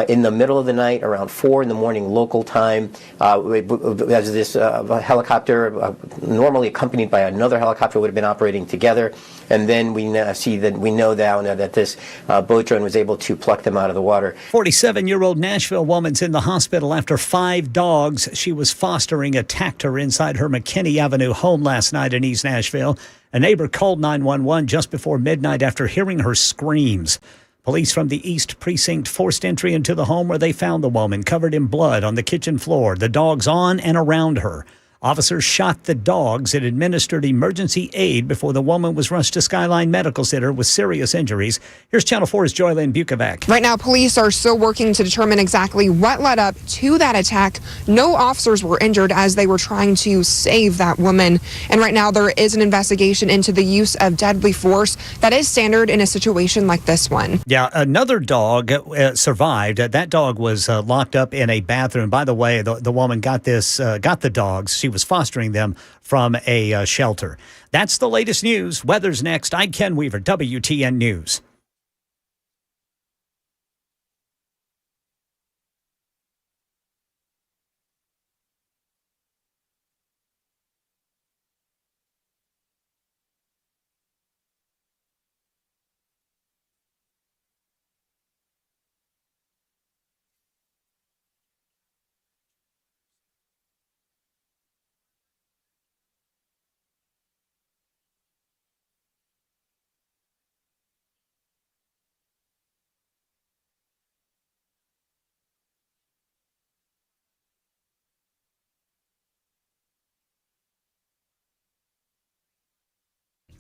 In the middle of the night, around 4 in the morning local time, as this helicopter, normally accompanied by another helicopter, would have been operating together. And then we know now that this boat drone was able to pluck them out of the water. 47-year-old Nashville woman's in the hospital after 5 dogs she was fostering attacked her inside her McKinney Avenue home last night in East Nashville. A neighbor called 911 just before midnight after hearing her screams. Police from the East Precinct forced entry into the home where they found the woman covered in blood on the kitchen floor, the dogs on and around her. Officers shot the dogs and administered emergency aid before the woman was rushed to Skyline Medical Center with serious injuries. Here's Channel 4's Joylyn Bukovac. Right now, police are still working to determine exactly what led up to that attack. No officers were injured as they were trying to save that woman. And right now, there is an investigation into the use of deadly force that is standard in a situation like this one. Yeah, another dog survived. That dog was locked up in a bathroom. By the way, the woman got the dogs. She was fostering them from a shelter. That's the latest news. Weather's next. I'm Ken Weaver, WTN News.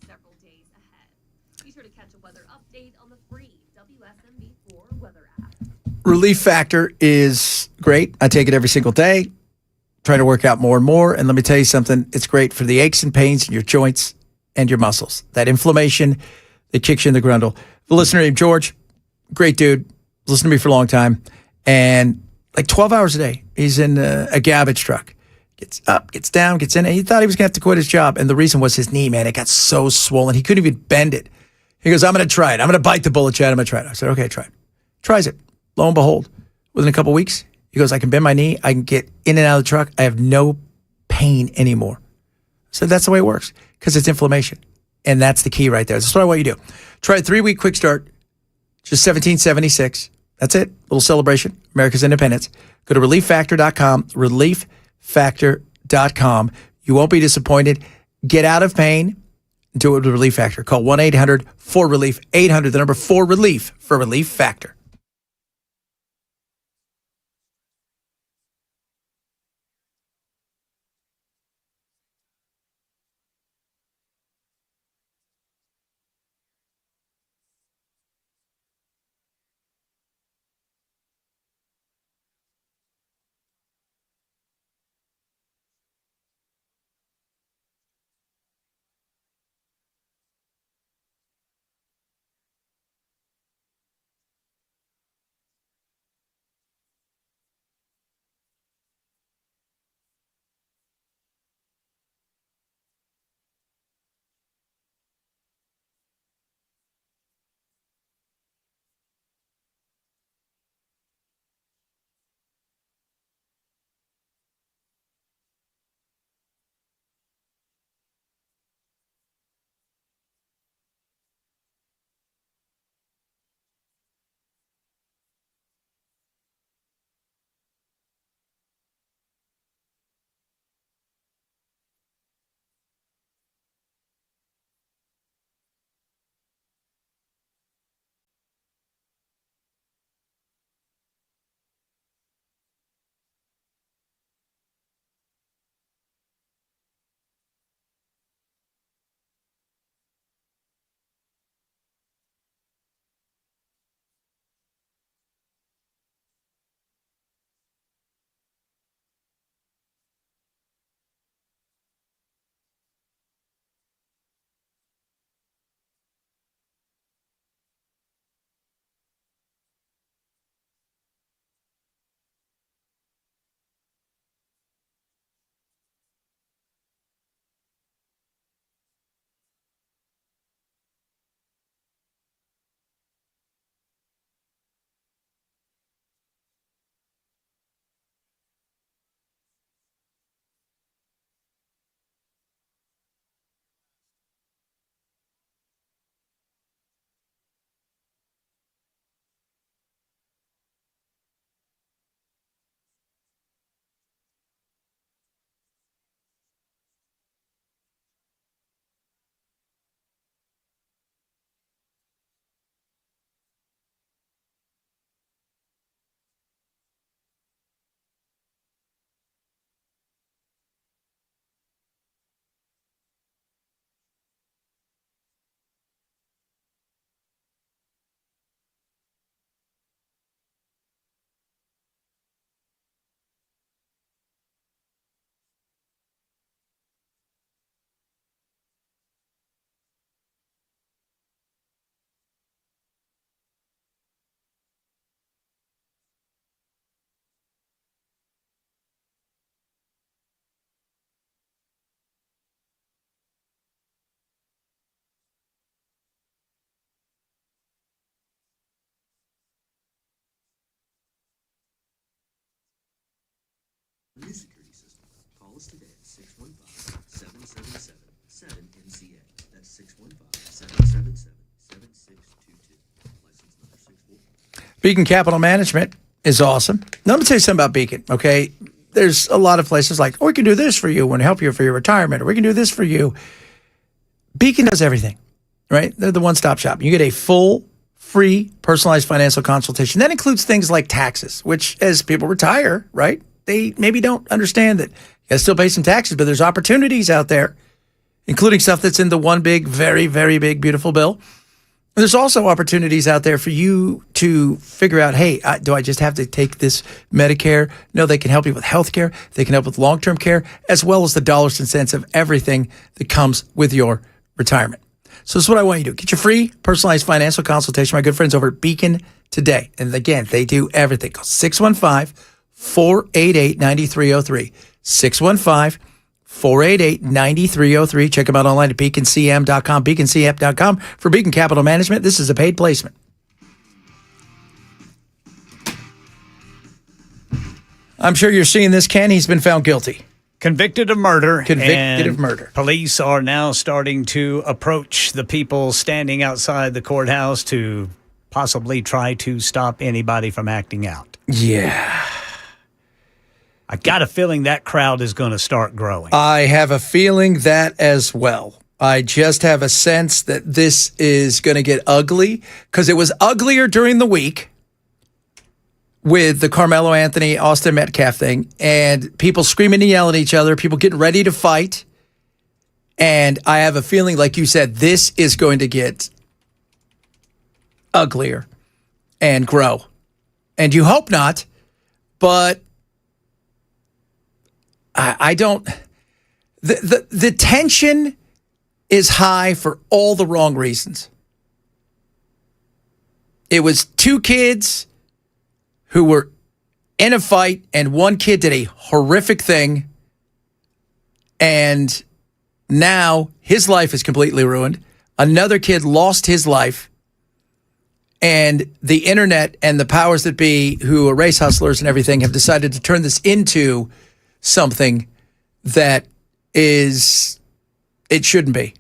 Several days ahead. Be sure to catch a weather update on the free WSMV4 weather app. Relief Factor is great. I take it every single day. Trying to work out more and more. And let me tell you something. It's great for the aches and pains in your joints and your muscles. That inflammation that kicks you in the grundle. The listener named George, great dude. Listened to me for a long time. And like 12 hours a day, he's in a garbage truck. Gets up, gets down, gets in. And he thought he was going to have to quit his job. And the reason was his knee, man. It got so swollen. He couldn't even bend it. He goes, I'm going to try it. I'm going to bite the bullet, Chad. I'm going to try it. I said, okay, try it. Tries it. Lo and behold, within a couple weeks, he goes, I can bend my knee. I can get in and out of the truck. I have no pain anymore. So that's the way it works because it's inflammation. And that's the key right there. That's what I want you to do. Try a 3-week quick start. Just $17.76. That's it. Little celebration. America's independence. Go to relieffactor.com. Relieffactor.com. You won't be disappointed. Get out of pain. Do it with Relief Factor. Call 1-800-4RELIEF. 800, the number 4RELIEF for Relief Factor. new security system. Call us today at 615-777-7NCA. That's 615-777-7622. License number 64. Beacon Capital Management is awesome. Now, let me tell you something about Beacon, okay? There's a lot of places like, oh, we can do this for you and help you for your retirement, or we can do this for you. Beacon does everything, right? They're the one-stop shop. You get a full, free, personalized financial consultation. That includes things like taxes, which as people retire, right, they maybe don't understand that you got to still pay some taxes, but there's opportunities out there, including stuff that's in the one big, very, very big, beautiful bill. There's also opportunities out there for you to figure out, hey, do I just have to take this Medicare? No, they can help you with healthcare. They can help with long-term care, as well as the dollars and cents of everything that comes with your retirement. So this is what I want you to do. Get your free personalized financial consultation. My good friends over at Beacon today. And again, they do everything. Call 615-488-9303. 615-488-9303. Check them out online at beaconcm.com, beaconcm.com. For Beacon Capital Management, this is a paid placement. I'm sure you're seeing this, Ken. He's been found guilty. Convicted of murder. Convicted of murder. Police are now starting to approach the people standing outside the courthouse to possibly try to stop anybody from acting out. Yeah. I got a feeling that crowd is going to start growing. I have a feeling that as well. I just have a sense that this is going to get ugly because it was uglier during the week with the Carmelo Anthony, Austin Metcalf thing, and people screaming and yelling at each other, people getting ready to fight. And I have a feeling, like you said, this is going to get uglier and grow. And you hope not, but I don't. The tension is high for all the wrong reasons. It was two kids who were in a fight, and one kid did a horrific thing, and now his life is completely ruined. Another kid lost his life, and the internet and the powers that be, who are race hustlers and everything, have decided to turn this into something that is, it shouldn't be.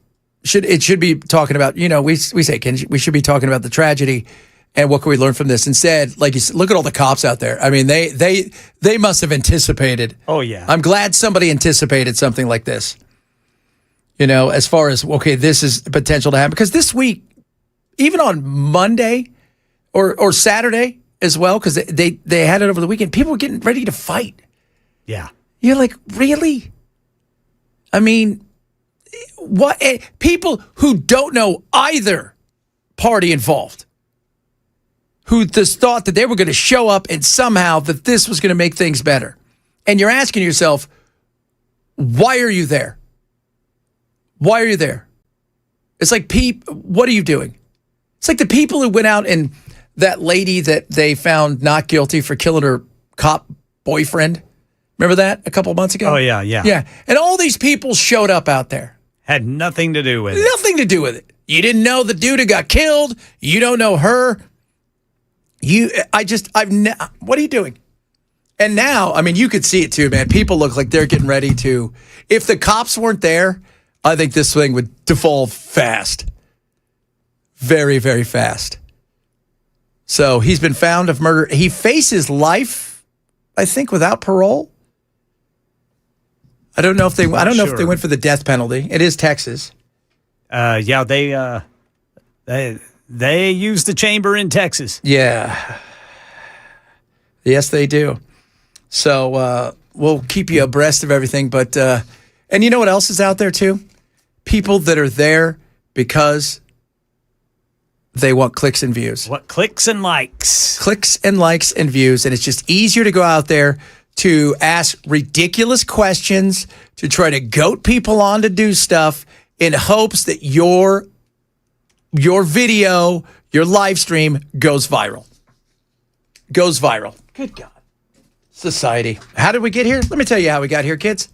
It should be talking about, we say, Ken, we should be talking about the tragedy and what can we learn from this. Instead, like you said, look at all the cops out there. I mean, they must have anticipated. Oh, yeah. I'm glad somebody anticipated something like this. As far as, okay, this is potential to happen. Because this week, even on Monday or Saturday as well, because they had it over the weekend, people were getting ready to fight. Yeah. You're like, really? I mean, what? People who don't know either party involved, who just thought that they were going to show up and somehow that this was going to make things better. And you're asking yourself, why are you there? Why are you there? It's like, what are you doing? It's like the people who went out and that lady that they found not guilty for killing her cop boyfriend. Remember that a couple of months ago? Oh, yeah, yeah. Yeah. And all these people showed up out there. Had nothing to do with it. Nothing to do with it. You didn't know the dude who got killed. You don't know her. What are you doing? And now, I mean, you could see it too, man. People look like they're getting ready to, if the cops weren't there, I think this thing would devolve fast. Very, very fast. So he's been found of murder. He faces life, I think, without parole. I don't know if they went for the death penalty. It is Texas. Yeah, they use the chamber in Texas. Yeah. Yes, they do. So we'll keep you abreast of everything. But and you know what else is out there too? People that are there because they want clicks and views. What clicks and likes? Clicks and likes and views. And it's just easier to go out there to ask ridiculous questions, to try to goat people on to do stuff in hopes that your video, your live stream goes viral. Goes viral. Good God. Society. How did we get here? Let me tell you how we got here, kids.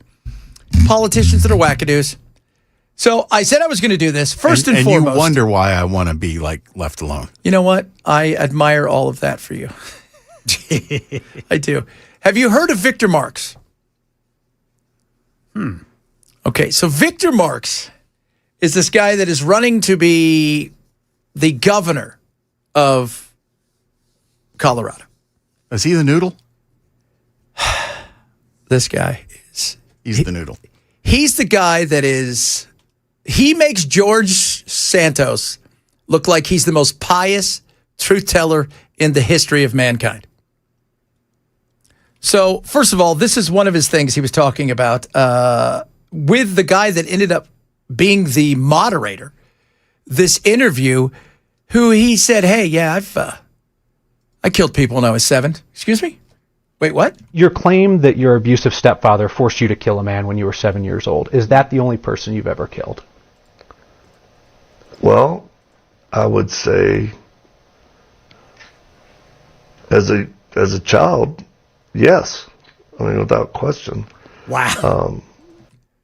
Politicians that are wackadoos. So I said I was going to do this first and foremost. And you wonder why I want to be left alone. You know what? I admire all of that for you. I do. Have you heard of Victor Marx? Okay, so Victor Marx is this guy that is running to be the governor of Colorado. Is he the noodle? This guy is. He's the noodle. He's the guy that is. He makes George Santos look like he's the most pious truth teller in the history of mankind. So, first of all, this is one of his things he was talking about with the guy that ended up being the moderator. This interview, who he said, "Hey, yeah, I killed people when I was 7." Excuse me? Wait, what? Your claim that your abusive stepfather forced you to kill a man when you were 7 years old, is that the only person you've ever killed? Well, I would say as a child, yes. I mean, without question. Wow.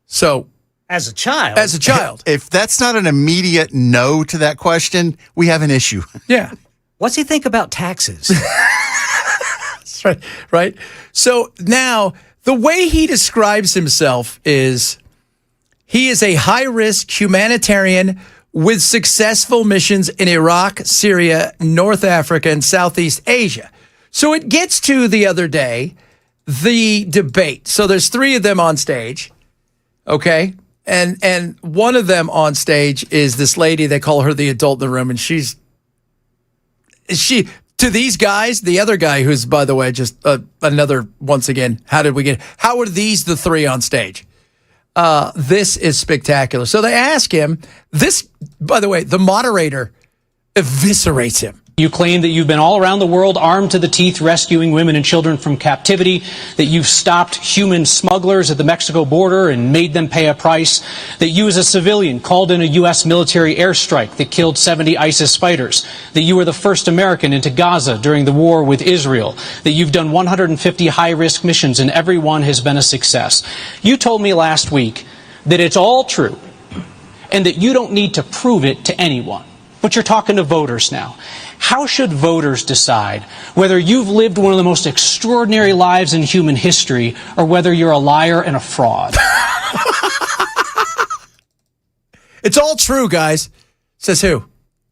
So, as a child? As a child. If that's not an immediate no to that question, we have an issue. Yeah. What's he think about taxes? That's right. Right. So now the way he describes himself is he is a high-risk humanitarian with successful missions in Iraq, Syria, North Africa, and Southeast Asia. So it gets to the other day, the debate. So there's 3 of them on stage. Okay. And one of them on stage is this lady, they call her the adult in the room, and she to these guys, the other guy who's, by the way, just another, once again, how are these the 3 on stage? This is spectacular. So they ask him this, by the way, the moderator eviscerates him. You claim that you've been all around the world armed to the teeth rescuing women and children from captivity, that you've stopped human smugglers at the Mexico border and made them pay a price, that you as a civilian called in a U.S. military airstrike that killed 70 ISIS fighters, that you were the first American into Gaza during the war with Israel, that you've done 150 high-risk missions and every one has been a success. You told me last week that it's all true and that you don't need to prove it to anyone. But you're talking to voters now. How should voters decide whether you've lived one of the most extraordinary lives in human history or whether you're a liar and a fraud? It's all true, guys. Says who?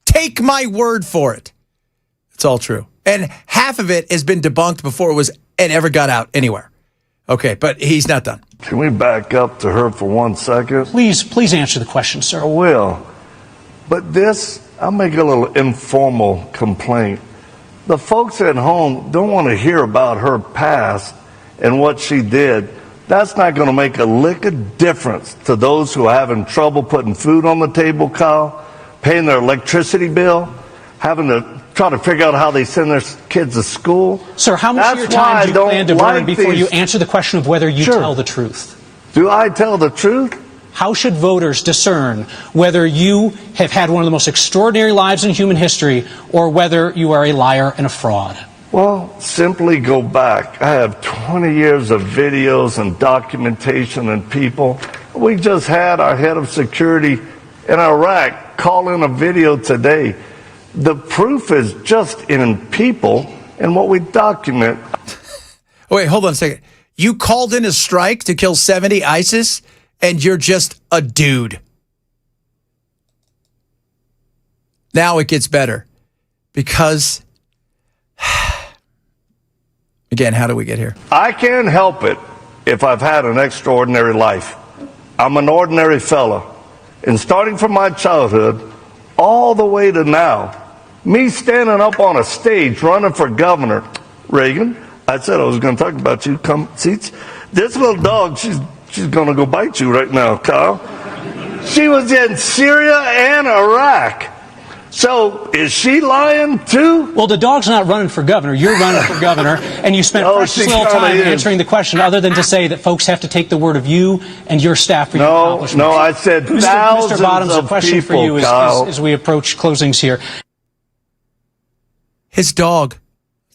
Take my word for it. It's all true. And half of it has been debunked before it ever got out anywhere. Okay, but he's not done. Can we back up to her for 1 second? Please answer the question, sir. I will. But I'll make a little informal complaint. The folks at home don't want to hear about her past and what she did. That's not going to make a lick of difference to those who are having trouble putting food on the table, Kyle, paying their electricity bill, having to try to figure out how they send their kids to school. Sir, how much of your time do you plan to burn before you answer the question of whether you tell the truth? Do I tell the truth? How should voters discern whether you have had one of the most extraordinary lives in human history or whether you are a liar and a fraud? Well, simply go back. I have 20 years of videos and documentation and people. We just had our head of security in Iraq call in a video today. The proof is just in people and what we document. Wait, hold on a second. You called in a strike to kill 70 ISIS? And you're just a dude. Now it gets better. Because, again, how do we get here? I can't help it if I've had an extraordinary life. I'm an ordinary fella. And starting from my childhood all the way to now, me standing up on a stage running for governor. Reagan, I said I was going to talk about you. Come, seats. This little dog, she's going to go bite you right now, Kyle. She was in Syria and Iraq. So is she lying too? Well, the dog's not running for governor. You're running for governor, and you spent precious little time answering the question other than to say that folks have to take the word of you and your staff for your accomplishments. No, I said thousands Mr. Bottoms, of a question people, for you Kyle. as we approach closings here. His dog.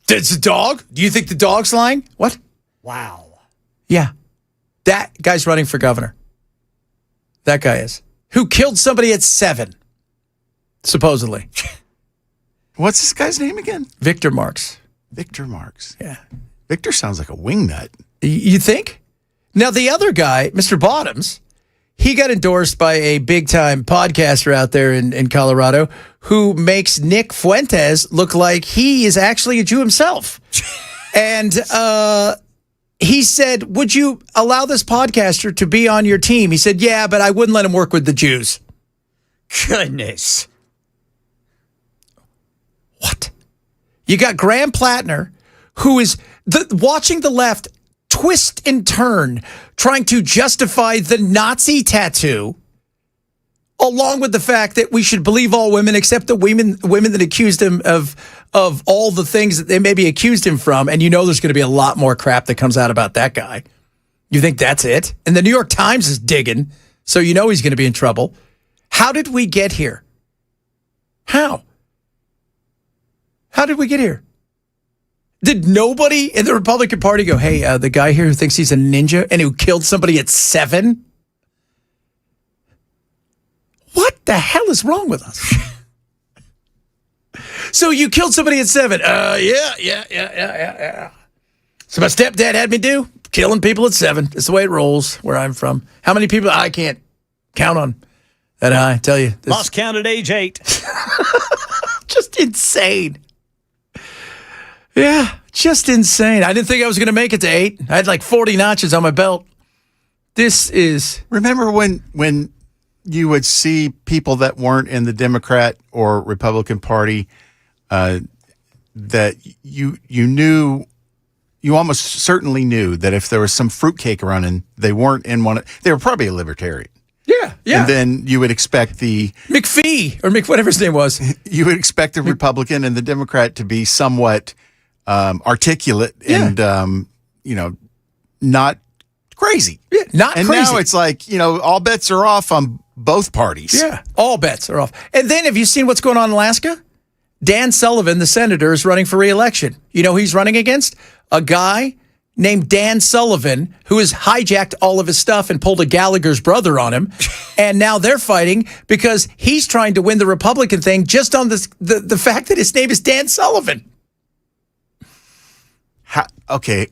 It's a dog? Do you think the dog's lying? What? Wow. Yeah. That guy's running for governor. That guy is. Who killed somebody at 7, supposedly. What's this guy's name again? Victor Marx. Victor Marx. Yeah. Victor sounds like a wingnut. You think? Now, the other guy, Mr. Bottoms, he got endorsed by a big-time podcaster out there in Colorado who makes Nick Fuentes look like he is actually a Jew himself. And he said, would you allow this podcaster to be on your team? He said, yeah, but I wouldn't let him work with the Jews. Goodness. What? You got Graham Plattner, who is watching the left twist and turn, trying to justify the Nazi tattoo, along with the fact that we should believe all women except the women that accused him of all the things that they maybe accused him from. And you know there's going to be a lot more crap that comes out about that guy. You think that's it? And the New York Times is digging, so you know he's going to be in trouble. How did we get here? How? How did we get here? Did nobody in the Republican Party go, hey, the guy here who thinks he's a ninja and who killed somebody at 7? What the hell is wrong with us? So you killed somebody at 7. Yeah. So my stepdad had me do killing people at 7. It's the way it rolls where I'm from. How many people? I can't count on that high, I tell you. Lost count at age 8. Just insane. Yeah, just insane. I didn't think I was going to make it to 8. I had like 40 notches on my belt. This is... Remember when you would see people that weren't in the Democrat or Republican Party that you knew, you almost certainly knew that if there was some fruitcake running, they weren't in one. They were probably a libertarian. Yeah. And then you would expect the McPhee or whatever his name was. You would expect the Republican and the Democrat to be somewhat articulate and not crazy. Yeah, not and crazy. now it's like, all bets are off on both parties. Yeah, all bets are off. And then have you seen what's going on in Alaska? Dan Sullivan, the senator, is running for re-election. You know who he's running against? A guy named Dan Sullivan who has hijacked all of his stuff and pulled a Gallagher's brother on him. And now they're fighting because he's trying to win the Republican thing just on the fact that his name is Dan Sullivan. Okay,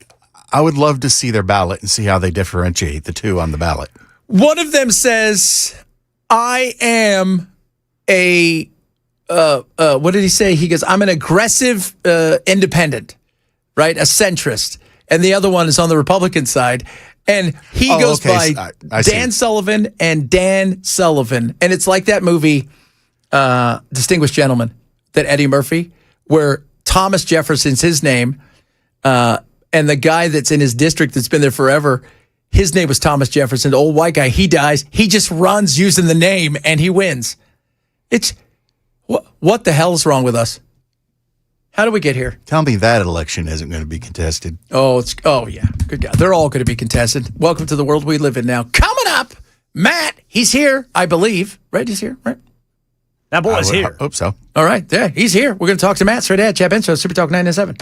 I would love to see their ballot and see how they differentiate the two on the ballot. One of them says, I am a, what did he say? He goes, I'm an aggressive independent, right? A centrist. And the other one is on the Republican side. And he goes by Dan Sullivan and Dan Sullivan. And it's like that movie, Distinguished Gentleman, that Eddie Murphy, where Thomas Jefferson's his name. And the guy that's in his district that's been there forever, his name was Thomas Jefferson, the old white guy. He dies. He just runs using the name and he wins. It's what the hell is wrong with us? How do we get here? Tell me that election isn't going to be contested. Oh yeah. Good God. They're all going to be contested. Welcome to the world we live in now. Coming up, Matt, he's here, I believe. Right? He's here, right? That boy's here. Hope so. All right. Yeah, he's here. We're going to talk to Matt straight ahead. Chap Intro, Super Talk 997.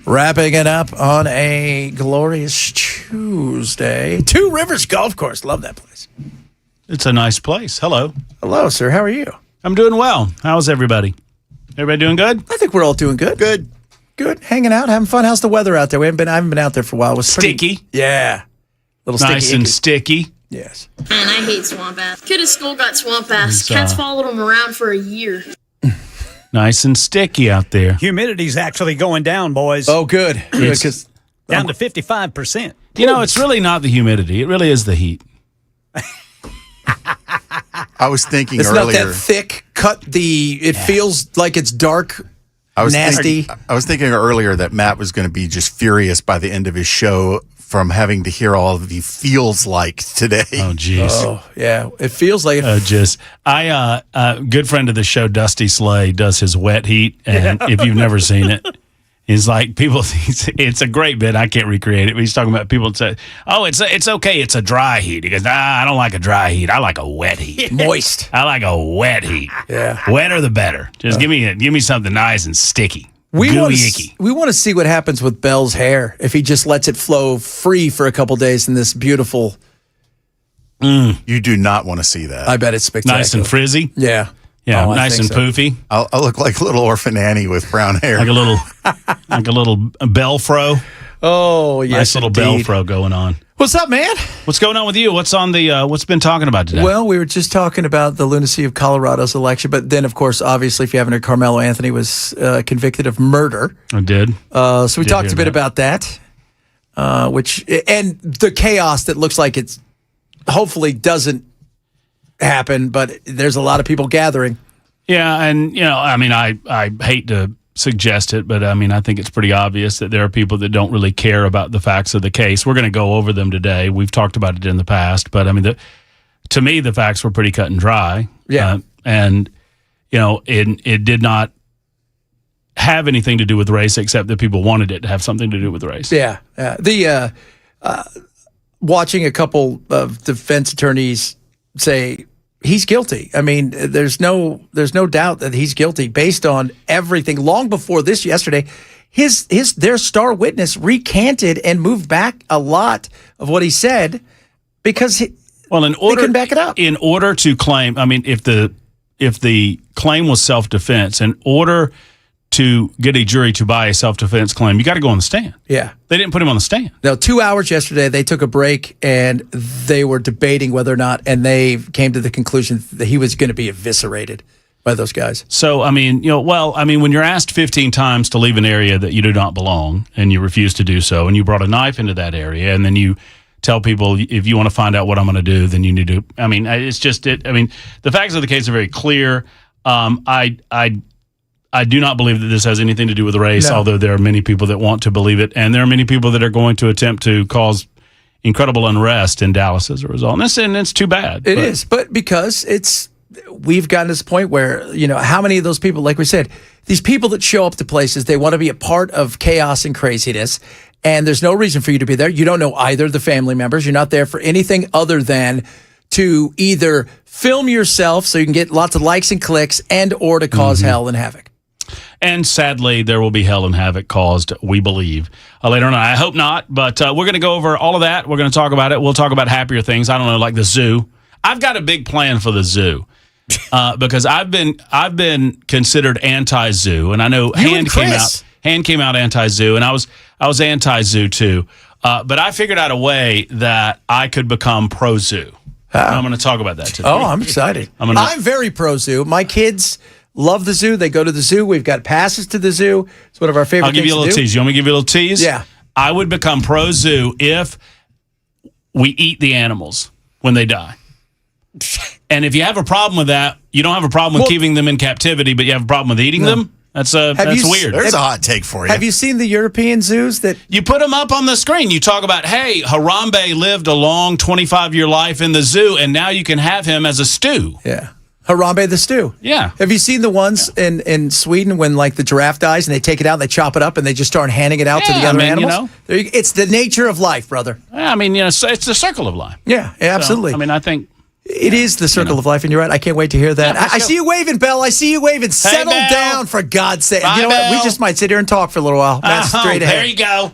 Wrapping it up on a glorious Tuesday. Two Rivers Golf Course. Love that place. It's a nice place. Hello. Hello, sir. How are you? I'm doing well. How's everybody? Everybody doing good? I think we're all doing good. Good. Hanging out, having fun. How's the weather out there? I haven't been out there for a while. It was sticky. Yeah. Little nice sticky. and sticky. Yes. Man, I hate swamp ass. Kid at school got swamp ass. Cats followed him around for a year. Nice and sticky out there. Humidity's actually going down, boys. Oh, good. It's down to 55%. You know, it's really not the humidity. It really is the heat. I was thinking It's earlier. not that thick. It feels like it's dark. Nasty. I was thinking earlier that Matt was going to be just furious by the end of his show from having to hear all of the feels like today. Oh, jeez. Oh, yeah. It feels like good friend of the show, Dusty Slay, does his wet heat. And if you've never seen it, he's like, it's a great bit. I can't recreate it. But he's talking about people that say, oh, it's okay. It's a dry heat. He goes, I don't like a dry heat. I like a wet heat. Moist. I like a wet heat. Yeah. Wetter the better. Just give me something nice and sticky. We Gooey icky. want to see what happens with Bell's hair if he just lets it flow free for a couple days in this beautiful. You do not want to see that. I bet it's spectacular. Nice and frizzy. Yeah. Yeah, Oh, I nice think and so. poofy. I'll look like little orphan Annie with brown hair. Like a little bell fro. Oh, yes. Nice little bell indeed. fro going on. What's up, man? What's going on with you? What's on the what's been talking about today? Well, we were just talking about the lunacy of Colorado's election, but then, of course, obviously, if you haven't heard, Carmelo Anthony was convicted of murder. I did. So we Did talked hear a bit that. about that, and the chaos that looks like it's hopefully doesn't happen, but there's a lot of people gathering. Yeah, and I mean, I hate to suggest it, but I mean, I think it's pretty obvious that there are people that don't really care about the facts of the case. We're going to go over them today. We've talked about it in the past, but I mean, to me, the facts were pretty cut and dry. Yeah, and it did not have anything to do with race, except that people wanted it to have something to do with race. Yeah. Watching a couple of defense attorneys say he's guilty. I mean, there's no doubt that he's guilty based on everything. Long before this yesterday, their star witness recanted and moved back a lot of what he said because they couldn't back it up. In order to claim, I mean, if the claim was self-defense, in order to get a jury to buy a self-defense claim, you got to go on the stand. Yeah. They didn't put him on the stand. No, 2 hours yesterday, they took a break and they were debating whether or not, and they came to the conclusion that he was going to be eviscerated by those guys. So, I mean, when you're asked 15 times to leave an area that you do not belong and you refuse to do so, and you brought a knife into that area, and then you tell people, if you want to find out what I'm going to do, then you need to, I mean, it's just it. I mean, the facts of the case are very clear. I do not believe that this has anything to do with race, although there are many people that want to believe it, and there are many people that are going to attempt to cause incredible unrest in Dallas as a result. And it's too bad. It is, but because we've gotten to this point where, how many of those people, like we said, these people that show up to places, they want to be a part of chaos and craziness, and there's no reason for you to be there. You don't know either of the family members. You're not there for anything other than to either film yourself so you can get lots of likes and clicks and or to cause hell and havoc. And sadly, there will be hell and havoc caused, we believe, later on. I hope not, but we're going to go over all of that. We're going to talk about it. We'll talk about happier things. I don't know, like the zoo. I've got a big plan for the zoo because I've been considered anti-zoo, and I know Hand came out anti-zoo, and I was anti-zoo too. But I figured out a way that I could become pro-zoo. I'm going to talk about that today. Oh, I'm excited. I'm very pro-zoo. My kids love the zoo. They go to the zoo. We've got passes to the zoo. It's one of our favorite things to do. I'll give you a little tease. You want me to give you a little tease? Yeah. I would become pro-zoo if we eat the animals when they die. And if you have a problem with that, you don't have a problem with keeping them in captivity, but you have a problem with eating them? That's weird. There's a hot take for you. Have you seen the European zoos that you put them up on the screen? You talk about, hey, Harambe lived a long 25-year life in the zoo, and now you can have him as a stew. Yeah. Harambe the stew. Yeah. Have you seen the ones in Sweden when like the giraffe dies and they take it out and they chop it up and they just start handing it out to the other animals? It's the nature of life, brother. I mean, it's the circle of life. Yeah, absolutely. So, I mean, I think It is the circle of life, and you're right. I can't wait to hear that. Yeah, I see you waving, Bell. I see you waving. Settle Bell. down, for God's sake. Bye, You know what? We Bell. just might sit here and talk for a little while. That's straight ahead. There you go.